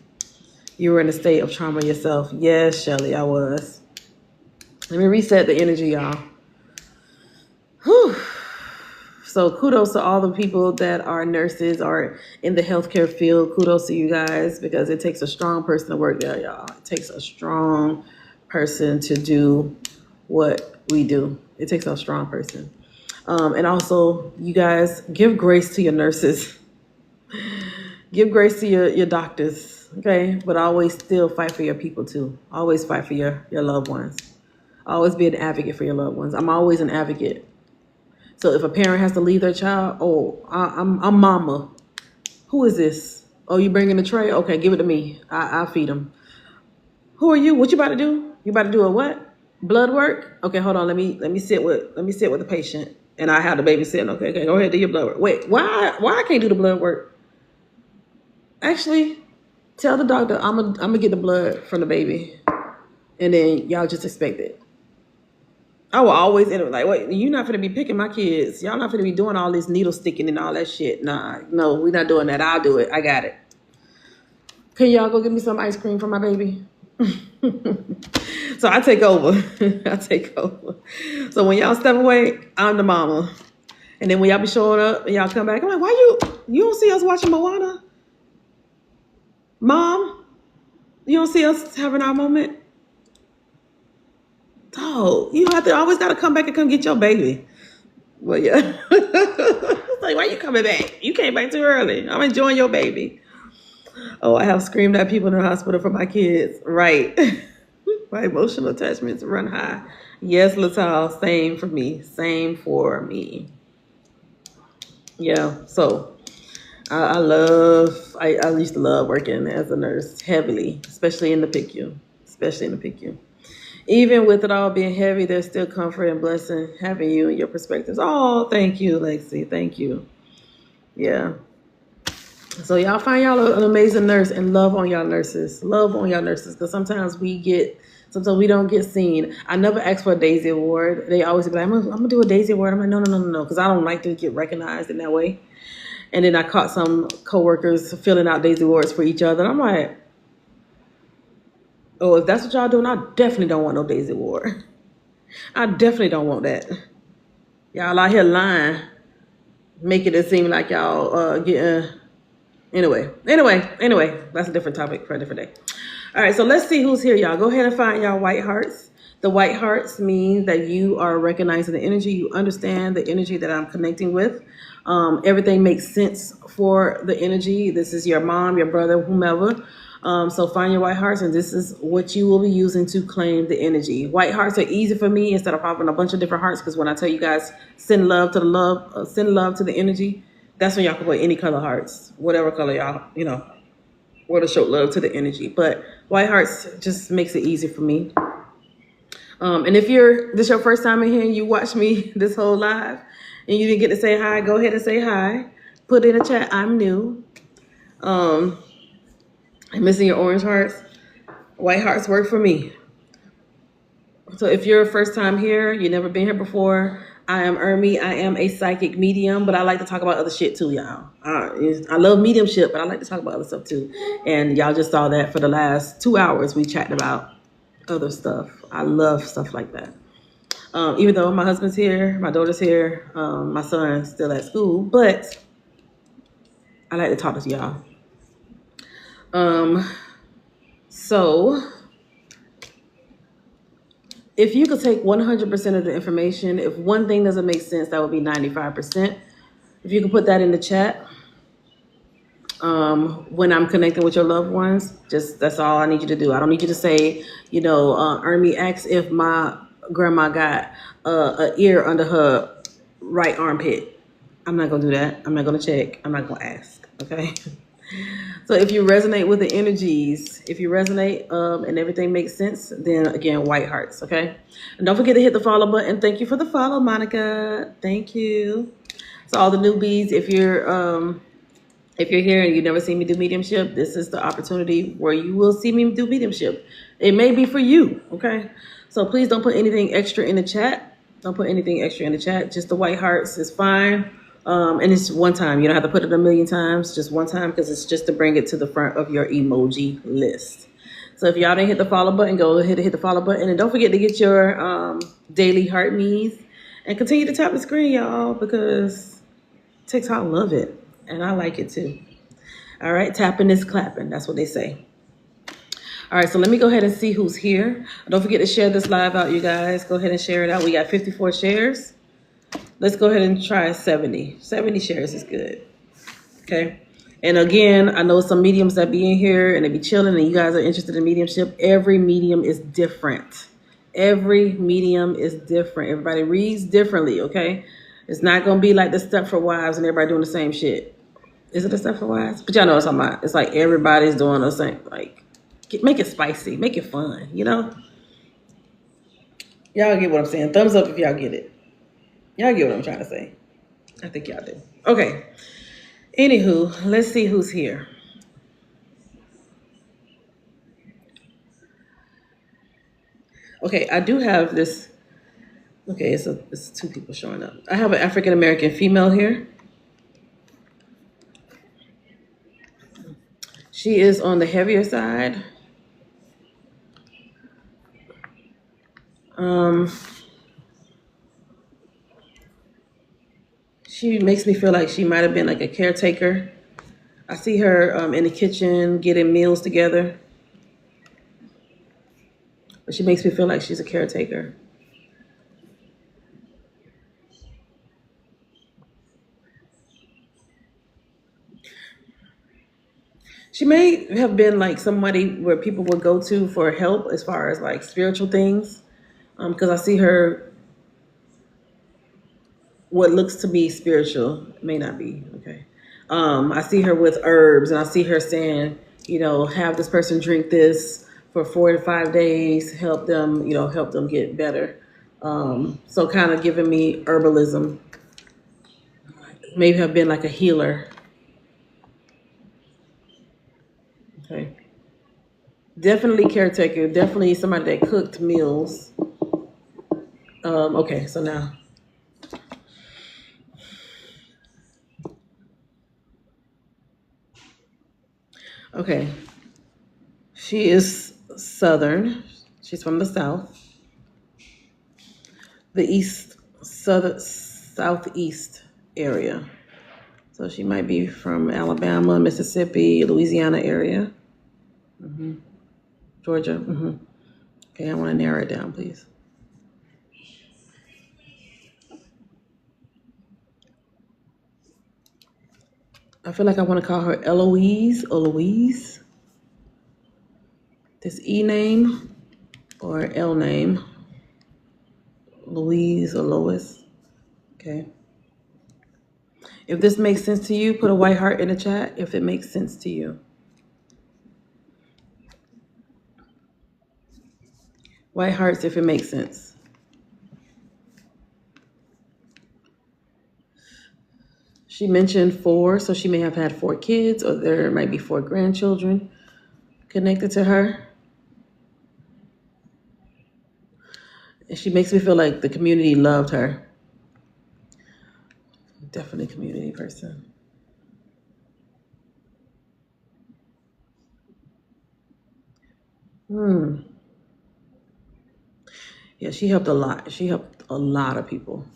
You were in a state of trauma yourself. Yes, Shelly, I was. Let me reset the energy, y'all. Whew. So kudos to all the people that are nurses or in the healthcare field. Kudos to you guys because it takes a strong person to work there, y'all. It takes a strong person to do what we do. It takes a strong person. And also, you guys, give grace to your nurses. Give grace to your doctors. Okay, but always still fight for your people too. Always fight for your loved ones. Always be an advocate for your loved ones. I'm always an advocate. So if a parent has to leave their child, I'm mama. Who is this? Oh, you bringing the tray? Okay, give it to me. I'll feed them. Who are you? What you about to do? You about to do a what? Blood work? Okay, hold on. Let me sit with the patient, and I have the baby sitting. Okay, go ahead, do your blood work. Wait, why I can't do the blood work? Actually, tell the doctor I'm gonna get the blood from the baby, and then y'all just expect it. I will always end up like, wait, you're not gonna be picking my kids. Y'all not gonna be doing all this needle sticking and all that shit. Nah, no, we're not doing that. I'll do it. I got it. Can y'all go get me some ice cream for my baby? So I take over. I take over. So when y'all step away, I'm the mama. And then when y'all be showing up and y'all come back, I'm like, why you don't see us watching Moana? Mom, you don't see us having our moment? Oh, you have to always gotta come back and come get your baby. Well, yeah. It's like, why you coming back? You came back too early. I'm enjoying your baby. Oh, I have screamed at people in the hospital for my kids. Right. My emotional attachments run high. Yes, Latal, same for me. Same for me. Yeah, so I used to love working as a nurse heavily, especially in the PICU. Especially in the PICU. Even with it all being heavy, there's still comfort and blessing having you and your perspectives. Oh, thank you, Lexi. Thank you. Yeah. So y'all find y'all an amazing nurse and love on y'all nurses. Love on y'all nurses, because sometimes we don't get seen. I never asked for a Daisy Award. They always be like, I'm gonna do a Daisy Award. I'm like, no, because I don't like to get recognized in that way. And then I caught some coworkers filling out Daisy Awards for each other. And I'm like, oh, if that's what y'all doing, I definitely don't want no Daisy Award. I definitely don't want that. Y'all out here lying, making it seem like y'all getting. Anyway, that's a different topic for a different day. All right, so let's see who's here, y'all. Go ahead and find y'all white hearts. The white hearts mean that you are recognizing the energy. You understand the energy that I'm connecting with. Everything makes sense for the energy. This is your mom, your brother, whomever. So find your white hearts, and this is what you will be using to claim the energy. White hearts are easy for me instead of popping a bunch of different hearts, because when I tell you guys send love to the energy, that's when y'all can put any color hearts, whatever color y'all, or to show love to the energy. But white hearts just makes it easy for me. And if this your first time in here and you watch me this whole live and you didn't get to say hi, go ahead and say hi. Put in a chat, I'm new. I'm missing your orange hearts. White hearts work for me. So if you're a first time here, you've never been here before, I am Ermi. I am a psychic medium, but I like to talk about other shit too, y'all. I love mediumship, but I like to talk about other stuff too. And y'all just saw that for the last 2 hours, we chatted about other stuff. I love stuff like that. Even though my husband's here, my daughter's here, my son's still at school, but I like to talk to y'all. So if you could take 100% of the information, if one thing doesn't make sense, that would be 95%. If you could put that in the chat, when I'm connecting with your loved ones, that's all I need you to do. I don't need you to say, Ermi asks if my grandma got an ear under her right armpit. I'm not gonna do that. I'm not gonna check. I'm not gonna ask. Okay. So if you resonate with the energies, if you resonate and everything makes sense, then again, white hearts. Okay. And don't forget to hit the follow button. Thank you for the follow, Monica. Thank you. So all the newbies, if you're here and you've never seen me do mediumship, this is the opportunity where you will see me do mediumship. It may be for you, okay? So please don't put anything extra in the chat. Don't put anything extra in the chat. Just the white hearts is fine. And it's one time. You don't have to put it a million times. Just one time, because it's just to bring it to the front of your emoji list. So if y'all didn't hit the follow button, go ahead and hit the follow button. And don't forget to get your daily heart me's. And continue to tap the screen, y'all, because TikTok love it. And I like it too. All right, tapping is clapping. That's what they say. All right, so let me go ahead and see who's here. Don't forget to share this live out, you guys. Go ahead and share it out. We got 54 shares. Let's go ahead and try 70. 70 shares is good. Okay. And again, I know some mediums that be in here and they be chilling and you guys are interested in mediumship. Every medium is different. Every medium is different. Everybody reads differently, okay? It's not going to be like the Stepford Wives and everybody doing the same shit. Is it a Stepford Wives? But y'all know what I'm talking about. It's like everybody's doing the same. Like, make it spicy. Make it fun, Y'all get what I'm saying. Thumbs up if y'all get it. Y'all get what I'm trying to say. I think y'all do. Okay. Anywho, let's see who's here. Okay, I do have this. Okay, it's two people showing up. I have an African American female here. She is on the heavier side. She makes me feel like she might have been like a caretaker. I see her in the kitchen getting meals together, but she makes me feel like she's a caretaker. She may have been like somebody where people would go to for help as far as like spiritual things. Because I see her, what looks to be spiritual, may not be, okay. I see her with herbs and I see her saying, have this person drink this for 4 to 5 days, help them get better. So kind of giving me herbalism, maybe have been like a healer. Okay. Definitely caretaker, definitely somebody that cooked meals. Okay, so now. Okay. She is Southern. She's from the South. The East, Southeast area. So she might be from Alabama, Mississippi, Louisiana area. Georgia. Okay, I want to narrow it down, please. I feel like I want to call her Eloise or Louise. This E name or L name. Louise or Lois. Okay. If this makes sense to you, put a white heart in the chat if it makes sense to you. White hearts if it makes sense. She mentioned 4, so she may have had 4 kids, or there might be 4 grandchildren connected to her. And she makes me feel like the community loved her. Definitely a community person. Yeah, she helped a lot. She helped a lot of people.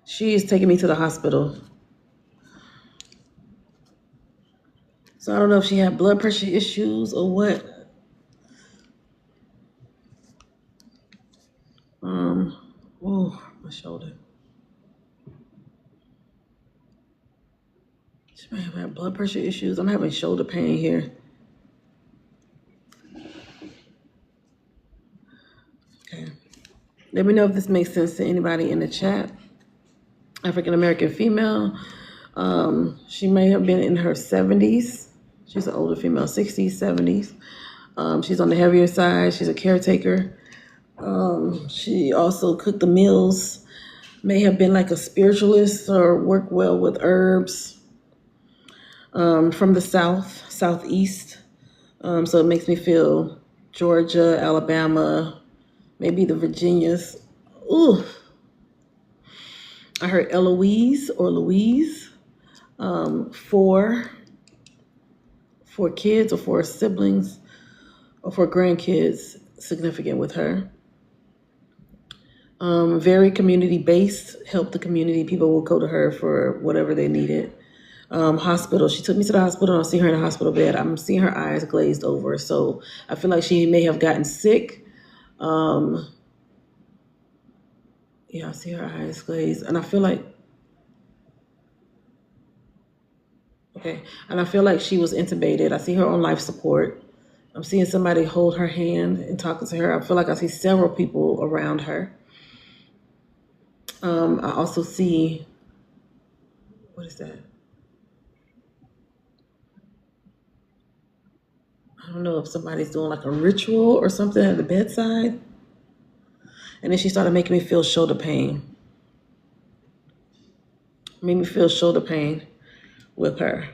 She is taking me to the hospital. So I don't know if she had blood pressure issues or what. My shoulder. She may have had blood pressure issues. I'm having shoulder pain here. Okay. Let me know if this makes sense to anybody in the chat. African American female. She may have been in her 70s. She's an older female, 60s, 70s. She's on the heavier side. She's a caretaker. She also cooked the meals. May have been like a spiritualist or worked well with herbs. From the southeast. So it makes me feel Georgia, Alabama, maybe the Virginias. Ooh. I heard Eloise or Louise. 4 kids or 4 siblings or 4 grandkids significant with her. Very community based, helped the community. People will go to her for whatever they needed. Hospital. She took me to the hospital. I see her in a hospital bed. I'm seeing her eyes glazed over. So I feel like she may have gotten sick. Yeah, I see her eyes glazed. And I feel like, okay. And I feel like she was intubated. I see her on life support. I'm seeing somebody hold her hand and talking to her. I feel like I see several people around her. I also see, what is that? I don't know if somebody's doing like a ritual or something at the bedside. And then she started making me feel shoulder pain. Made me feel shoulder pain with her.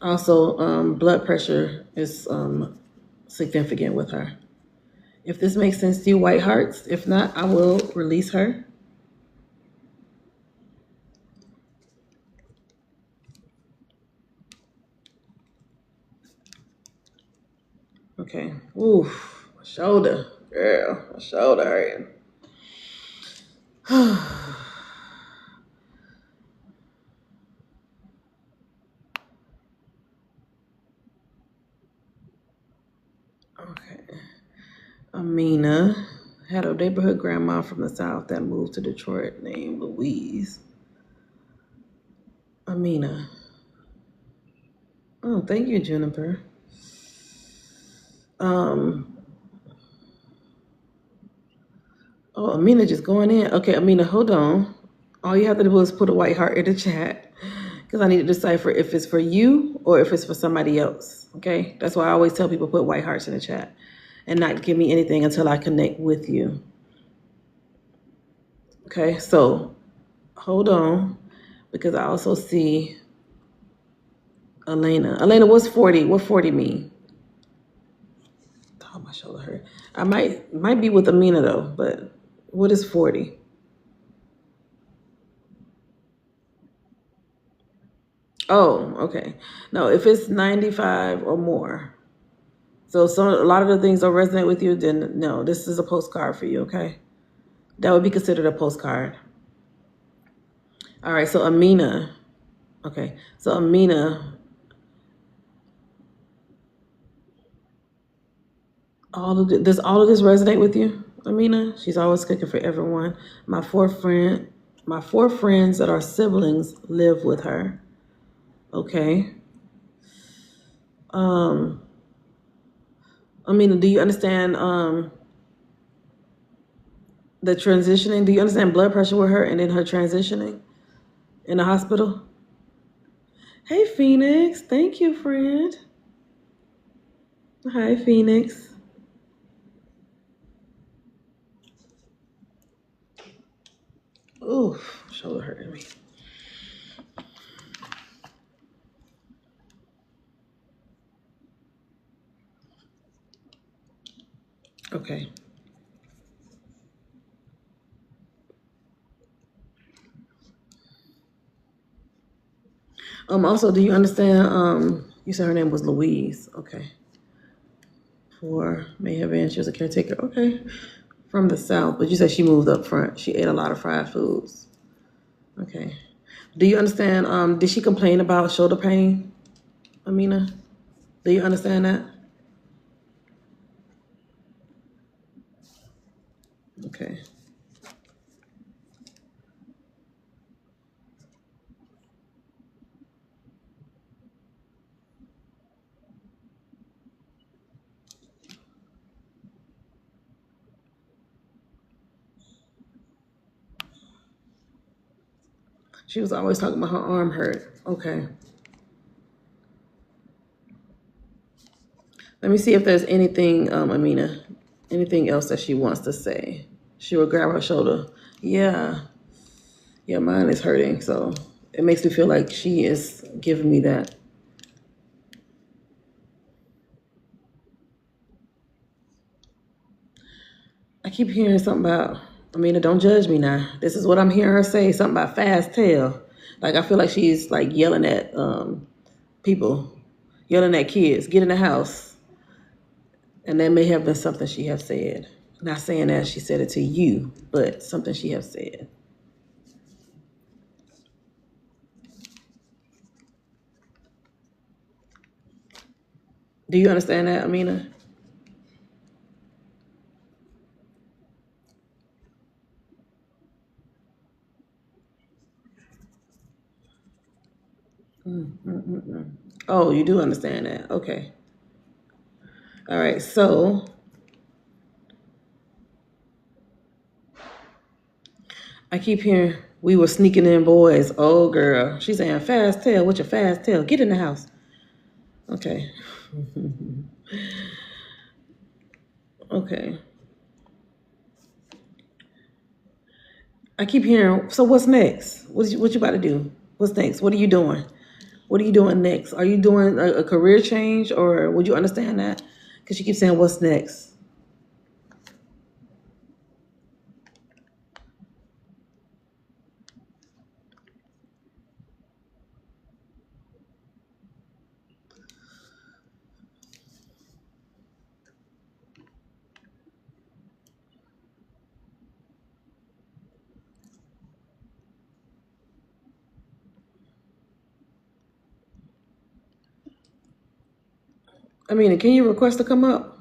Also, blood pressure is significant with her. If this makes sense to you, white hearts. If not, I will release her. Okay. Ooh, my shoulder, girl. My shoulder hurting. Okay. Amina had a neighborhood grandma from the South that moved to Detroit named Louise. Amina. Oh, thank you, Juniper. Oh, Amina just going in. Okay, Amina, hold on. All you have to do is put a white heart in the chat because I need to decipher if it's for you or if it's for somebody else. Okay, that's why I always tell people put white hearts in the chat and not give me anything until I connect with you. Okay, so hold on because I also see Elena. Elena, what's 40? What 40 mean? Oh, my shoulder hurt. I might be with Amina though, but what is 40? Oh, okay. No, if it's 95 or more. So a lot of the things don't resonate with you, then no, this is a postcard for you, okay? That would be considered a postcard. All right, so Amina. Okay, so Amina, does all of this resonate with you, Amina? She's always cooking for everyone. My four friends that are siblings live with her. Okay. Amina, do you understand the transitioning? Do you understand blood pressure with her and then her transitioning in the hospital? Hey, Phoenix. Thank you, friend. Hi, Phoenix. Ooh, shoulder hurting me. Okay. Also, do you understand? You said her name was Louise. Okay. May have been she was a caretaker. Okay. From the South, but you said she moved up front. She ate a lot of fried foods. Okay. Do you understand? Did she complain about shoulder pain, Amina? Do you understand that? Okay. She was always talking about her arm hurt. Okay. Let me see if there's anything, Amina, anything else that she wants to say. She will grab her shoulder. Yeah. Yeah, mine is hurting. So it makes me feel like she is giving me that. I keep hearing something about, Amina, don't judge me now. This is what I'm hearing her say, something about fast tail. Like I feel like she's like yelling at people, yelling at kids, get in the house. And that may have been something she have said. Not saying that she said it to you, but something she have said. Do you understand that, Amina? Oh, you do understand that. Okay. All right. So I keep hearing we were sneaking in boys. Oh, girl. She's saying, fast tail. What's your fast tail? Get in the house. Okay. Okay. I keep hearing, so what's next? What you about to do? What's next? What are you doing? What are you doing next? Are you doing a career change or would you understand that? Because she keeps saying, what's next? I mean, can you request to come up?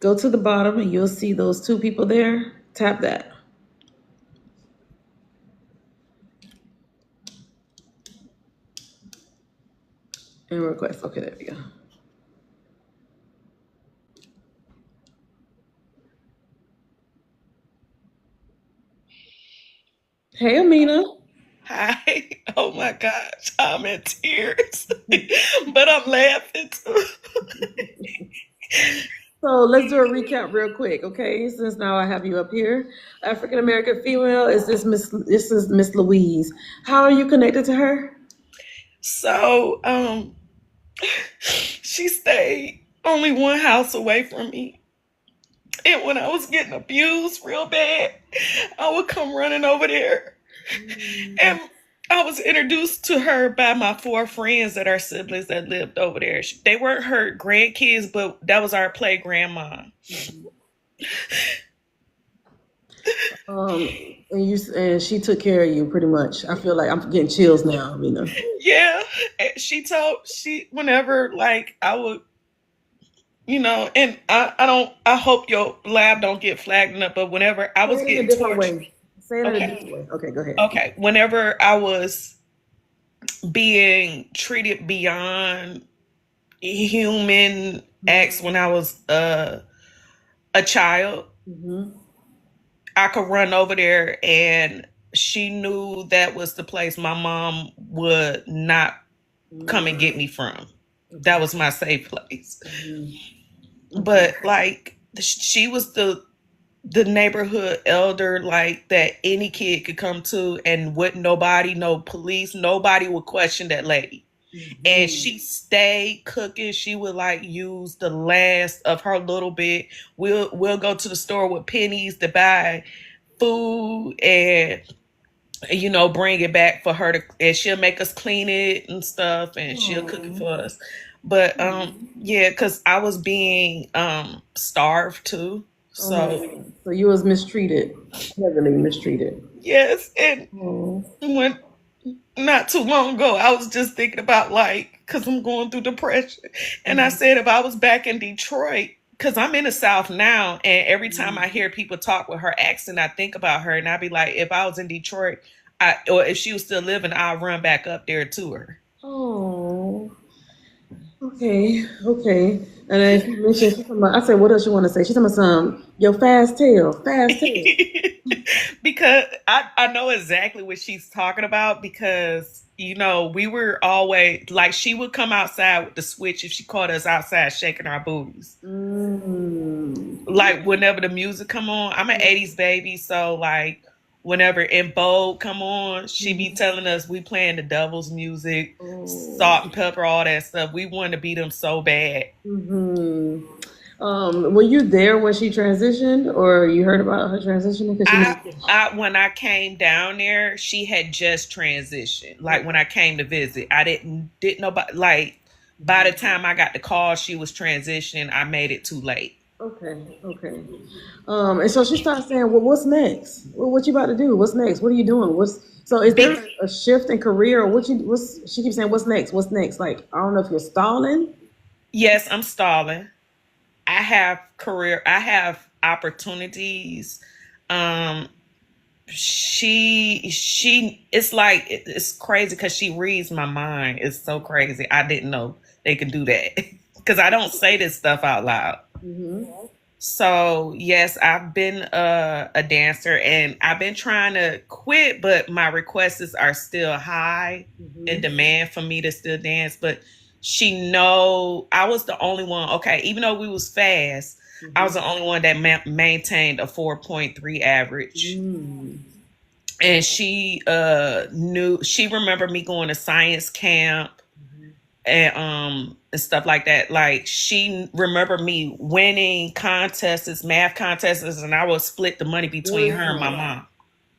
Go to the bottom and you'll see those two people there. Tap that and request. Okay, there we go. Hey, Amina. Hi. Oh my gosh. I'm in tears. But I'm laughing too. So let's do a recap real quick, okay? Since now I have you up here. African American female is this Miss? This is Miss Louise. How are you connected to her? So she stayed only one house away from me. And when I was getting abused real bad, I would come running over there. And I was introduced to her by my four friends that are siblings that lived over there. They weren't her grandkids, but that was our play grandma. And she took care of you pretty much. I feel like I'm getting chills now, Amina. Yeah. She whenever like I would, and I hope your lab don't get flagged up, but whenever I was Say it in a getting different tortured. way. Say it in a Okay. different way. Okay, go ahead. Okay. Whenever I was being treated beyond human acts when I was a child, I could run over there and she knew that was the place my mom would not come and get me from. That was my safe place. But like she was the neighborhood elder like that any kid could come to, and wouldn't nobody, no police, nobody would question that lady. And she stayed cooking. She would like use the last of her little bit. We'll go to the store with pennies to buy food and bring it back for her to, and she'll make us clean it and stuff, and she'll cook it for us. But yeah, because I was being starved too. So So you was mistreated, heavily mistreated. yes, and Oh. when not too long ago, I was just thinking about like, because I'm going through depression. And I said, if I was back in Detroit, because I'm in the South now, and every time I hear people talk with her accent, I think about her. And I'd be like, if I was in Detroit, or if she was still living, I'll run back up there to her. Oh. Okay. Okay. And then she mentioned, I said, what else you want to say? She's talking about your fast tail, fast tail. Because I know exactly what she's talking about, because we were always like, she would come outside with the switch if she caught us outside shaking our booties. Like whenever the music come on, I'm an 80s baby, so like whenever In Bold come on, she be telling us we playing the devil's music, Salt and Pepper, all that stuff. We wanted to beat them so bad. Were you there when she transitioned, or you heard about her transitioning? Because When I came down there, she had just transitioned. Like when I came to visit, I didn't know about, like, by the time I got the call she was transitioning, I made it too late. Okay, okay. And so she starts saying, "Well, what's next? What you about to do? What's next? What are you doing? So? Is there a shift in career, or what's she keeps saying? What's next? What's next? Like, I don't know if you're stalling." Yes, I'm stalling. I have opportunities. Um, she it's like it's crazy because she reads my mind. It's so crazy. I didn't know they could do that because I don't say this stuff out loud. So yes, I've been a dancer, and I've been trying to quit, but my requests are still high in demand for me to still dance. But she know I was the only one. Okay, even though we was fast, I was the only one that maintained a 4.3 average. And she remembered me going to science camp and stuff like that. Like she remembered me winning math contests, and I would split the money between her and my mom.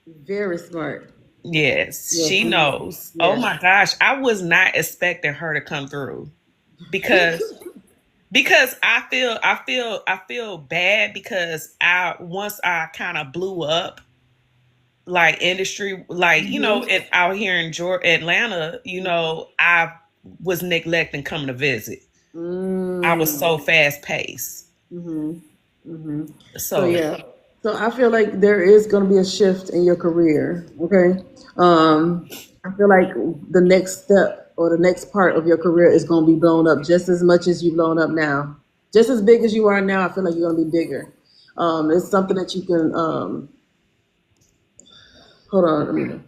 Very smart. Yes, Yes, she knows. Oh yes. my gosh, I was not expecting her to come through because I feel bad because I once I kind of blew up like industry like out here in Atlanta, I was neglecting coming to visit. I was Mm. so fast paced. Mhm. Mhm. So So yeah. So I feel like there is going to be a shift in your career. Okay. I feel like the next step or the next part of your career is going to be blown up just as much as you've blown up now. Just as big as you are now, I feel like you're going to be bigger. It's something that you can. Hold on, Amina.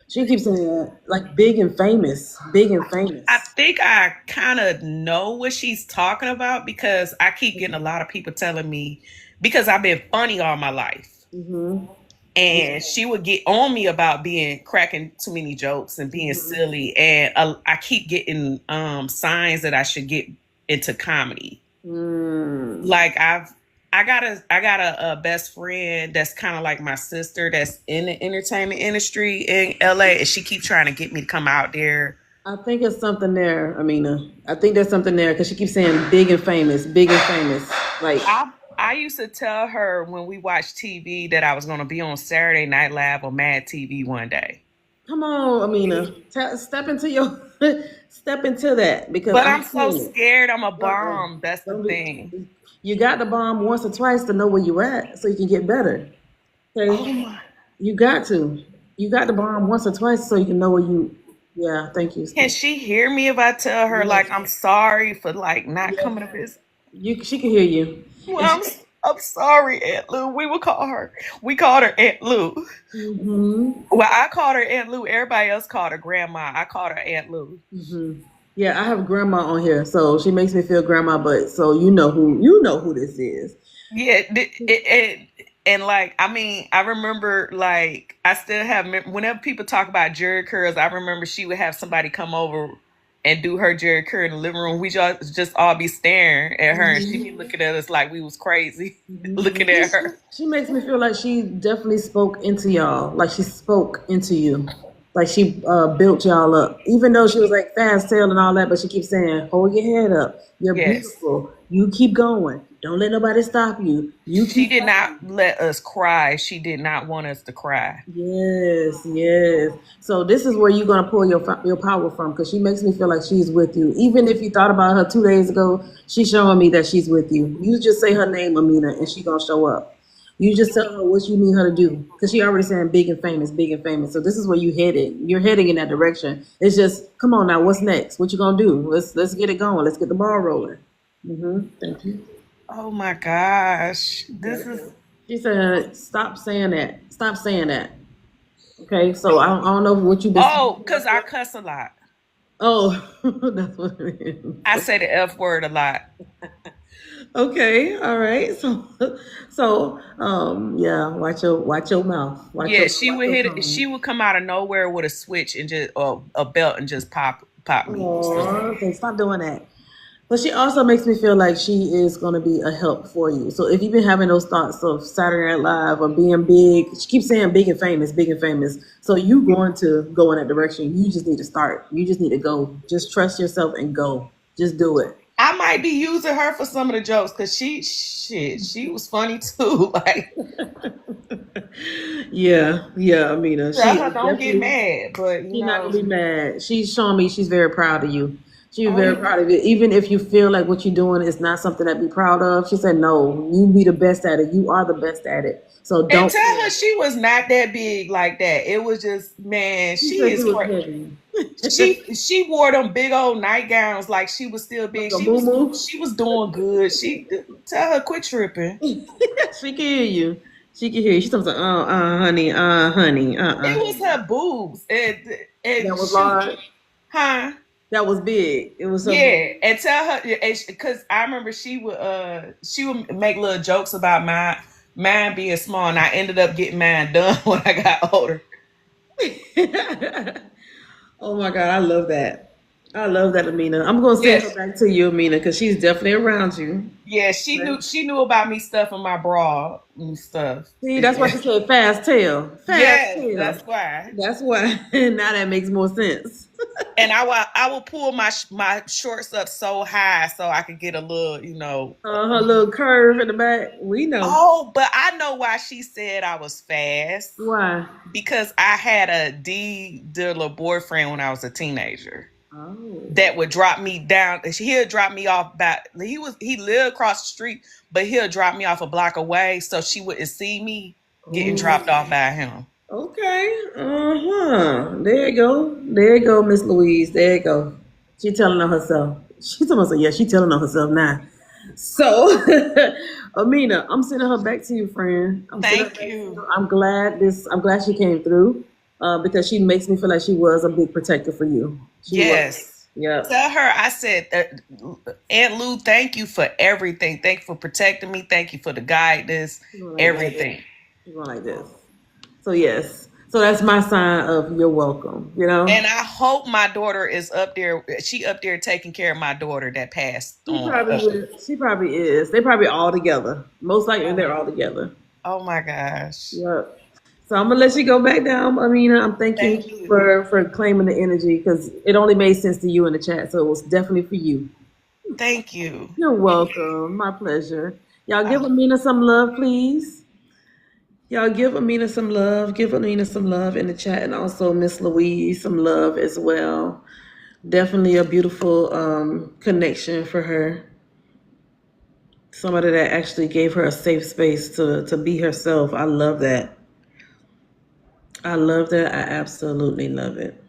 She keeps saying that, like big and famous, big and I famous. think I kind of know what she's talking about because I keep getting a lot of people telling me because I've been funny all my life. Mm-hmm. And she would get on me about being cracking too many jokes and being silly. And I keep getting signs that I should get into comedy. Mm. Like I got a best friend that's kind of like my sister that's in the entertainment industry in LA, and she keep trying to get me to come out there. I think it's something there, Amina. I think there's something there because she keeps saying big and famous, big and famous. Like, I used to tell her when we watched TV that I was going to be on Saturday Night Live or Mad TV one day. come on, Amina, step into your, step into that because But I'm I'm so seeing it. scared I'm a Uh-uh. bomb. That's the Don't thing. be. You got the bomb once or twice to know where you're at, so you can get better. Okay, Oh my. you got to. You got the bomb once or twice so you can know where you. Yeah, thank you. Can she hear me if I tell her Yes, like I'm sorry for like not yes. coming to visit? You. She can hear you, Well, and she. I'm sorry, Aunt Lou. We called her Aunt Lou. Mm-hmm. Well, I called her Aunt Lou. Everybody else called her Grandma. I called her Aunt Lou. Mm-hmm. Yeah, I have grandma on here, so she makes me feel grandma. But so you know who this is. Yeah, and like I mean, I remember like I still have whenever people talk about Jerry curls, I remember she would have somebody come over and do her Jerry curl in the living room. We just all be staring at her, and she be looking at us like we was crazy, looking at her. She makes me feel like she definitely spoke into y'all, like she spoke into you, like she built y'all up. Even though she was like fast tail and all that, but she keeps saying, "Hold your head up. You're Yes. beautiful. You keep going. Don't let nobody stop you. You She keep did not fighting." let us cry. She did not want us to cry. Yes, yes. So this is where you're gonna pull your power from, because she makes me feel like she's with you. Even if you thought about her 2 days ago, she's showing me that she's with you. You just say her name, Amina, and she gonna show up. You just tell her what you need her to do, because she already saying big and famous, big and famous. So this is where you headed. You're heading in that direction. It's just, come on now, what's next? What you gonna do? Let's get it going. Let's get the ball rolling. Thank you. Oh my gosh. Yeah. This is She said, "Stop saying that. Stop saying that." Okay, so I don't know what you've been saying. because I cuss a lot. Oh, that's what it I is. say the F word a lot. Okay, all right. Yeah. Watch your mouth. Yeah, she Watch would your hit it. tongue. She would come out of nowhere with a switch and just or a belt and just pop me. Oh, okay. Stop doing that. But she also makes me feel like she is going to be a help for you. So if you've been having those thoughts of Saturday Night Live or being big, she keeps saying big and famous, big and famous. So you going to go in that direction. You just need to start. You just need to go. Just trust yourself and go. Just do it. I might be using her for some of the jokes because she was funny too. Like, Yeah, yeah, Amina. She tell is her don't get definitely. mad, but She's not gonna be mad. She's showing me she's very proud of you. She's very proud of you. Even if you feel like what you're doing is not something to be proud of, she said, "No, you be the best at it. You are the best at it. So and don't." tell her she was not that big like that. It was just man, She she said is she was crazy. heavy. She wore them big old nightgowns like she was still big. Like a moo. She was doing good. She tell her quit tripping. She can hear you. She can hear you. She's talking, honey, honey, It was her boobs and That was she, large. huh? That was big. It was her boob. Yeah, and tell her because I remember she would make little jokes about mine being small, and I ended up getting mine done when I got older. Oh my God, I love that. I love that, Amina. I'm gonna send her Yes. back to you, Amina, because she's definitely around you. Yeah, she knew about me stuffing my bra and stuff. See, that's why Yeah. she said fast tail. Fast Yes, tail. that's why. That's why. Now that makes more sense. And I will pull my shorts up so high so I could get a little, Her little curve in the back. We know. Oh, but I know why she said I was fast. Why? Because I had a dealer boyfriend when I was a teenager Oh. that would drop me down. He'll drop me off he lived across the street, but he'll drop me off a block away so she wouldn't see me getting dropped Oh. off by him. Okay. There you go. There you go, Miss Louise. There you go. She telling on herself. She telling herself, yeah, she telling on herself now. So, Amina, I'm sending her back to you, friend. I'm sending her Thank back to you. you. I'm glad she came through. Because she makes me feel like she was a big protector for you. She was. Yes. Yeah. Tell her I said, Aunt Lou, thank you for everything. Thank you for protecting me. Thank you for the guidance, She's going like this. everything. She's going like this. So yes. So that's my sign of you're welcome, you know? And I hope my daughter is up there. She up there taking care of my daughter that passed She on. probably will. She probably is. They probably all together. Most likely Oh, they're all together. oh my gosh. Yep. So I'm gonna let you go back down, Amina. I'm thanking Thank you you. for claiming the energy because it only made sense to you in the chat. So it was definitely for you. Thank you. You're welcome. My pleasure. Y'all give Oh, Amina some love, please. Y'all give Amina some love. Give Amina some love in the chat, and also Miss Louise some love as well. Definitely a beautiful connection for her. Somebody that actually gave her a safe space to be herself. I love that. I love that. I absolutely love it.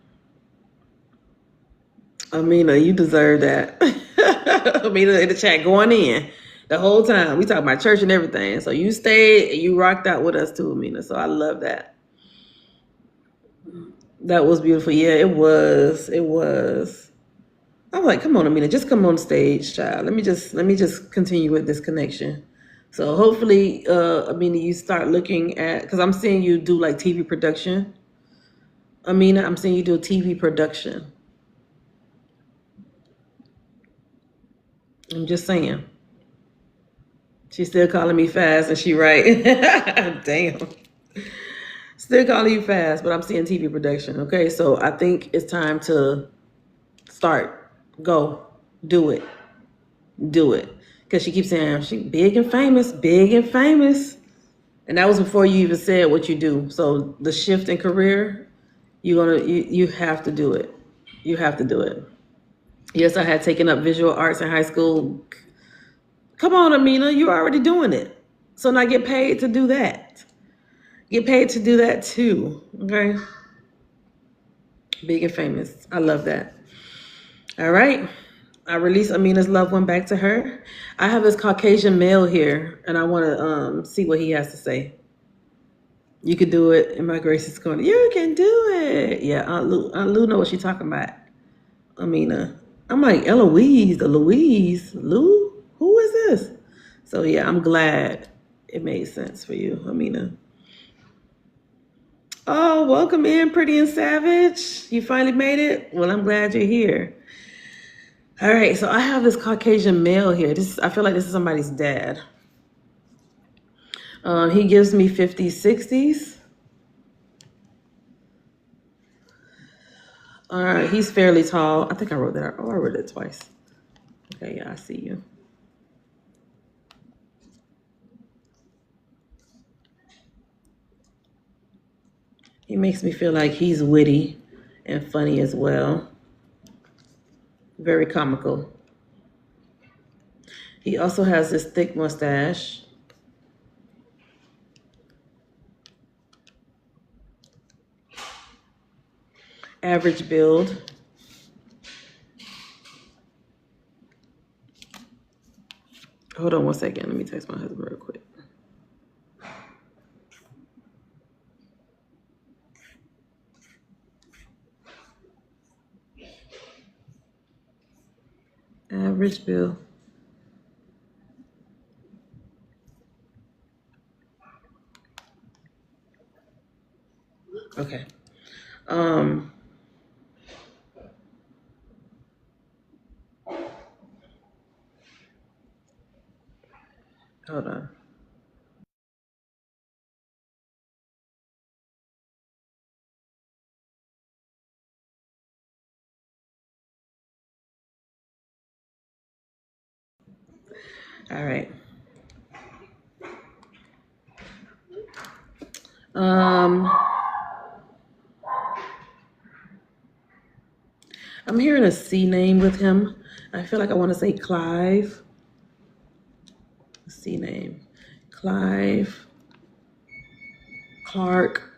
Amina, you deserve that. Amina in the chat going in the whole time. We talking about church and everything. So you stayed and you rocked out with us too, Amina. So I love that. That was beautiful. Yeah, it was. It was. I'm like, come on, Amina, just come on stage, child. Let me just continue with this connection. So hopefully, Amina, you start looking at because I'm seeing you do like TV production. Amina, I'm seeing you do a TV production. I'm just saying. She's still calling me fast, and she right. Damn. Still calling you fast, but I'm seeing TV production. Okay, so I think it's time to start. Go. Do it. Do it. Because she keeps saying she big and famous, big and famous. And that was before you even said what you do. So the shift in career, you have to do it. You have to do it. Yes, I had taken up visual arts in high school. Come on, Amina, you're already doing it. So now get paid to do that. Get paid to do that too. Okay. Big and famous. I love that. All right. I release Amina's loved one back to her. I have this Caucasian male here, and I want to see what he has to say. You can do it in my Grace's corner. You can do it. Yeah, Aunt Lou know what she's talking about. Amina. I'm like, Eloise, the Louise. Lou? Who is this? So yeah, I'm glad it made sense for you, Amina. Oh, welcome in, Pretty and Savage. You finally made it? Well, I'm glad you're here. All right, so I have this Caucasian male here. I feel like this is somebody's dad. He gives me 50s, 60s. All right, he's fairly tall. I think I wrote that. Oh, I wrote it twice. Okay, yeah, I see you. He makes me feel like he's witty and funny as well. Very comical. He also has this thick mustache. Average build. Hold on one second. Let me text my husband real quick. Average build. Okay. Um, Hold on. All right. I'm hearing a C name with him. I feel like I want to say Clive. C name. Clive. Clark.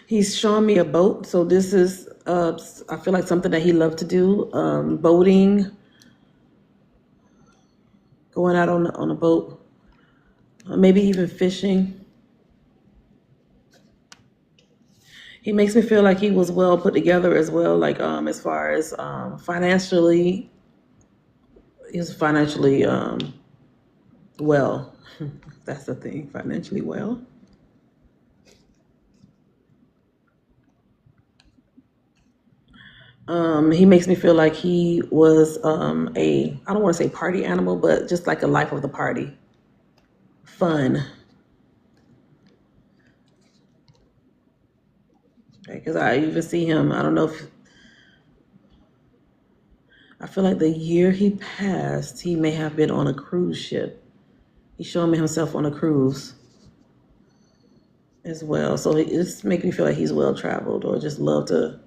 He's showing me a boat. So this is, I feel like something that he loved to do. Boating. Going out on a boat. Maybe even fishing. He makes me feel like he was well put together as well, like as far as financially, he's financially well. That's the thing, financially well. He makes me feel like he was I don't want to say party animal, but just like a life of the party, fun. Because I even see him. I don't know if I feel like the year he passed, he may have been on a cruise ship. He's showing me himself on a cruise as well. So it's making me feel like he's well traveled or just love to.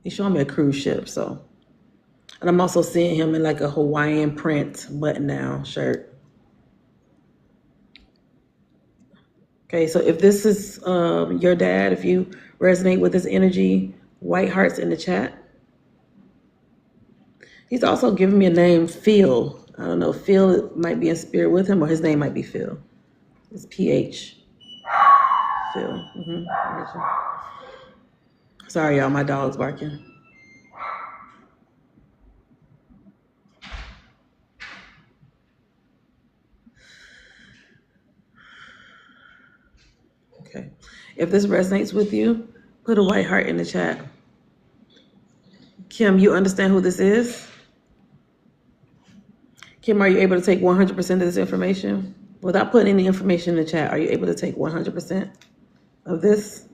He's showing me a cruise ship. So, and I'm also seeing him in like a Hawaiian print button down shirt. Okay, so if this is your dad, if you resonate with his energy, white hearts in the chat. He's also giving me a name, Phil. I don't know, Phil might be in spirit with him, or his name might be Phil. It's PH. Phil. Sorry, y'all, my dog's barking. Okay. If this resonates with you, put a white heart in the chat. Kim, you understand who this is? Kim, are you able to take 100% of this information? Without putting any information in the chat, are you able to take 100% of this?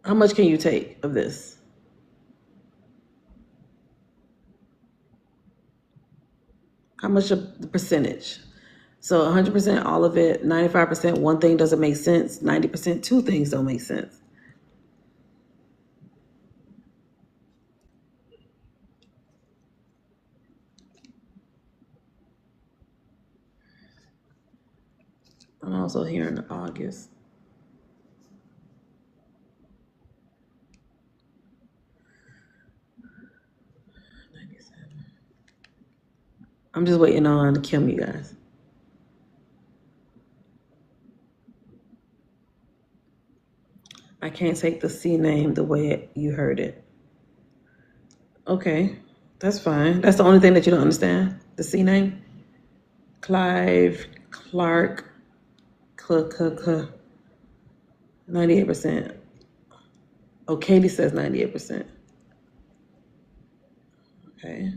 How much can you take of this? How much of the percentage? So 100%, all of it, 95%, one thing doesn't make sense, 90%, two things don't make sense. I'm also hearing August. I'm just waiting on Kim, you guys. I can't take the C name the way you heard it. Okay, that's fine. That's the only thing that you don't understand? The C name? Clive, Clark, 98%. Oh, Katie says 98%. Okay.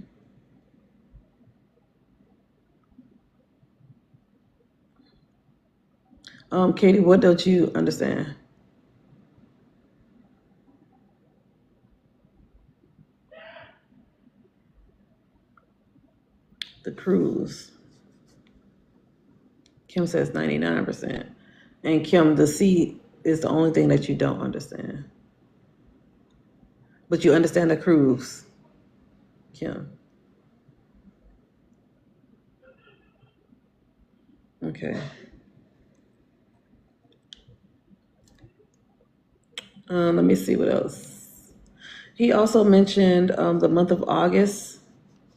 Katie, what don't you understand? The cruise. Kim says 99%. And Kim, the C is the only thing that you don't understand. But you understand the cruise, Kim. Okay. Let me see what else. He also mentioned the month of August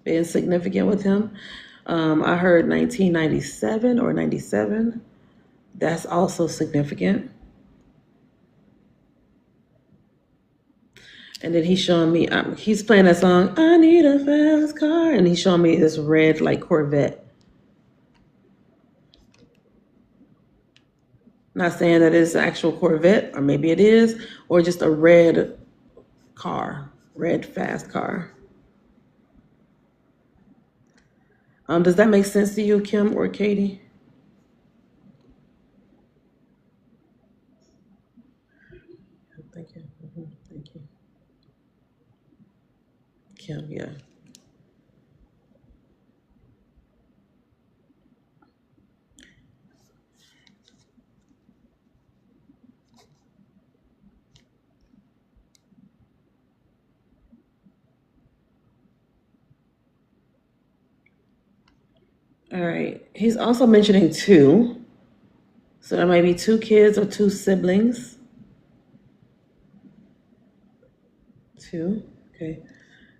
being significant with him. I heard 1997 or 97. That's also significant. And then he's showing me, he's playing that song, I Need a Fast Car. And he's showing me this red, like, Corvette. Not saying that it's an actual Corvette, or maybe it is, or just a red car, red fast car. Does that make sense to you, Kim or Katie? Thank you. Thank you. Kim, yeah. All right. He's also mentioning two. So there might be two kids or two siblings. Two. Okay.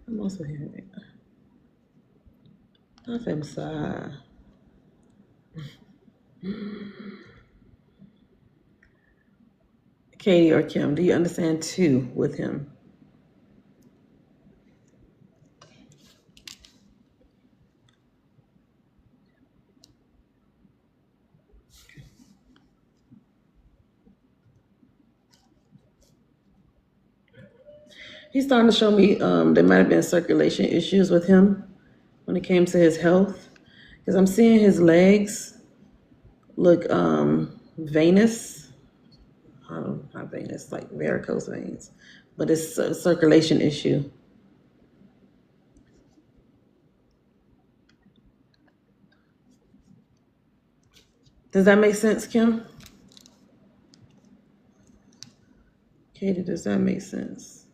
I'm also hearing it. Katie or Kim, do you understand two with him? He's starting to show me there might have been circulation issues with him when it came to his health. Because I'm seeing his legs look venous. Not venous, like varicose veins. But it's a circulation issue. Does that make sense, Kim? Katie, does that make sense?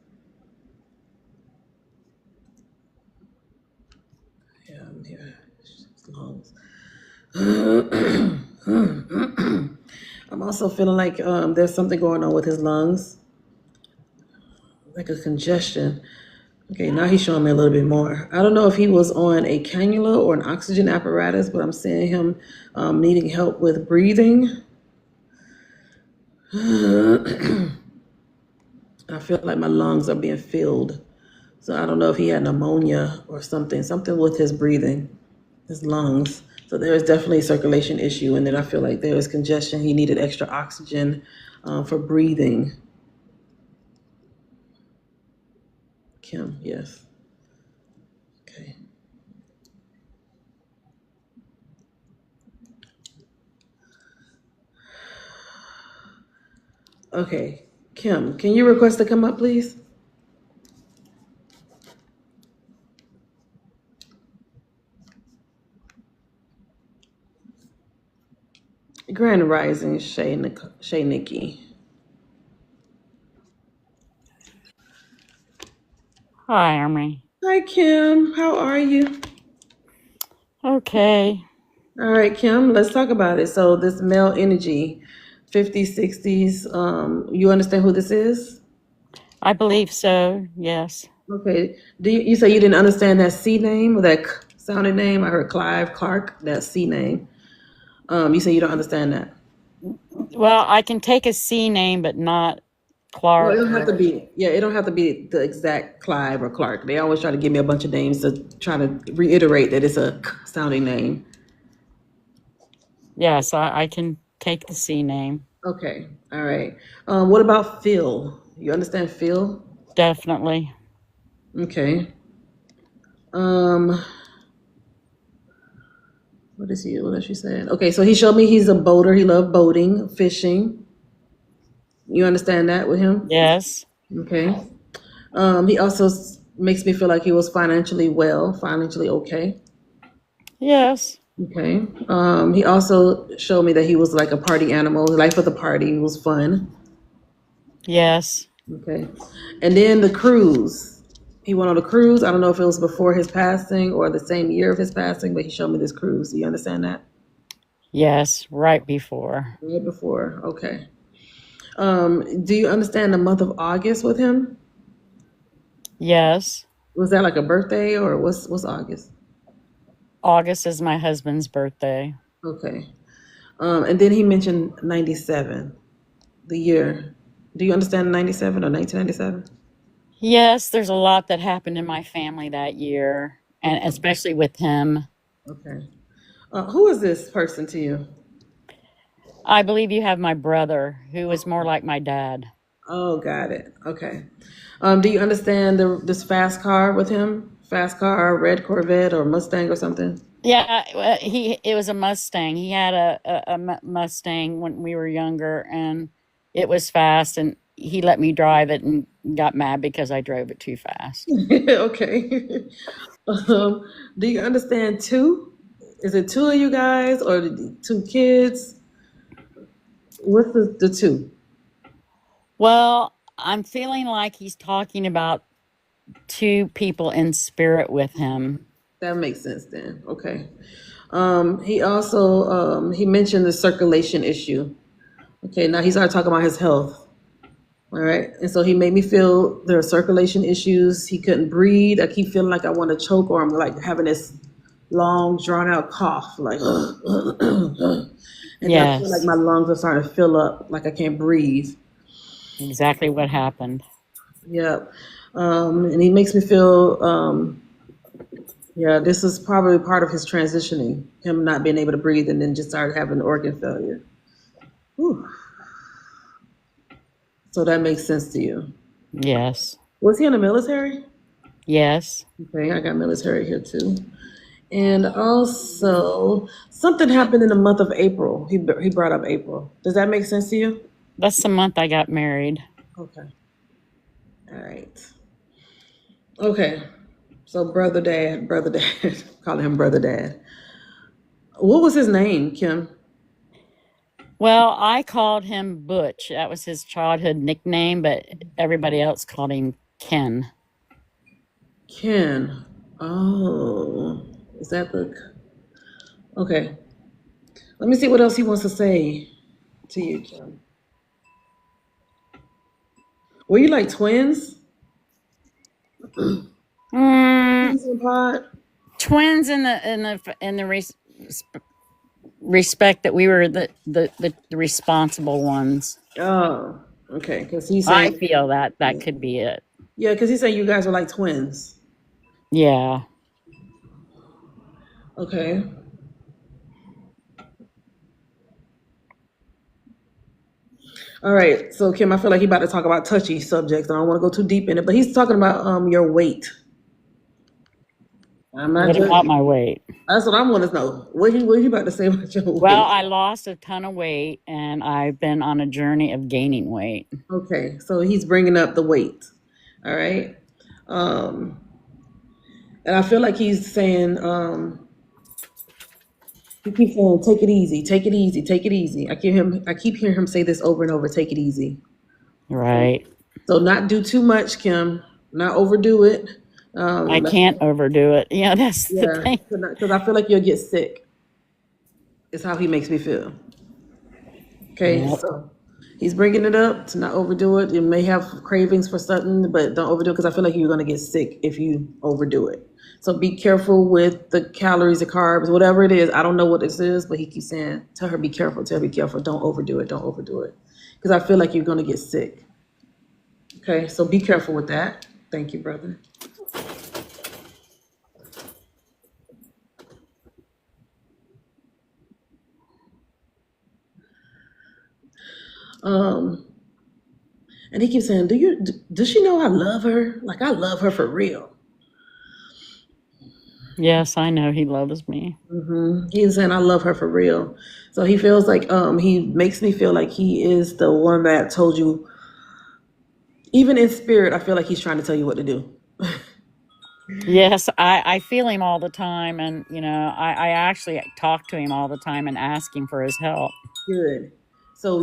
Yeah, I'm here. Lungs. I'm also feeling like there's something going on with his lungs, like a congestion. Okay, now he's showing me a little bit more. I don't know if he was on a cannula or an oxygen apparatus, but I'm seeing him needing help with breathing. I feel like my lungs are being filled. So I don't know if he had pneumonia or something with his breathing, his lungs. So there is definitely a circulation issue. And then I feel like there is congestion. He needed extra oxygen for breathing. Kim, yes. Okay. Okay. Kim, can you request to come up, please? Grand Rising, Shay Nikki. Hi, Army. Hi, Kim. How are you? Okay. All right, Kim, let's talk about it. So this male energy, 50s, 60s, you understand who this is? I believe so, yes. Okay. You say you didn't understand that C name or that sounding name? I heard Clive Clark, that C name. You say you don't understand that. Well, I can take a C name, but not Well, Clark. it don't have to be, yeah, it don't have to be the exact Clive or Clark. They always try to give me a bunch of names to try to reiterate that it's a sounding name. Yes, I can take the C name. Okay. All right. What about Phil? You understand Phil? Definitely. Okay. What is he? What is she saying? Okay, so he showed me he's a boater. He loved boating, fishing. You understand that with him? Yes. Okay. He also makes me feel like he was financially okay. Yes. Okay. He also showed me that he was like a party animal. Life of the party was fun. Yes. Okay. And then the cruise. He went on a cruise. I don't know if it was before his passing or the same year of his passing, but he showed me this cruise. Do you understand that? Yes, right before. Right before. Okay. Do you understand the month of August with him? Yes. Was that like a birthday or what's August? August is my husband's birthday. Okay. And then he mentioned 97, the year. Do you understand 97 or 1997? Yes, there's a lot that happened in my family that year, and especially with him. Okay. Who is this person to you? I believe you have my brother, who was more like my dad. Oh, got it. Okay. Do you understand this fast car with him? Fast car, red Corvette or Mustang or something? Yeah, it was a Mustang. He had a Mustang when we were younger, and it was fast, and he let me drive it and got mad because I drove it too fast. Okay. Do you understand two? Is it two of you guys or two kids? What's the two? Well, I'm feeling like he's talking about two people in spirit with him. That makes sense then. Okay. He also he mentioned the circulation issue. Okay, now he started talking about his health. All right. And so he made me feel there are circulation issues. He couldn't breathe. I keep feeling like I want to choke or I'm like having this long, drawn out cough, like, and then I feel like Yes, my lungs are starting to fill up, like I can't breathe. exactly what happened. Yep. And he makes me feel, yeah, this is probably part of his transitioning, him not being able to breathe and then just started having organ failure. Whew. So that makes sense to you. Yes, Was he in the military? yes. Okay, I got military here too. And also, something happened in the month of April. He brought up April. Does that make sense to you? That's the month I got married. Okay. All right. Okay. So brother dad, calling him brother dad. What was his name, Kim? Well, I called him Butch. That was his childhood nickname, but everybody else called him Ken. Ken. Oh, is that the? Okay. Let me see what else he wants to say to you, Kim. Were you like twins? Mm, Twins in the pod? twins in the respect that we were the responsible ones. Oh, okay. Because he's I saying, feel that could be it. yeah, because he's saying you guys are like twins. Yeah. Okay. All right. So Kim, I feel like he about to talk about touchy subjects. I don't want to go too deep in it, but he's talking about your weight. I'm not What about judging. my weight? That's what I want to know. What he about to say about your Well, weight? I lost a ton of weight, and I've been on a journey of gaining weight. Okay. So he's bringing up the weight. All right. Um, and I feel like he's saying he keeps saying take it easy, take it easy, take it easy. I keep hearing him say this over and over, take it easy. Right. So not do too much, Kim. Not overdo it. I Um, can't overdo it. Yeah, that's the yeah, thing. because I feel like you'll get sick. Is how he makes me feel. Okay, Yep. so he's bringing it up to not overdo it. You may have cravings for something, but don't overdo it because I feel like you're gonna get sick if you overdo it. So be careful with the calories, the carbs, whatever it is. I don't know what this is, but he keeps saying, "Tell her be careful. Tell her be careful. Don't overdo it. Don't overdo it," because I feel like you're gonna get sick. Okay, so be careful with that. Thank you, brother. Um, and he keeps saying, does she know I love her? Like I love her for real." Yes, I know he loves me. He's saying I love her for real. So he feels like he makes me feel like he is the one that told you, even in spirit, I feel like he's trying to tell you what to do. Yes, I feel him all the time, and I actually talk to him all the time and ask him for his help. Good. So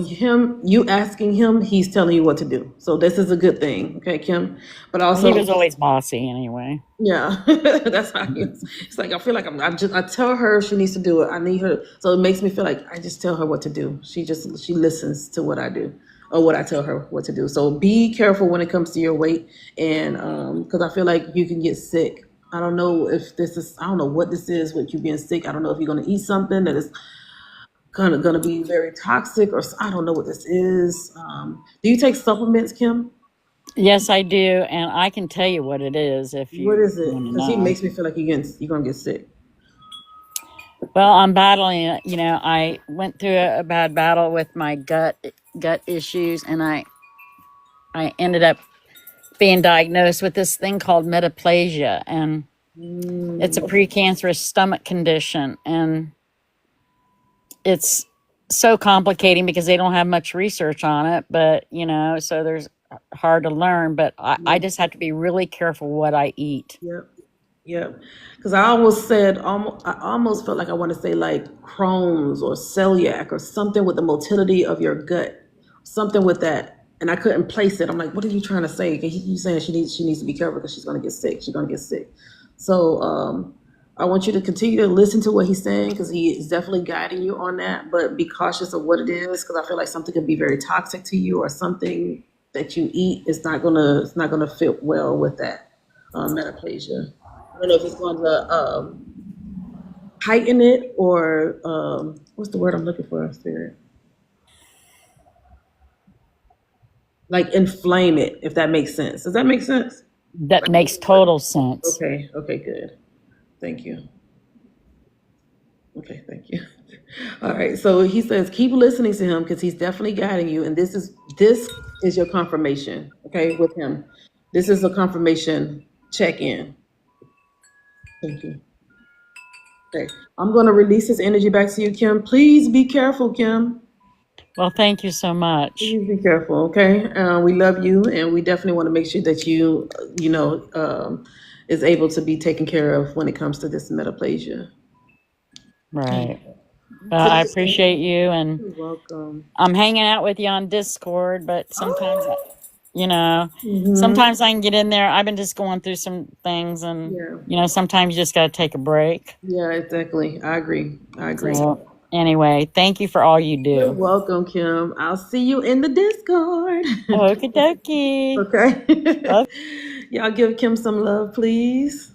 you asking him, he's telling you what to do. So this is a good thing, okay, Kim? But He also, was always bossy anyway. yeah, that's how he is. It's like I feel like I tell her she needs to do it. I need her, so it makes me feel like I just tell her what to do. She listens to what I do or what I tell her what to do. So be careful when it comes to your weight, and because I feel like you can get sick. I don't know if I don't know what this is with you being sick. I don't know if you're gonna eat something that is kind of gonna be very toxic, or I don't know what this is. Do you take supplements, Kim? Yes, I do, and I can tell you what it is if What you is it? want to Because he know. makes me feel like you're gonna get sick. Well, I'm battling it. I went through a bad battle with my gut issues, and I ended up being diagnosed with this thing called metaplasia, and it's a precancerous stomach condition, and it's so complicating because they don't have much research on it, but so there's hard to learn, but I just have to be really careful what I eat. Yep. Yep. Because I almost felt like I want to say like Crohn's or celiac or something with the motility of your gut, something with that. And I couldn't place it. I'm like, what are you trying to say? You saying she needs to be careful because she's gonna get sick. She's gonna get sick. So I want you to continue to listen to what he's saying because he is definitely guiding you on that. But be cautious of what it is because I feel like something could be very toxic to you or something that you eat is not gonna fit well with that metaplasia. I don't know if it's going to heighten it or what's the word I'm looking for, Spirit? Like inflame it, if that makes sense. Does that make sense? That makes total sense. Okay. Okay. Good. Thank you. Okay. Thank you. All right. So he says, keep listening to him because he's definitely guiding you, and this is your confirmation. Okay, with him, this is a confirmation check in. Thank you. Okay. I'm going to release his energy back to you, Kim. Please be careful, Kim. Well, thank you so much. Please be careful, okay? We love you, and we definitely want to make sure that is able to be taken care of when it comes to this metaplasia. Right. I appreciate you, and You're welcome. I'm hanging out with you on Discord, but sometimes, Mhm. sometimes I can get in there. I've been just going through some things, and Yeah. sometimes you just got to take a break. Yeah, exactly. I agree. So, anyway, thank you for all you You're do. welcome, Kim. I'll see you in the Discord. Okie dokie. Okay. Y'all give Kim some love, please.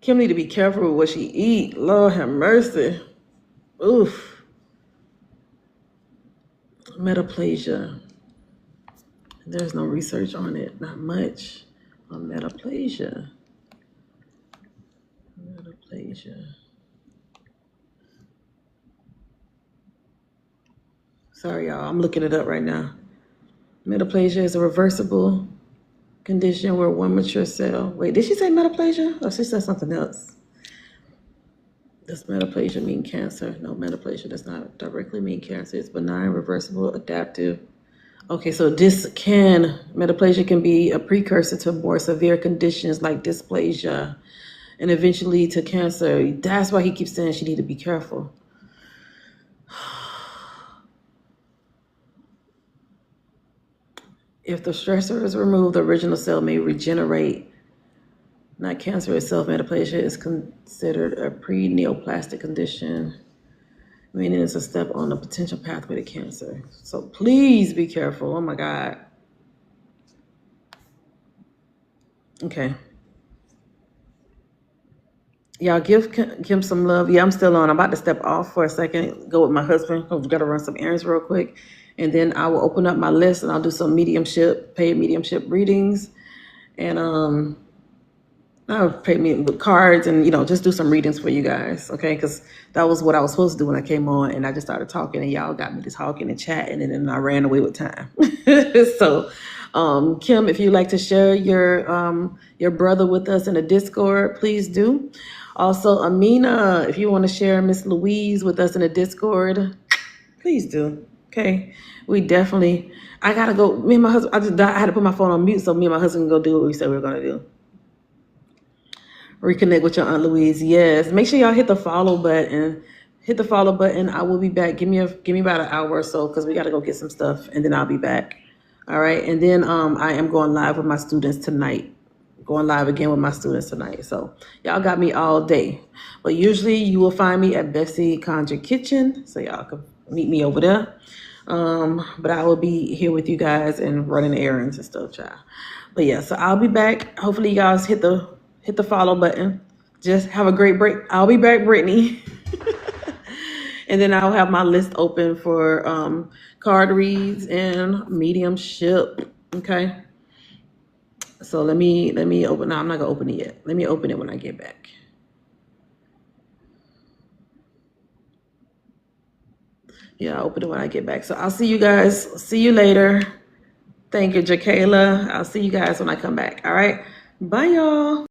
Kim need to be careful with what she eat. Lord have mercy. Oof. Metaplasia. There's no research on it, not much on metaplasia. Metaplasia. Sorry, y'all. I'm looking it up right now. Metaplasia is a reversible condition where one mature cell. Wait, did she say metaplasia? Or she said something else? Does metaplasia mean cancer? No, metaplasia does not directly mean cancer. It's benign, reversible, adaptive. Okay, so metaplasia can be a precursor to more severe conditions like dysplasia and eventually to cancer. That's why he keeps saying she need to be careful. If the stressor is removed, the original cell may regenerate. Not cancer itself, metaplasia is considered a pre-neoplastic condition, meaning it's a step on the potential pathway to cancer. So please be careful. Oh my God. Okay. Y'all give Kim some love. Yeah, I'm still on. I'm about to step off for a second, go with my husband. I've got to run some errands real quick. And then I will open up my list and I'll do some paid mediumship readings. And I'll pay me with cards and, just do some readings for you guys. Okay. Because that was what I was supposed to do when I came on. And I just started talking and y'all got me to talking and chatting. And then I ran away with time. So, Kim, if you'd like to share your brother with us in a Discord, please do. Also, Amina, if you want to share Miss Louise with us in a Discord, please do. Okay. I gotta go. Me and my husband, I had to put my phone on mute so me and my husband can go do what we said we were gonna do. Reconnect with your Aunt Louise. Yes. Make sure y'all hit the follow button. I will be back. Give me about an hour or so because we gotta go get some stuff and then I'll be back. All right. And then I am going live with my students tonight. Going live again with my students tonight. So y'all got me all day. But usually you will find me at Bessie Conjure Kitchen. So y'all can meet me over there. But I will be here with you guys and running errands and stuff, child. But yeah, so I'll be back. Hopefully you guys hit the follow button. Just have a great break. I'll be back, Brittany. And then I'll have my list open for card reads and mediumship. Okay. So let me open. No, I'm not gonna open it yet. Let me open it when I get back. Yeah, I'll open it when I get back. So I'll see you guys. See you later. Thank you, Jakayla. I'll see you guys when I come back. All right. Bye, y'all.